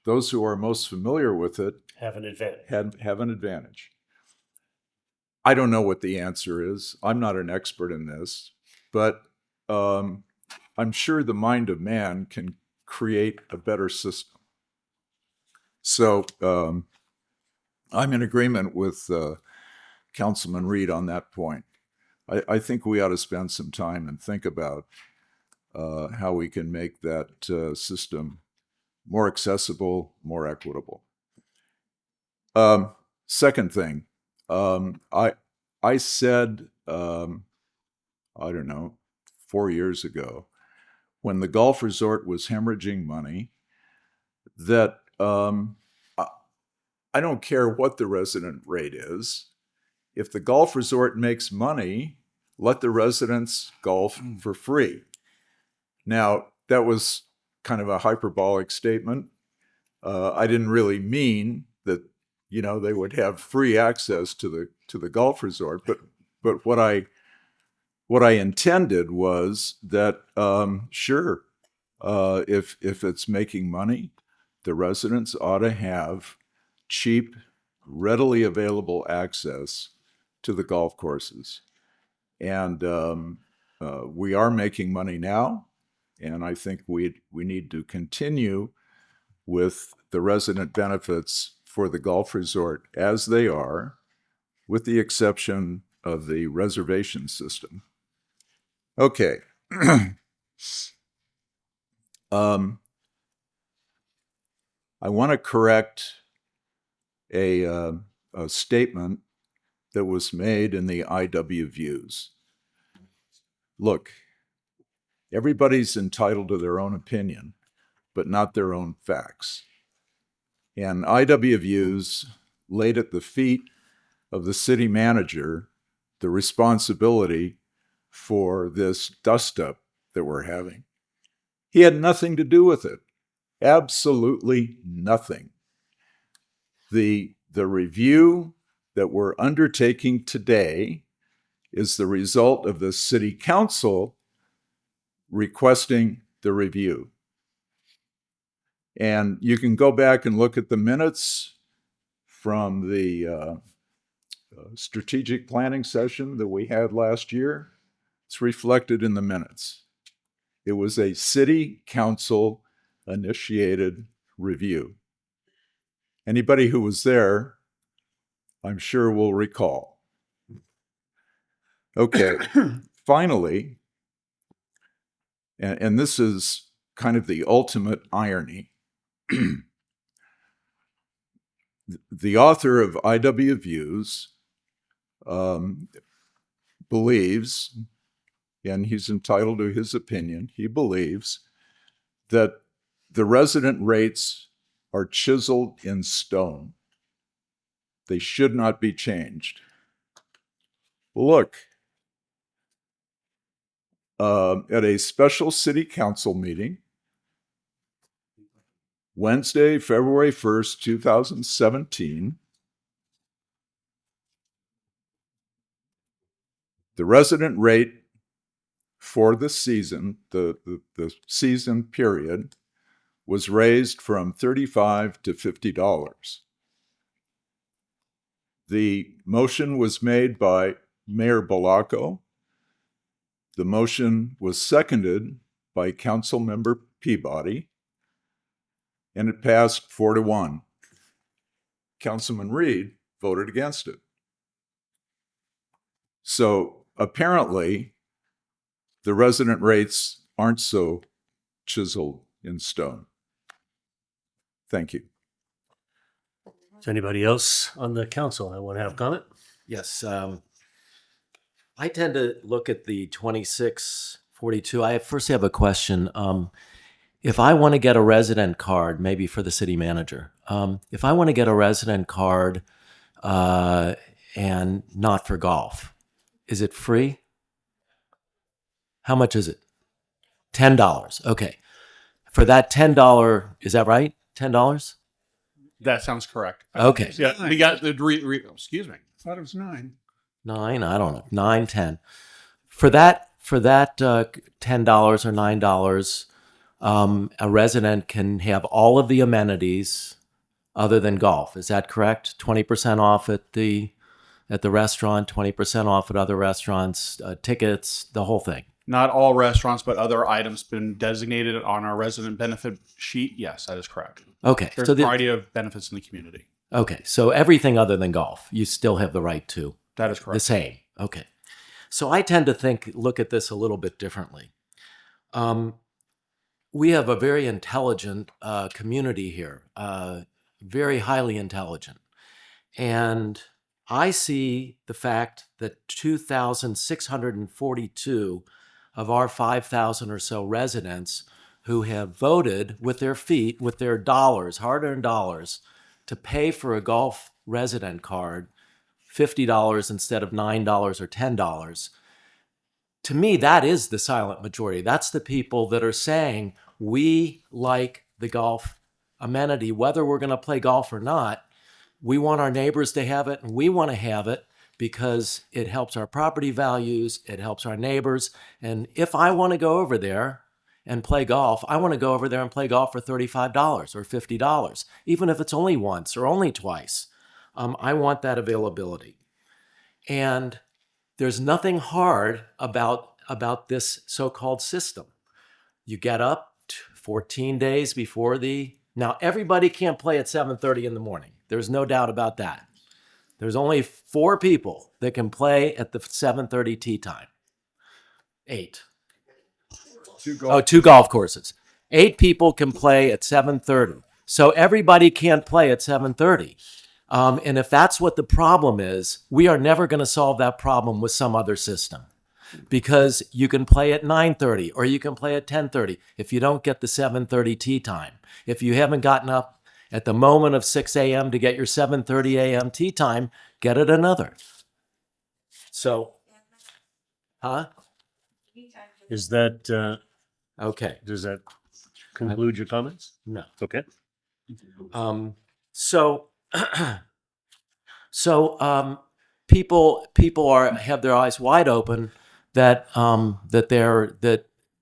those who are most familiar with it Have an advantage. have an advantage. I don't know what the answer is. I'm not an expert in this, but I'm sure the mind of man can create a better system. So I'm in agreement with Councilman Reed on that point. I think we ought to spend some time and think about how we can make that system more accessible, more equitable. Second thing, I said, I don't know, 4 years ago, when the golf resort was hemorrhaging money, that I don't care what the resident rate is. If the golf resort makes money, let the residents golf for free. Now, that was kind of a hyperbolic statement. I didn't really mean that, you know, they would have free access to the golf resort, but what I intended was that sure, if it's making money, the residents ought to have cheap, readily available access to the golf courses. And we are making money now, and I think we need to continue with the resident benefits for the golf resort as they are, with the exception of the reservation system. Okay. I want to correct a statement that was made in the IW Views. Look, everybody's entitled to their own opinion, but not their own facts. And IW Views laid at the feet of the city manager the responsibility for this dust-up that we're having. He had nothing to do with it. Absolutely nothing. The review that we're undertaking today is the result of the city council requesting the review. And you can go back and look at the minutes from the strategic planning session that we had last year. It's reflected in the minutes. It was a city council initiated review. Anybody who was there, I'm sure will recall. Okay, finally, and this is kind of the ultimate irony. The author of IW Views believes, and he's entitled to his opinion, he believes that the resident rates are chiseled in stone. They should not be changed. Look, at a special city council meeting, Wednesday, February 1st, 2017, the resident rate for the season, the season period, was raised from $35 to $50. The motion was made by Mayor Balaco. The motion was seconded by Councilmember Peabody, and it passed 4-1. Councilman Reed voted against it. So apparently, the resident rates aren't so chiseled in stone. Thank you. Is anybody else on the council that want to have comment? Yes. I tend to look at the 2642. I first have a question. If I want to get a resident card, maybe for the city manager, if I want to get a resident card and not for golf, is it free? How much is it? $10. Okay. For that $10, is that right? $10? That sounds correct. Okay. Yeah, we got the excuse me. I thought it was 9. 9, I don't know, 9, 10. For that $10 or $9, a resident can have all of the amenities other than golf. Is that correct? 20% off at the restaurant, 20% off at other restaurants, tickets, the whole thing. Not all restaurants, but other items been designated on our resident benefit sheet. Yes, that is correct. Okay. There's So a variety of benefits in the community. Okay. So everything other than golf, you still have the right to. That is correct. The same. Okay. So I tend to look at this a little bit differently. We have a very intelligent community here, very highly intelligent. And I see the fact that 2,642 of our 5,000 or so residents who have voted with their feet, with their dollars, hard-earned dollars, to pay for a golf resident card, $50 instead of $9 or $10. To me, that is the silent majority. That's the people that are saying, we like the golf amenity, whether we're going to play golf or not. We want our neighbors to have it, and we want to have it because it helps our property values, it helps our neighbors. And if I want to go over there and play golf, I want to go over there and play golf for $35 or $50, even if it's only once or only twice. I want that availability. And there's nothing hard about this so-called system. You get up 14 days before now everybody can't play at 7:30 in the morning. There's no doubt about that. There's only 4 people that can play at the 7:30 tee time. 8. 2 golf courses. 8 people can play at 7:30. So everybody can't play at 7:30. And if that's what the problem is, we are never going to solve that problem with some other system. Because you can play at 9:30 or you can play at 10:30 if you don't get the 7:30 tee time. If you haven't gotten up at the moment of 6 a.m. to get your 7:30 a.m. tee time, get it another. So, Is that Okay. Does that conclude your comments? No. Okay. So, people have their eyes wide open that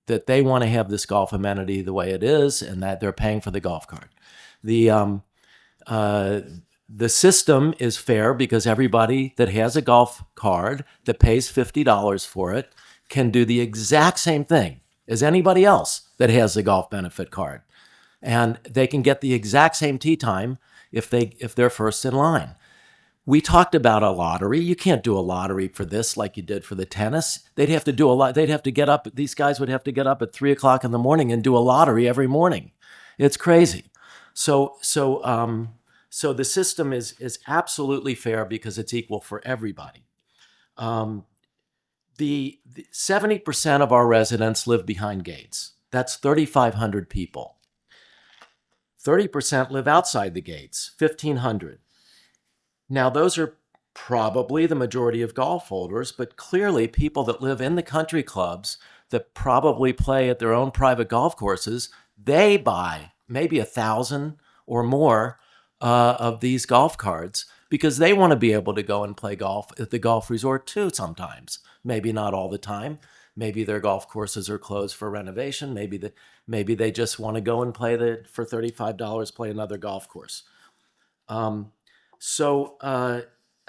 that they want to have this golf amenity the way it is, and that they're paying for the golf cart. The system is fair because everybody that has a golf card that pays $50 for it can do the exact same thing as anybody else that has a golf benefit card. And they can get the exact same tee time if they're first in line. We talked about a lottery. You can't do a lottery for this like you did for the tennis. They'd have to do a lot. They'd have to get up. These guys would have to get up at 3 o'clock in the morning and do a lottery every morning. It's crazy. So the system is absolutely fair because it's equal for everybody. The 70% of our residents live behind gates. That's 3,500 people. 30% live outside the gates, 1,500. Now, those are probably the majority of golf holders, but clearly people that live in the country clubs that probably play at their own private golf courses, they buy maybe 1,000 or more of these golf cards because they want to be able to go and play golf at the golf resort too sometimes. Maybe not all the time. Maybe their golf courses are closed for renovation. Maybe they just want to go and play for $35, play another golf course.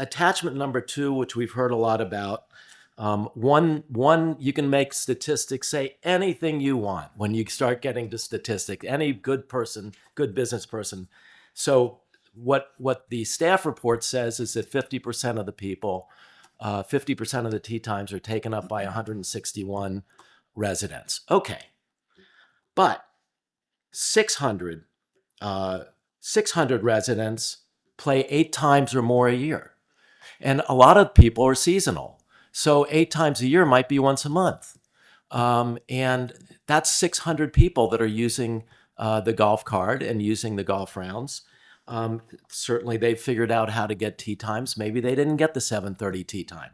Attachment number 2, which we've heard a lot about, one, you can make statistics say anything you want when you start getting to statistics, any good business person. So what the staff report says is that 50% of the people, 50% of the tee times are taken up by 161 residents. Okay. But 600 residents play 8 times or more a year. And a lot of people are seasonal. So 8 times a year might be once a month. And that's 600 people that are using the golf card and using the golf rounds. Certainly they've figured out how to get tee times. Maybe they didn't get the 7:30 tee time.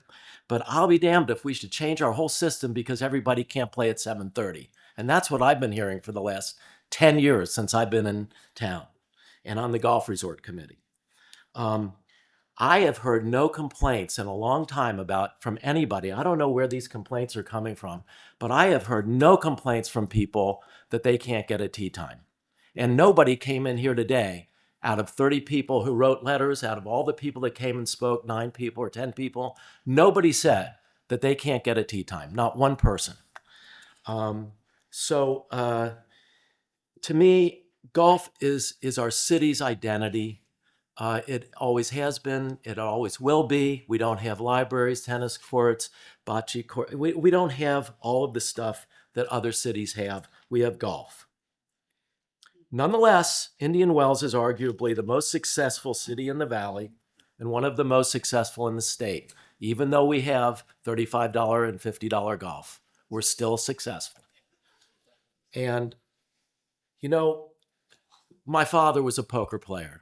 But I'll be damned if we should change our whole system because everybody can't play at 7:30. And that's what I've been hearing for the last 10 years since I've been in town and on the golf resort committee. I have heard no complaints in a long time from anybody. I don't know where these complaints are coming from, but I have heard no complaints from people that they can't get a tee time. And nobody came in here today out of 30 people who wrote letters, out of all the people that came and spoke, 9 people or 10 people, nobody said that they can't get a tee time, not one person. To me, golf is our city's identity. It always has been. It always will be. We don't have libraries, tennis courts, bocce court. We don't have all of the stuff that other cities have. We have golf. Nonetheless, Indian Wells is arguably the most successful city in the valley and one of the most successful in the state. Even though we have $35 and $50 golf, we're still successful. And, my father was a poker player.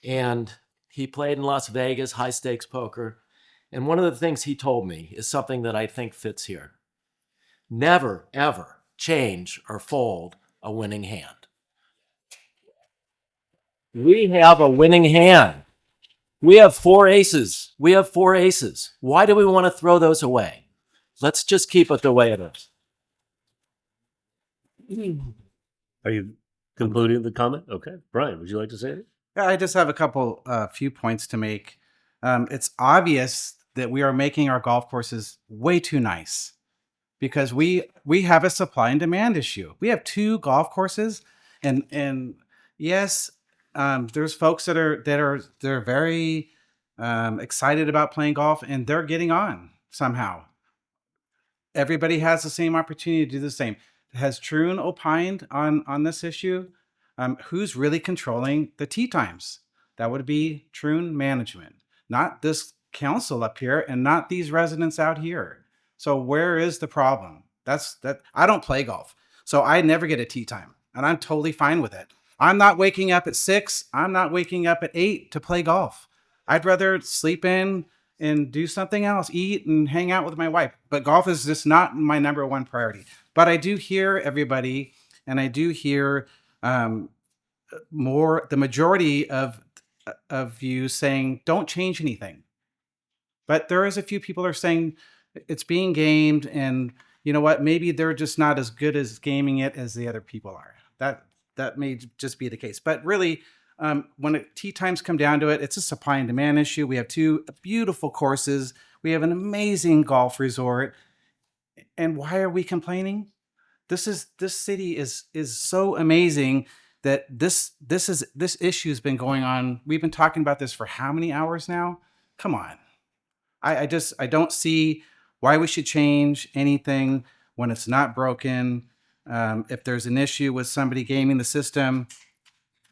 And he played in Las Vegas, high stakes poker. And one of the things he told me is something that I think fits here. Never, ever change or fold a winning hand. We have a winning hand. We have 4 aces. Why do we want to throw those away? Let's just keep it the way it is. Are you concluding the comment? Okay. Brian, would you like to say it? Yeah, I just have a few points to make. It's obvious that we are making our golf courses way too nice because we have a supply and demand issue. We have 2 golf courses, and yes, there's folks that are very excited about playing golf, and they're getting on somehow. Everybody has the same opportunity to do the same. Has Troon opined on this issue? Who's really controlling the tee times? That would be Troon management, not this council up here and not these residents out here. So where is the problem? I don't play golf, so I never get a tee time, and I'm totally fine with it. I'm not waking up at 6. I'm not waking up at 8 to play golf. I'd rather sleep in and do something else, eat and hang out with my wife. But golf is just not my number one priority. But I do hear everybody, and I do hear the majority of you saying, don't change anything. But there is a few people are saying it's being gamed, and you know what? Maybe they're just not as good as gaming it as the other people are. That may just be the case. But really, when tee times come down to it, it's a supply and demand issue. We have two beautiful courses. We have an amazing golf resort. And why are we complaining? This city is so amazing that this issue has been going on. We've been talking about this for how many hours now? Come on. I don't see why we should change anything when it's not broken. If there's an issue with somebody gaming the system,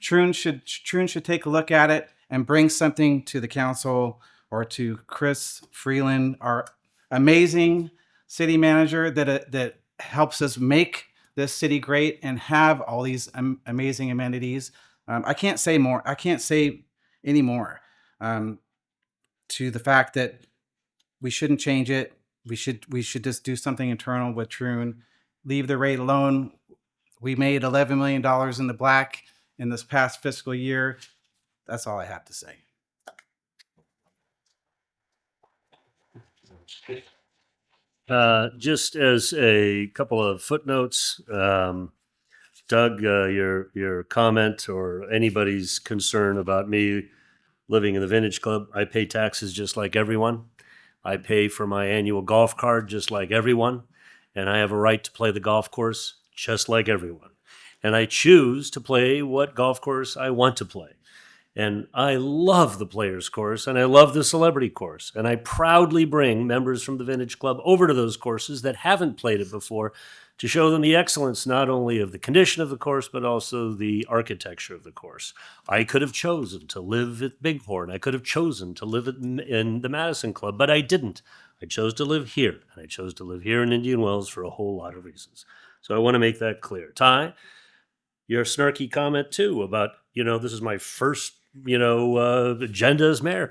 Troon should take a look at it and bring something to the council or to Chris Freeland, our amazing city manager that helps us make this city great and have all these amazing amenities. I can't say more. I can't say any more to the fact that we shouldn't change it. We should just do something internal with Troon. Leave the rate alone. We made $11 million in the black in this past fiscal year. That's all I have to say. Just as a couple of footnotes, Doug, your comment or anybody's concern about me living in the Vintage Club, I pay taxes just like everyone. I pay for my annual golf card just like everyone. And I have a right to play the golf course just like everyone. And I choose to play what golf course I want to play. And I love the Players Course, and I love the Celebrity Course. And I proudly bring members from the Vintage Club over to those courses that haven't played it before to show them the excellence not only of the condition of the course, but also the architecture of the course. I could have chosen to live at Bighorn. I could have chosen to live in the Madison Club, but I didn't. I chose to live here, and I chose to live here in Indian Wells for a whole lot of reasons. So I want to make that clear. Ty, your snarky comment too about, this is my first, agenda as mayor.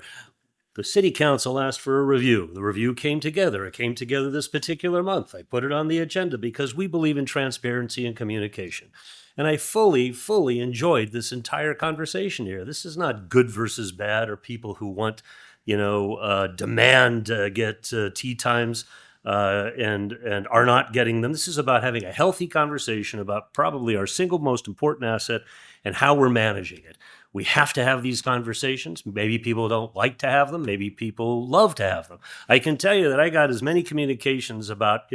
The city council asked for a review. The review came together. It came together this particular month. I put it on the agenda because we believe in transparency and communication. And I fully enjoyed this entire conversation here. This is not good versus bad or people who want, demand get tee times and are not getting them. This is about having a healthy conversation about probably our single most important asset and how we're managing it. We have to have these conversations. Maybe people don't like to have them. Maybe people love to have them. I can tell you that I got as many communications about,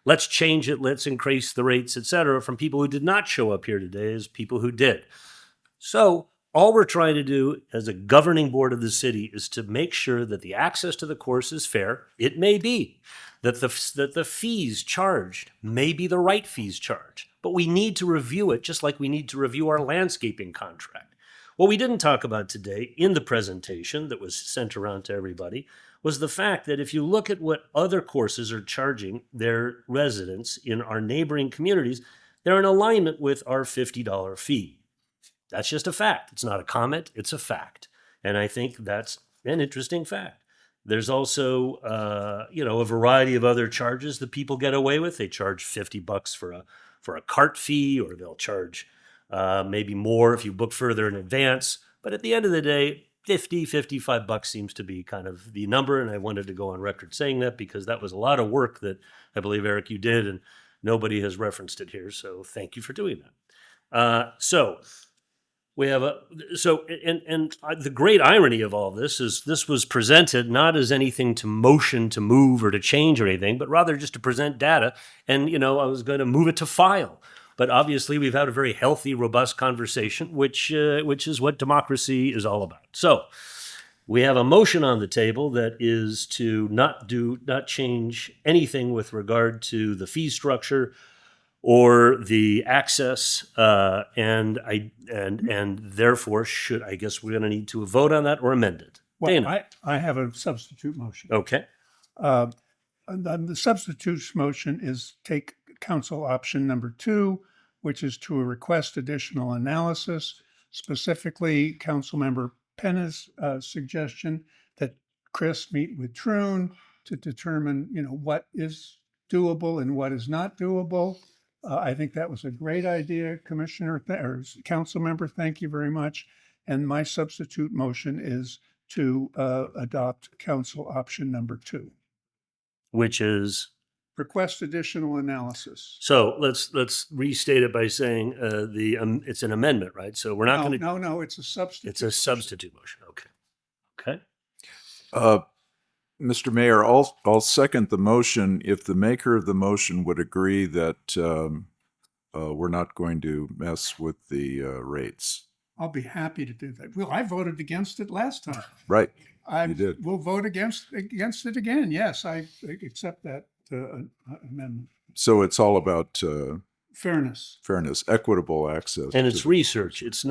let's change it, let's increase the rates, et cetera, from people who did not show up here today as people who did. So all we're trying to do as a governing board of the city is to make sure that the access to the course is fair. It may be that the fees charged may be the right fees charged, but we need to review it just like we need to review our landscaping contract. What we didn't talk about today in the presentation that was sent around to everybody was the fact that if you look at what other courses are charging their residents in our neighboring communities, they're in alignment with our $50 fee. That's just a fact. It's not a comment, it's a fact. And I think that's an interesting fact. There's also, a variety of other charges that people get away with. They charge $50 for a cart fee, or they'll charge maybe more if you book further in advance. But at the end of the day, $55 seems to be kind of the number. And I wanted to go on record saying that because that was a lot of work that I believe, Eric, you did, and nobody has referenced it here. So thank you for doing that. We have the great irony of all this is this was presented not as anything to motion to move or to change or anything, but rather just to present data. And, I was going to move it to file. But obviously, we've had a very healthy, robust conversation, which is what democracy is all about. So we have a motion on the table that is to not change anything with regard to the fee structure or the access, and therefore I guess we're going to need to vote on that or amend it. Well, Dana. I have a substitute motion. Okay. And the substitute motion is take council option number 2, which is to request additional analysis, specifically Councilmember Penna's suggestion that Chris meet with Troon to determine, what is doable and what is not doable. I think that was a great idea, Commissioner or Council Member. Thank you very much. And my substitute motion is to adopt Council option number 2. Which is, Request additional analysis. so let's restate it by saying it's an amendment, right? So we're not going to. No, it's a substitute. It's a substitute motion. Okay. Mr. Mayor, I'll second the motion if the maker of the motion would agree that we're not going to mess with the rates. I'll be happy to do that. Well, I voted against it last time. Right. You did. We'll vote against it again. Yes, I accept that amendment. So it's all about Fairness. equitable access. And it's research. It's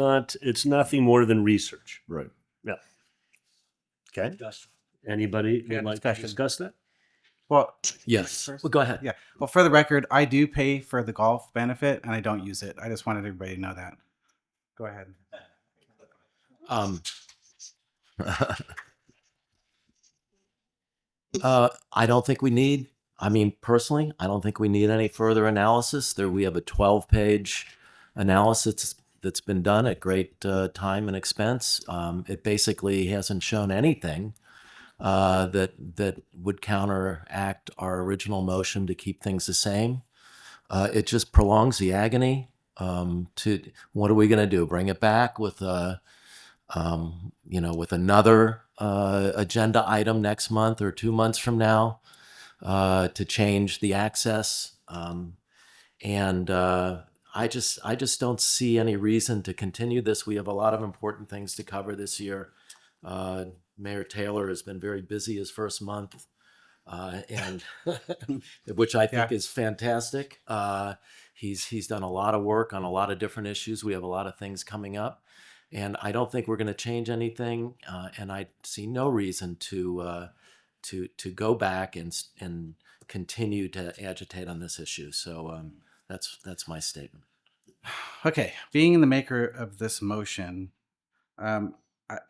nothing more than research. Right. Yeah. Okay. Anybody would like to discuss that? Well, Yes. Well, go ahead. yeah. Well, for the record, I do pay for the golf benefit and I don't use it. I just wanted everybody to know that. Go ahead. I don't think we need, personally, I don't think we need any further analysis. We have a 12-page analysis that's been done at great time and expense. It basically hasn't shown anything that would counteract our original motion to keep things the same. It just prolongs the agony. What are we going to do? Bring it back with with another agenda item next month or 2 months from now to change the access? I just don't see any reason to continue this. We have a lot of important things to cover this year. Mayor Taylor has been very busy his first month, and which I think is fantastic. He's done a lot of work on a lot of different issues. We have a lot of things coming up, and I don't think we're going to change anything. And I see no reason to go back and continue to agitate on this issue. So that's my statement. Okay, being the maker of this motion,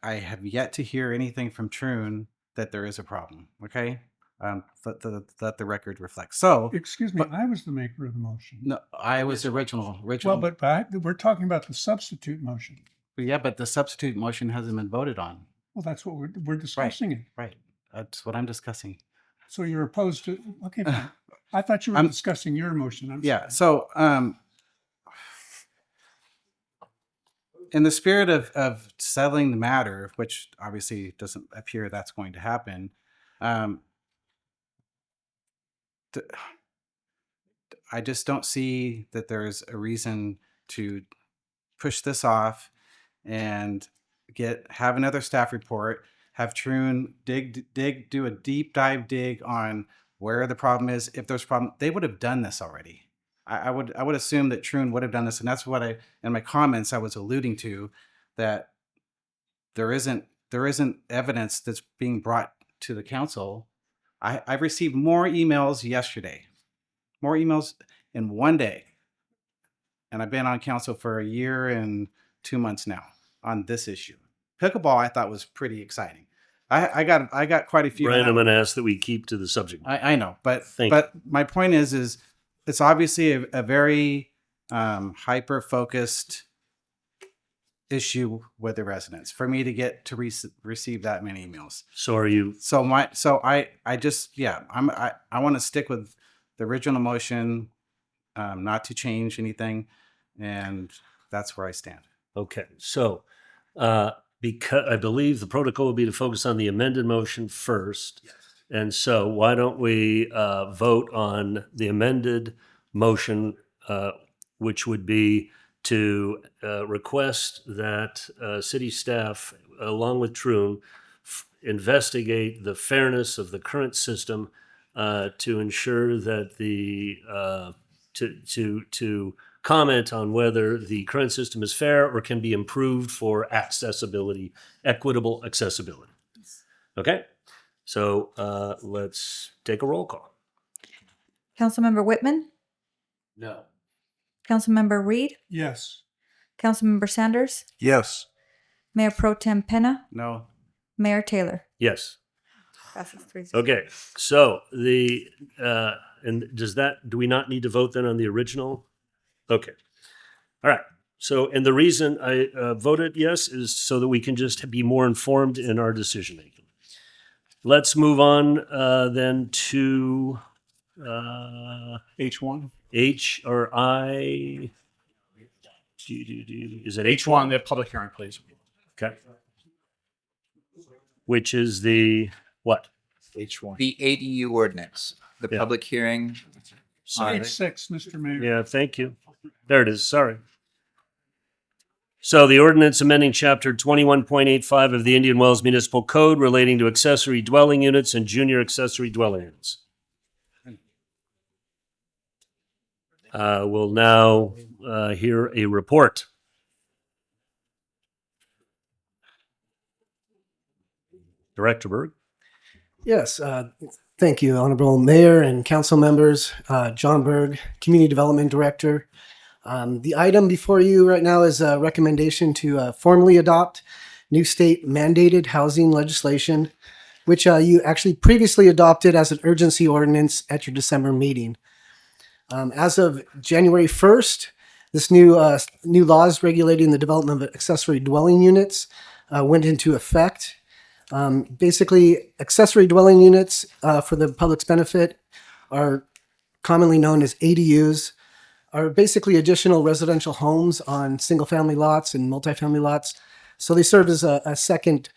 I have yet to hear anything from Troon that there is a problem. Okay, let the record reflect. So, Excuse me, I was the maker of the motion. no, I was original. Well, but we're talking about the substitute motion. Yeah, but the substitute motion hasn't been voted on. Well, that's what we're discussing it. Right, that's what I'm discussing. So you're opposed to, okay, fine. I thought you were discussing your motion. I'm Yeah. sorry. So, in the spirit of settling the matter, which obviously doesn't appear that's going to happen, I just don't see that there's a reason to push this off and have another staff report, have Troon do a deep dive dig on where the problem is. If there's a problem, they would have done this already. I would assume that Troon would have done this, and that's what in my comments I was alluding to, that there isn't evidence that's being brought to the council. I've received more emails yesterday, more emails in one day, and I've been on council for a year and 2 months now on this issue. Pickleball I thought was pretty exciting. I got quite a few. Brian, I'm going to ask that we keep to the subject. I know, but Thank you. my point is it's obviously a very hyper focused issue with the residents for me to get to receive that many emails. So are you? So I just I want to stick with the original motion, not to change anything, and that's where I stand. Okay. So because I believe the protocol would be to focus on the amended motion first. Yes. And so why don't we vote on the amended motion, which would be to request that city staff, along with Troon, investigate the fairness of the current system to ensure that to comment on whether the current system is fair or can be improved for accessibility, equitable accessibility. Okay? So let's take a roll call. Councilmember Whitman, No. Councilmember Reed, Yes. Councilmember Sanders, Yes. Mayor Pro Tem Penna, No. Mayor Taylor. Yes. Passes 3-0. Okay, so and do we not need to vote then on the original? Okay. All right. So, and the reason I voted yes is so that we can just be more informed in our decision making. Let's move on then to H1. H or I. Is it H1, the public hearing, please. Okay. Which is the what? H1. The ADU ordinance, the public hearing. Sorry. Page 6, Mr. Mayor. Yeah, thank you. There it is. Sorry. So the ordinance amending chapter 21.85 of the Indian Wells Municipal Code relating to accessory dwelling units and junior accessory dwelling units. We'll now hear a report. Director Berg. Yes, thank you, Honorable Mayor and council members. John Berg, Community Development Director. The item before you right now is a recommendation to formally adopt new state mandated housing legislation, which you actually previously adopted as an urgency ordinance at your December meeting. As of January 1st, this new laws regulating the development of accessory dwelling units went into effect. Basically, accessory dwelling units for the public's benefit are commonly known as ADUs, are basically additional residential homes on single-family lots and multifamily lots. So they serve as a second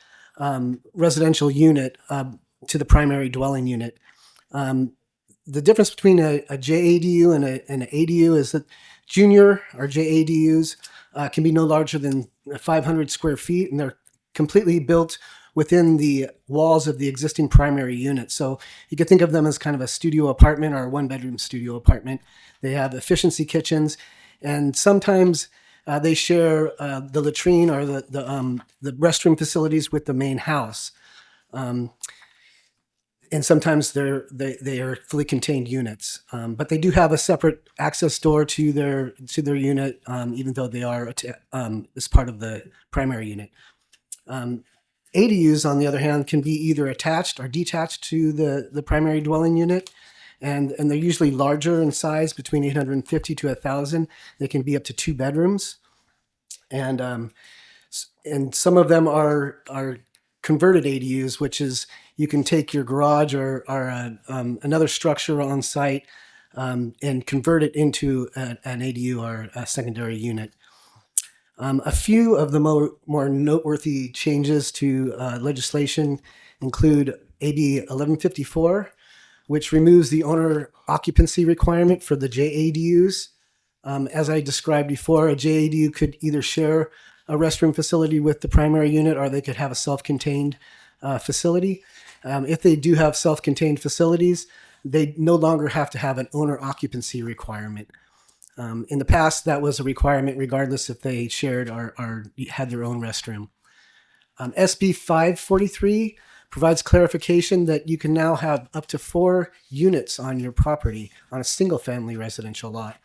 residential unit to the primary dwelling unit. The difference between a JADU and an ADU is that junior or JADUs can be no larger than 500 square feet, and they're completely built within the walls of the existing primary unit. So you could think of them as kind of a studio apartment or a one-bedroom studio apartment. They have efficiency kitchens, and sometimes they share the latrine or the restroom facilities with the main house. And sometimes they are fully contained units, but they do have a separate access door to their unit, even though they are as part of the primary unit. ADUs, on the other hand, can be either attached or detached to the primary dwelling unit, and they're usually larger in size, between 850 to 1,000. They can be up to 2 bedrooms, and some of them are converted ADUs, which is you can take your garage or another structure on site and convert it into an ADU or a secondary unit. A few of the more noteworthy changes to legislation include AB 1154, which removes the owner occupancy requirement for the JADUs. As I described before, a JADU could either share a restroom facility with the primary unit, or they could have a self-contained facility. If they do have self-contained facilities, they no longer have to have an owner occupancy requirement. In the past, that was a requirement regardless if they shared or had their own restroom. SB 543 provides clarification that you can now have up to 4 units on your property on a single-family residential lot,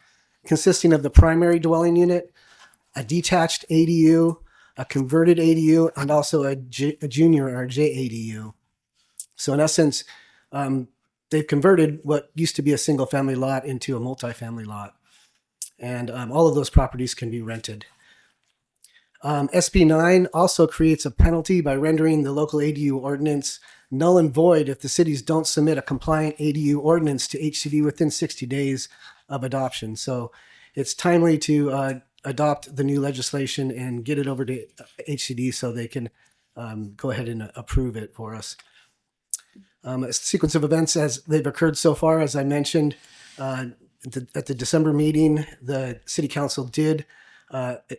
consisting of the primary dwelling unit, a detached ADU, a converted ADU, and also a junior or JADU. So in essence, they've converted what used to be a single-family lot into a multifamily lot. And all of those properties can be rented. SB 9 also creates a penalty by rendering the local ADU ordinance null and void if the cities don't submit a compliant ADU ordinance to HCD within 60 days of adoption. So it's timely to adopt the new legislation and get it over to HCD so they can go ahead and approve it for us. A sequence of events as they've occurred so far, as I mentioned, at the December meeting, the City Council did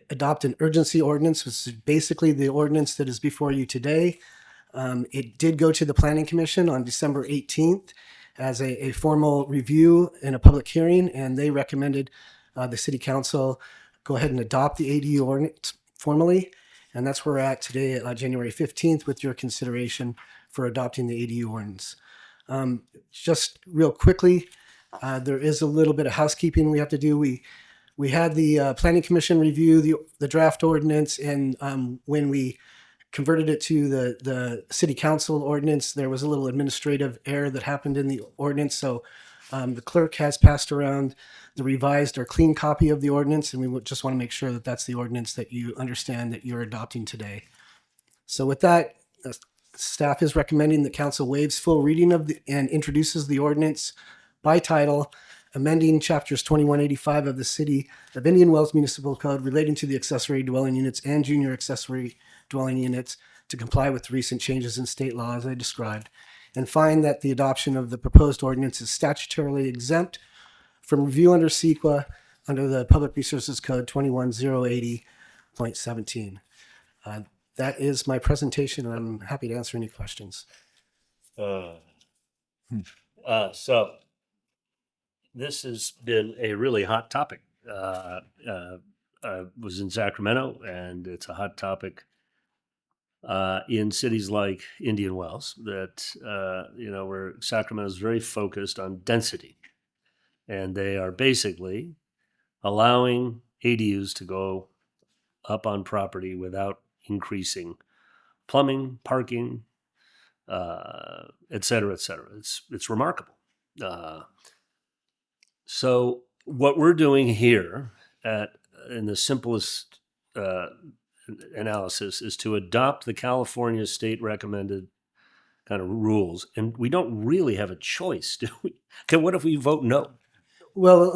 adopt an urgency ordinance, which is basically the ordinance that is before you today. It did go to the Planning Commission on December 18th as a formal review and a public hearing, and they recommended the City Council go ahead and adopt the ADU ordinance formally. And that's where we're at today, January 15th, with your consideration for adopting the ADU ordinance. Just real quickly, there is a little bit of housekeeping we have to do. We had the Planning Commission review the draft ordinance, and when we converted it to the city council ordinance. There was a little administrative error that happened in the ordinance. So the clerk has passed around the revised or clean copy of the ordinance, and we would just want to make sure that that's the ordinance that you understand that you're adopting today. So with that, staff is recommending that council waives full reading of and introduces the ordinance by title, amending chapters 2185 of the City of Indian Wells Municipal Code relating to the accessory dwelling units and junior accessory dwelling units to comply with recent changes in state law as I described, and find that the adoption of the proposed ordinance is statutorily exempt from review under CEQA under the Public Resources Code 21080.17. That is my presentation, and I'm happy to answer any questions. So this has been a really hot topic. I was in Sacramento, and it's a hot topic in cities like Indian Wells that, where Sacramento is very focused on density. And they are basically allowing ADUs to go up on property without increasing plumbing, parking, et cetera, et cetera. It's remarkable. So what we're doing here in the simplest analysis is to adopt the California state recommended kind of rules. And we don't really have a choice, do we? Okay, what if we vote no? Well,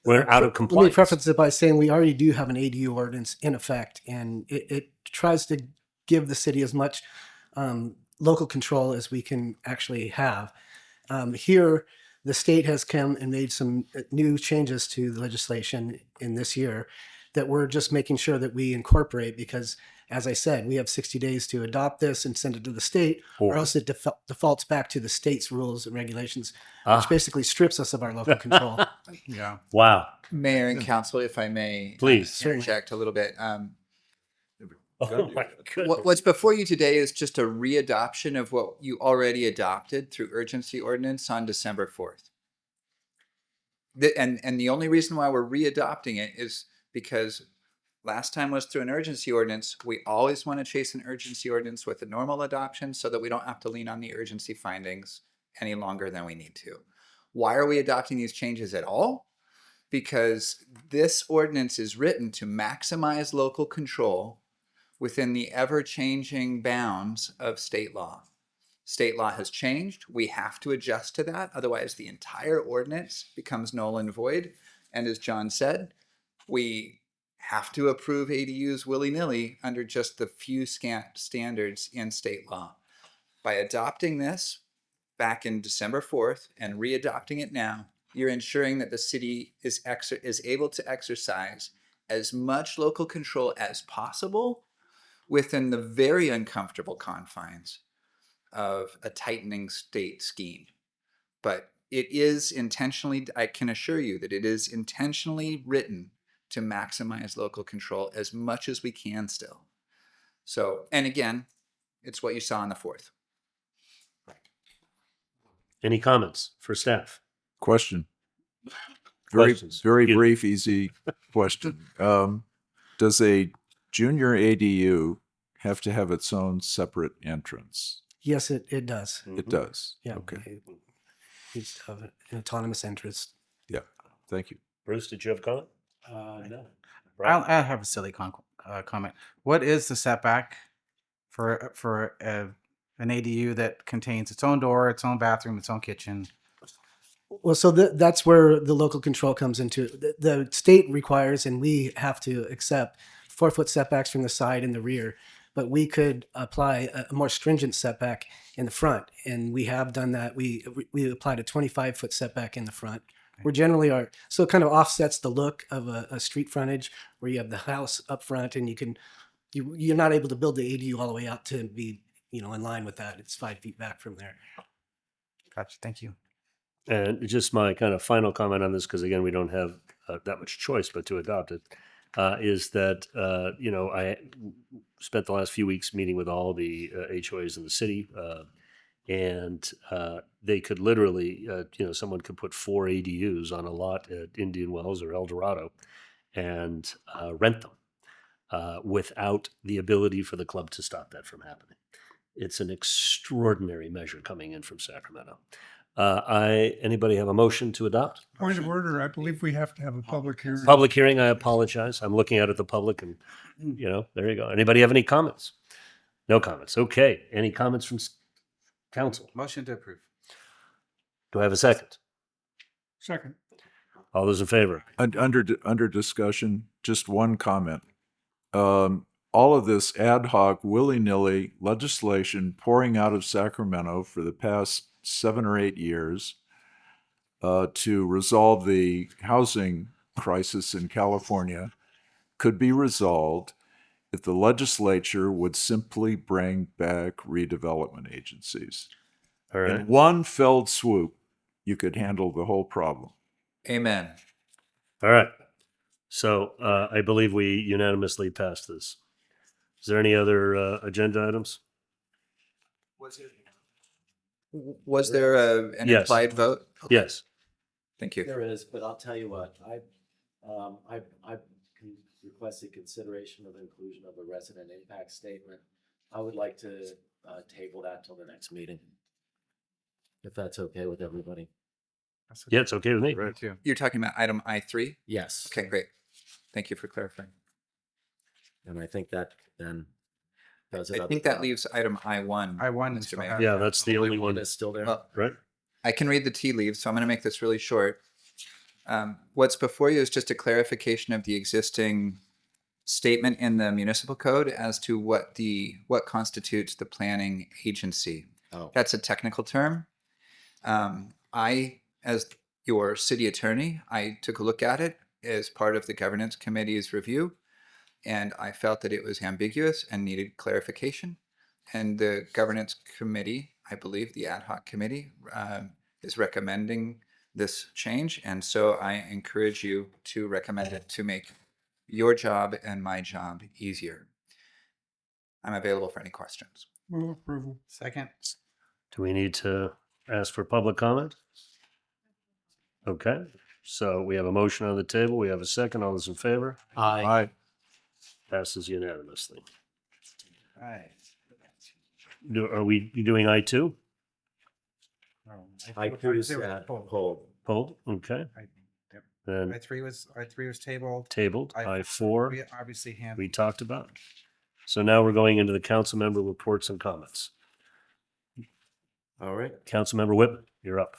We're out of let me compliance. preface it by saying we already do have an ADU ordinance in effect, and it tries to give the city as much local control as we can actually have. Here, the state has come and made some new changes to the legislation in this year that we're just making sure that we incorporate because, as I said, we have 60 days to adopt this and send it to the state, or else it defaults back to the state's rules and regulations, which basically strips us of our local control. Yeah. Wow. Mayor and council, if I may, Please. interject a little bit. Oh my goodness. What's before you today is just a readoption of what you already adopted through urgency ordinance on December 4th. And the only reason why we're readopting it is because last time was through an urgency ordinance. We always want to chase an urgency ordinance with a normal adoption so that we don't have to lean on the urgency findings any longer than we need to. Why are we adopting these changes at all? Because this ordinance is written to maximize local control within the ever-changing bounds of state law. State law has changed. We have to adjust to that. Otherwise, the entire ordinance becomes null and void. And as John said, we have to approve ADUs willy-nilly under just the few scant standards in state law. By adopting this back in December 4th and readopting it now, you're ensuring that the city is able to exercise as much local control as possible within the very uncomfortable confines of a tightening state scheme. But it is intentionally, I can assure you that it is intentionally written to maximize local control as much as we can still. So, and again, it's what you saw on the 4th. Any comments for staff? Question. Questions. Very brief, easy question. Does a junior ADU have to have its own separate entrance? Yes, it does. It does. Yeah. Okay. It needs to have an autonomous entrance. Yeah. Thank you. Bruce, did you have a comment? No. I'll have a silly comment. What is the setback for an ADU that contains its own door, its own bathroom, its own kitchen? Well, so that's where the local control comes into it. The state requires, and we have to accept 4-foot setbacks from the side and the rear, but we could apply a more stringent setback in the front, and we have done that. We applied a 25-foot setback in the front. We're generally so it kind of offsets the look of a street frontage where you have the house up front, and you're not able to build the ADU all the way out to be in line with that. It's 5 feet back from there. Gotcha. Thank you. And just my kind of final comment on this, because again, we don't have that much choice but to adopt it, is that, I spent the last few weeks meeting with all the HOAs in the city, and they could literally, someone could put 4 ADUs on a lot at Indian Wells or El Dorado and rent them. without the ability for the club to stop that from happening. It's an extraordinary measure coming in from Sacramento. Anybody have a motion to adopt? Point of order, I believe we have to have a public hearing. Public hearing, I apologize. I'm looking out at the public and, there you go. Anybody have any comments? No comments. Okay. Any comments from council? Motion to approve. Do I have a second? Second. All those in favor? Under discussion, just one comment. All of this ad hoc, willy-nilly legislation pouring out of Sacramento for the past 7 or 8 years to resolve the housing crisis in California could be resolved if the legislature would simply bring back redevelopment agencies. All right. In one fell swoop, you could handle the whole problem. Amen. All right. So I believe we unanimously passed this. Is there any other agenda items? Was there an Yes. implied vote? Yes. Thank you. There is, but I'll tell you what, I requested consideration of inclusion of a resident impact statement. I would like to table that till the next meeting, if that's okay with everybody. Yeah, it's okay with me. Right, too. You're talking about item I3? Yes. Okay, great. Thank you for clarifying. And I think that then does it. I think that leaves item I1. I1 Mr. still Mayor. has- Yeah, that's the only one Is still there. Well, right? I can read the tea leaves, so I'm going to make this really short. What's before you is just a clarification of the existing statement in the municipal code as to what constitutes the planning agency. Oh. That's a technical term. I, as your city attorney, I took a look at it as part of the governance committee's review, and I felt that it was ambiguous and needed clarification. And the governance committee, I believe the ad hoc committee, is recommending this change. And so I encourage you to recommend it to make your job and my job easier. I'm available for any questions. Move approval. Second. Do we need to ask for public comment? Okay. So we have a motion on the table. We have a second. All those in favor? Aye. Passes unanimously. All right. Are we doing I2? I choose hold. Pulled? Okay. Then I3 was tabled. tabled. I4, We obviously handled. we talked about. So now we're going into the council member reports and comments. All right. Councilmember Whitman, you're up.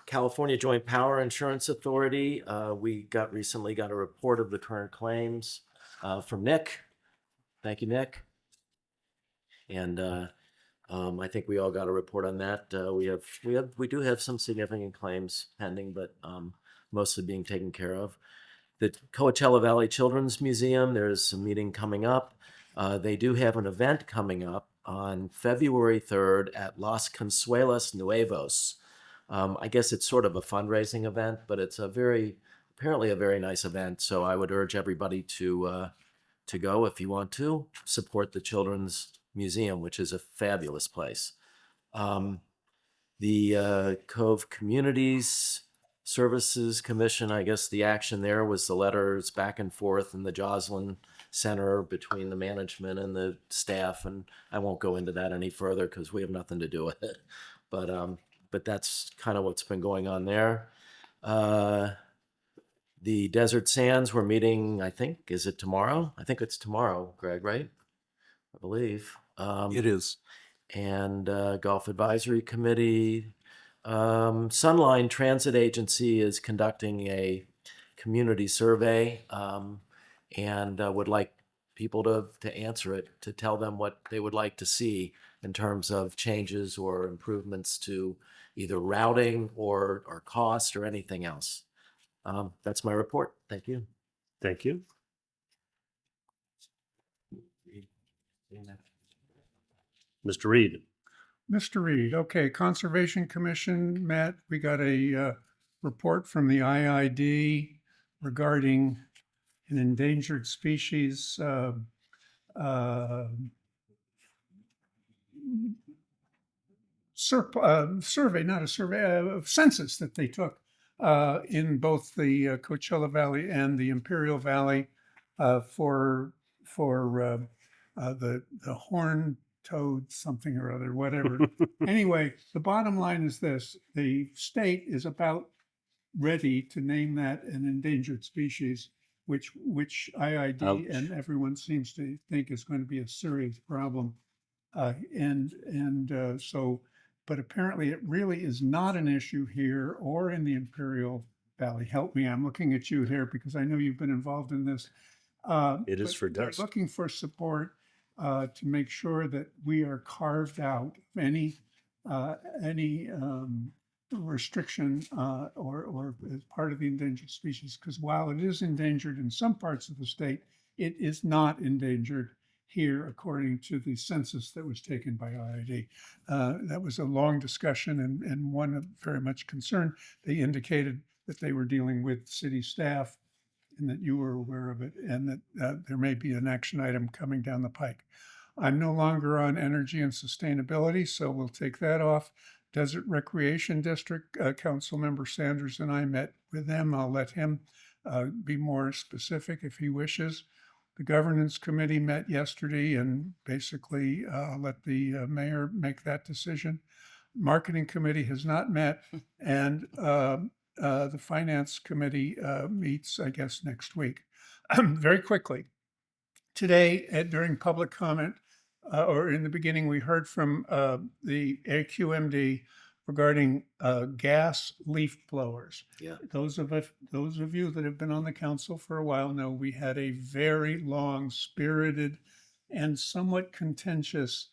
California Joint Power Insurance Authority. We recently got a report of the current claims from Nick. Thank you, Nick. And I think we all got a report on that. We do have some significant claims pending, but mostly being taken care of. The Coachella Valley Children's Museum, there's a meeting coming up. They do have an event coming up on February 3rd at Los Consuelos Nuevos. I guess it's sort of a fundraising event, but it's apparently a very nice event. So I would urge everybody to go if you want to support the Children's Museum, which is a fabulous place. The Cove Communities Services Commission, I guess the action there was the letters back and forth in the Joslin Center between the management and the staff, and I won't go into that any further because we have nothing to do with it. But that's kind of what's been going on there. The Desert Sands, we're meeting, I think, is it tomorrow? I think it's tomorrow, Greg, right? I believe. It is. And Golf Advisory Committee. Sunline Transit Agency is conducting a community survey and would like people to answer it, to tell them what they would like to see in terms of changes or improvements to either routing or cost or anything else. That's my report. Thank you. Thank you. Mr. Reed. Mr. Reed, okay, Conservation Commission met. We got a report from the IID regarding an endangered species census that they took in both the Coachella Valley and the Imperial Valley. for the horned toad something or other, whatever. Anyway, the bottom line is this: the state is about ready to name that an endangered species, which IID Ouch. and everyone seems to think is going to be a serious problem. So, but apparently it really is not an issue here or in the Imperial Valley. Help me, I'm looking at you here because I know you've been involved in this. It is But for they're dust. looking for support to make sure that we are carved out of any restriction or as part of the endangered species. Because while it is endangered in some parts of the state, it is not endangered here, according to the census that was taken by IID. That was a long discussion and one of very much concern. They indicated that they were dealing with city staff and that you were aware of it, and that there may be an action item coming down the pike. I'm no longer on energy and sustainability, so we'll take that off. Desert Recreation District, Council Member Sanders and I met with them. I'll let him be more specific if he wishes. The Governance Committee met yesterday and basically let the mayor make that decision. Marketing Committee has not met, and the Finance Committee meets, I guess, next week. Very quickly, today during public comment, or in the beginning, we heard from the AQMD regarding gas leaf blowers. Yeah. Those of you that have been on the council for a while know we had a very long, spirited, and somewhat contentious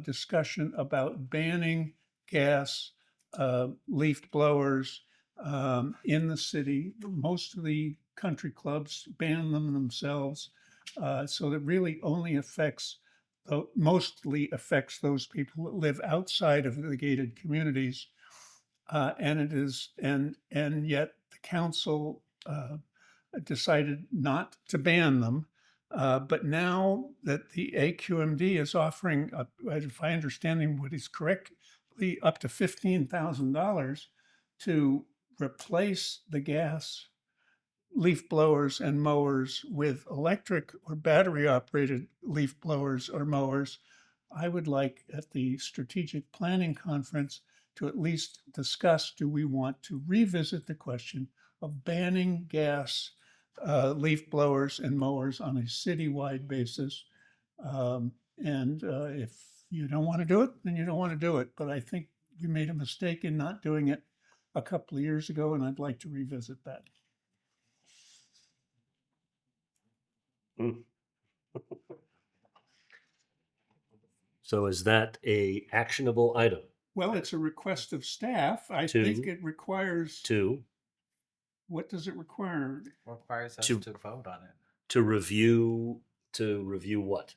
discussion about banning gas leaf blowers in the city. Most of the country clubs ban them themselves, so that really only mostly affects those people that live outside of the gated communities. And yet the council decided not to ban them. But now that the AQMD is offering, if I understand what is correctly, up to $15,000 to replace the gas leaf blowers and mowers with electric or battery operated leaf blowers or mowers, I would like at the strategic planning conference to at least discuss, do we want to revisit the question of banning gas leaf blowers and mowers on a citywide basis? If you don't want to do it, then you don't want to do it. But I think we made a mistake in not doing it a couple of years ago, and I'd like to revisit that. So is that a actionable item? Well, it's a request of staff. I To- think it requires, To what does it require? Requires us To- to vote on it. to review what?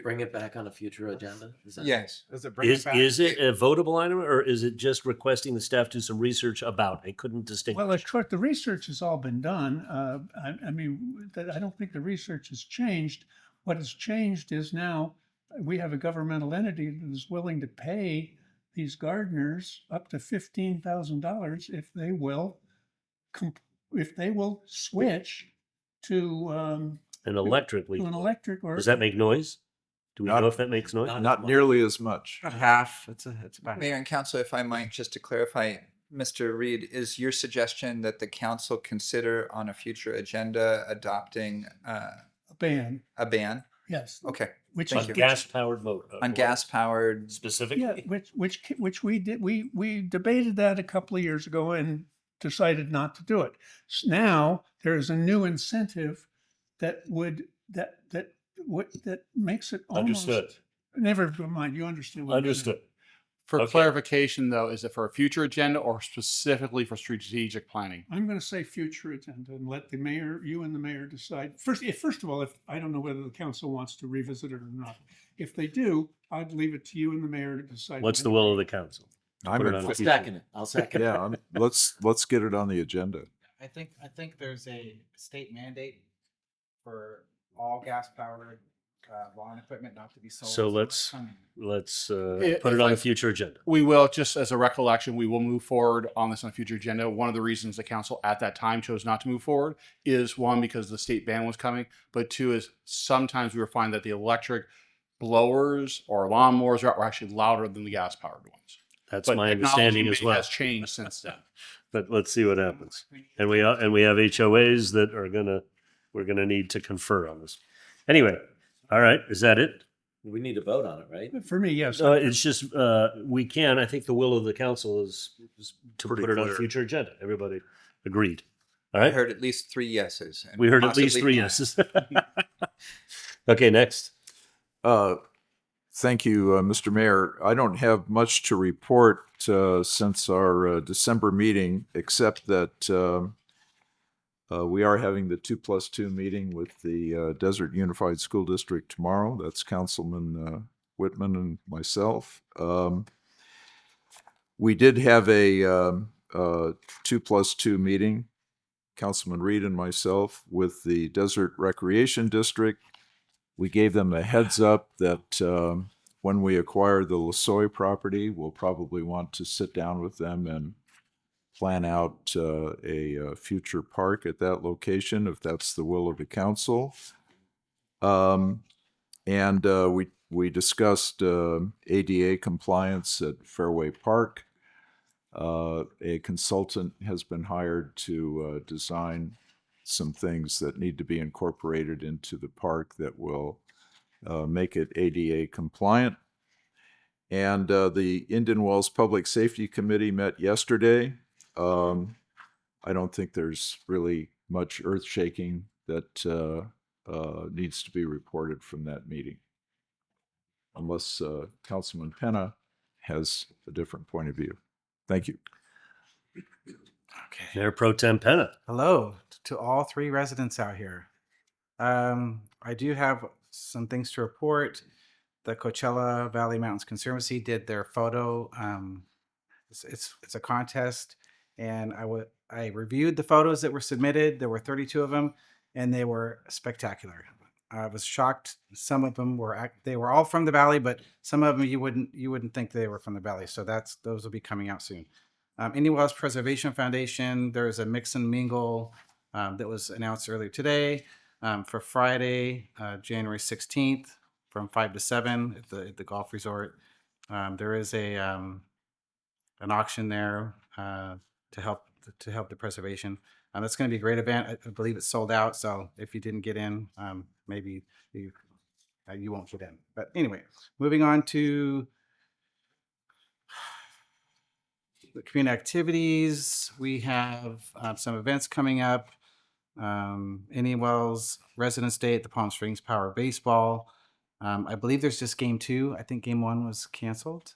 Bring it back on a future agenda? Is that Yes. Does it bring Is it back? it a votable item, or is it just requesting the staff do some research about? I couldn't distinguish. Well, of course, the research has all been done. I mean, I don't think the research has changed. What has changed is now we have a governmental entity that is willing to pay these gardeners up to $15,000 if they will switch to An electric leaf to an blower. electric or Does that make noise? Do we Not- know if that makes noise? Not nearly as much. About half. It's about Mayor and Council, if I might, just to clarify, Mr. Reed, is your suggestion that the council consider on a future agenda adopting a ban. a ban? Yes. Okay. Which Thank is you. Gas-powered motor. On gas-powered specifically. Yeah, which we did. We debated that a couple of years ago and decided not to do it. Now there is a new incentive that makes it almost. Understood. Never mind. You understand. What I mean. Understood. For Okay. clarification, though, is it for a future agenda or specifically for strategic planning? I'm going to say future agenda and let the mayor, you and the mayor decide. First of all, if I don't know whether the council wants to revisit it or not. If they do, I'd leave it to you and the mayor to decide. What's the will of the council? I'm Put it in on a fa- future- second it. I'll second it. Yeah, let's get it on the agenda. I think there's a state mandate for all gas powered lawn equipment not to be sold. So let's If put it on I- a future agenda. We will, just as a recollection, we will move forward on this on a future agenda. One of the reasons the council at that time chose not to move forward is one, because the state ban was coming, but two is sometimes we were finding that the electric blowers or lawnmowers were actually louder than the gas powered ones. That's But my technology understanding as may well. has changed since then. But let's see what happens. And we have HOAs that we're gonna need to confer on this. Anyway, all right, is that it? We need to vote on it, right? For me, yes. It's just we can. I think the will of the council is to Pretty put it on a clear. future agenda. Everybody agreed. All I right. heard at least 3 yeses. and We heard at least possibly 3 more. yeses. Okay, next. Thank you, Mr. Mayor. I don't have much to report since our December meeting, except that we are having the 2+2 meeting with the Desert Unified School District tomorrow. That's Councilman Whitman and myself. We did have a 2+2 meeting, Councilman Reed and myself, with the Desert Recreation District. We gave them a heads up that when we acquire the Losoy property, we'll probably want to sit down with them and plan out a future park at that location, if that's the will of the council. And we discussed ADA compliance at Fairway Park. A consultant has been hired to design some things that need to be incorporated into the park that will make it ADA compliant. And the Indian Wells Public Safety Committee met yesterday. I don't think there's really much earth shaking that needs to be reported from that meeting, unless Councilman Penna has a different point of view. Thank you. Okay. Mayor Pro Tem Penna. Hello to all 3 residents out here. I do have some things to report. The Coachella Valley Mountains Conservancy did their photo. It's a contest, and I reviewed the photos that were submitted. There were 32 of them, and they were spectacular. I was shocked. Some of them they were all from the valley, but some of them you wouldn't think they were from the valley. So those will be coming out soon. Indian Wells Preservation Foundation, there's a mix and mingle that was announced earlier today for Friday, January 16th from 5 to 7 at the golf resort. There is an auction there to help the preservation. That's going to be a great event. I believe it's sold out. So if you didn't get in, maybe you won't get in. But anyway, moving on to the community activities. We have some events coming up. Indian Wells Residence Day at the Palm Springs Power Baseball. I believe there's just game 2. I think game 1 was canceled.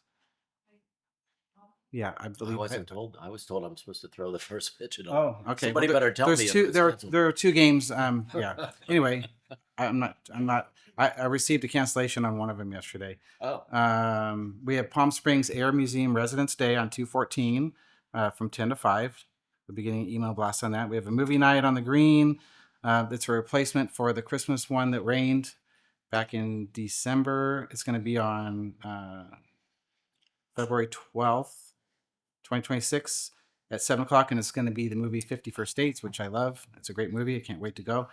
Yeah, I believe. I wasn't told. I was told I'm supposed to throw the first pitch at all. Oh, okay. Somebody Well, better tell there's me. if two. it's There canceled. are 2 games. Yeah. Anyway, I'm not. I received a cancellation on one of them yesterday. Oh. We have Palm Springs Air Museum Residence Day on 2/14 from 10 to 5. We'll be getting an email blast on that. We have a movie night on the green. That's a replacement for the Christmas one that rained back in December. It's going to be on February 12th. 2026 at 7 o'clock, and it's going to be the movie 50 First Dates, which I love. It's a great movie. I can't wait to go.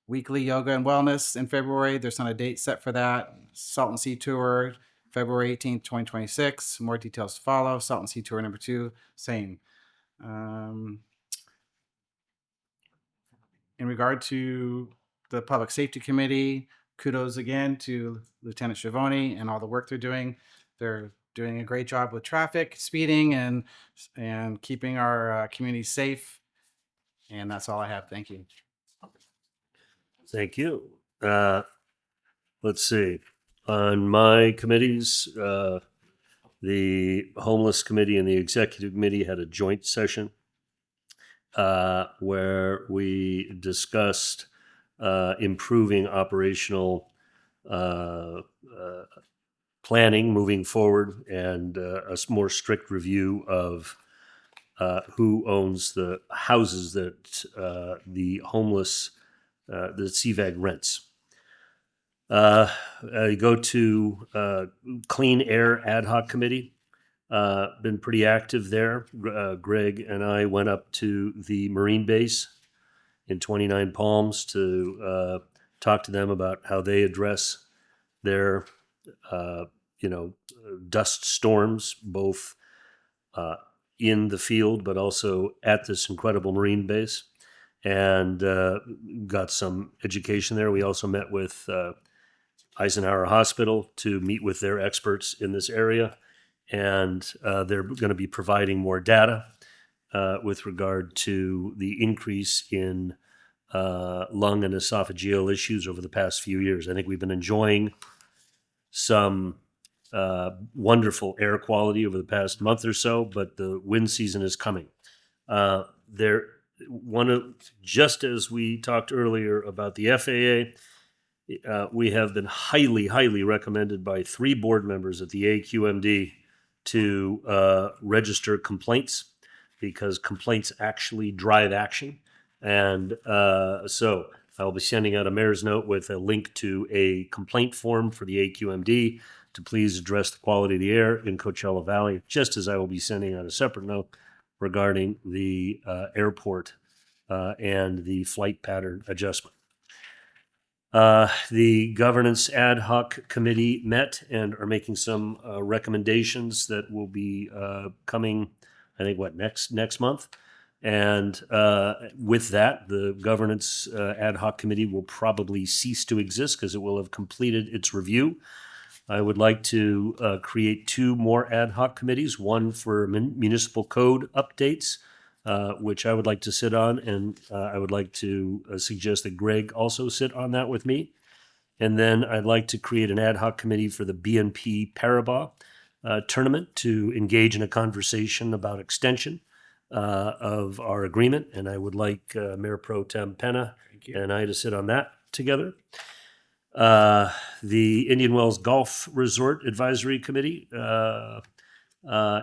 Weekly yoga and wellness in February. There's not a date set for that. Salton Sea Tour, February 18th, 2026. More details to follow. Salton Sea Tour number 2, same. In regard to the Public Safety Committee, kudos again to Lieutenant Schiavone and all the work they're doing. They're doing a great job with traffic, speeding, and keeping our community safe. And that's all I have. Thank you. Thank you. Let's see. On my committees, the Homeless Committee and the Executive Committee had a joint session where we discussed improving operational planning moving forward and a more strict review of who owns the houses that the homeless, the CVAG rents. I go to Clean Air Ad Hoc Committee. Been pretty active there. Greg and I went up to the Marine base in 29 Palms to talk to them about how they address their, dust storms, both in the field but also at this incredible Marine base, and got some education there. We also met with Eisenhower Hospital to meet with their experts in this area, and they're going to be providing more data with regard to the increase in lung and esophageal issues over the past few years. I think we've been enjoying some wonderful air quality over the past month or so, but the wind season is coming. Just as we talked earlier about the FAA, we have been highly, highly recommended by 3 board members at the AQMD to register complaints, because complaints actually drive action. And so I will be sending out a mayor's note with a link to a complaint form for the AQMD to please address the quality of the air in Coachella Valley, just as I will be sending out a separate note regarding the airport and the flight pattern adjustment. The Governance Ad Hoc Committee met and are making some recommendations that will be coming, I think, next month. And with that, the Governance Ad Hoc Committee will probably cease to exist because it will have completed its review. I would like to create 2 more ad hoc committees, one for municipal code updates, which I would like to sit on, and I would like to suggest that Greg also sit on that with me. And then I'd like to create an ad hoc committee for the BNP Paribas tournament to engage in a conversation about extension of our agreement, and I would like Mayor Pro Tem Penna and I to sit on that together. The Indian Wells Golf Resort Advisory Committee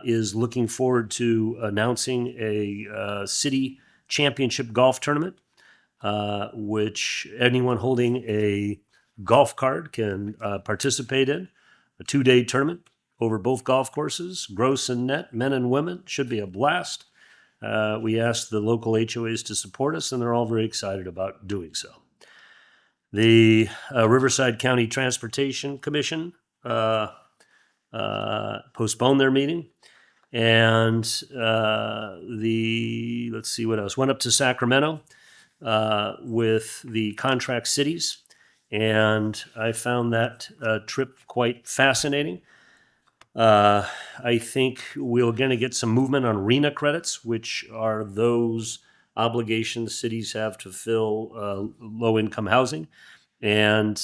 is looking forward to announcing a city championship golf tournament, which anyone holding a golf card can participate in. A 2-day tournament over both golf courses, gross and net, men and women. Should be a blast. We asked the local HOAs to support us, and they're all very excited about doing so. The Riverside County Transportation Commission postponed their meeting. And let's see what else. Went up to Sacramento with the contract cities, and I found that trip quite fascinating. I think we're going to get some movement on RHNA credits, which are those obligations cities have to fill low-income housing. And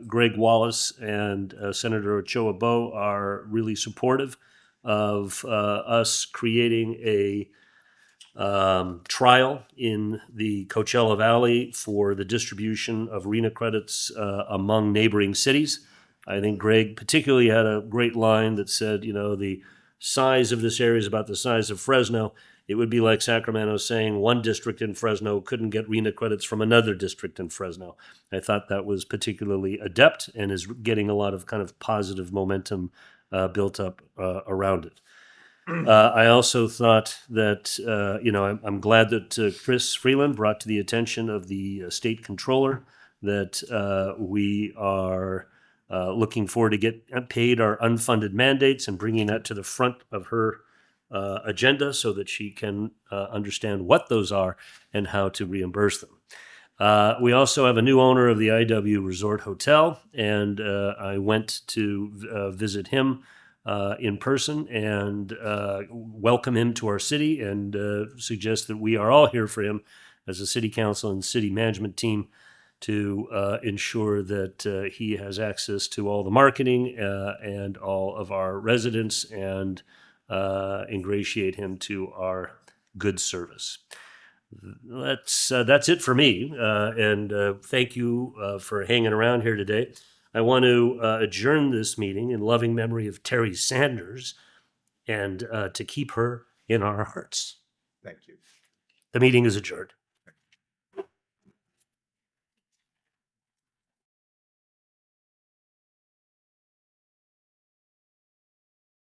Greg Wallace and Senator Ochoa Bo are really supportive of us creating a trial in the Coachella Valley for the distribution of RHNA credits among neighboring cities. I think Greg particularly had a great line that said, the size of this area is about the size of Fresno. It would be like Sacramento saying one district in Fresno couldn't get RHNA credits from another district in Fresno. I thought that was particularly adept and is getting a lot of kind of positive momentum built up around it. I also thought that, I'm glad that Chris Freeland brought to the attention of the state controller that we are looking forward to get paid our unfunded mandates and bringing that to the front of her agenda so that she can understand what those are and how to reimburse them. We also have a new owner of the IW Resort Hotel, and I went to visit him in person and welcome him to our city and suggest that we are all here for him as a city council and city management team to ensure that he has access to all the marketing and all of our residents and ingratiate him to our good service. That's it for me, and thank you for hanging around here today. I want to adjourn this meeting in loving memory of Terry Sanders and to keep her in our hearts. Thank you. The meeting is adjourned.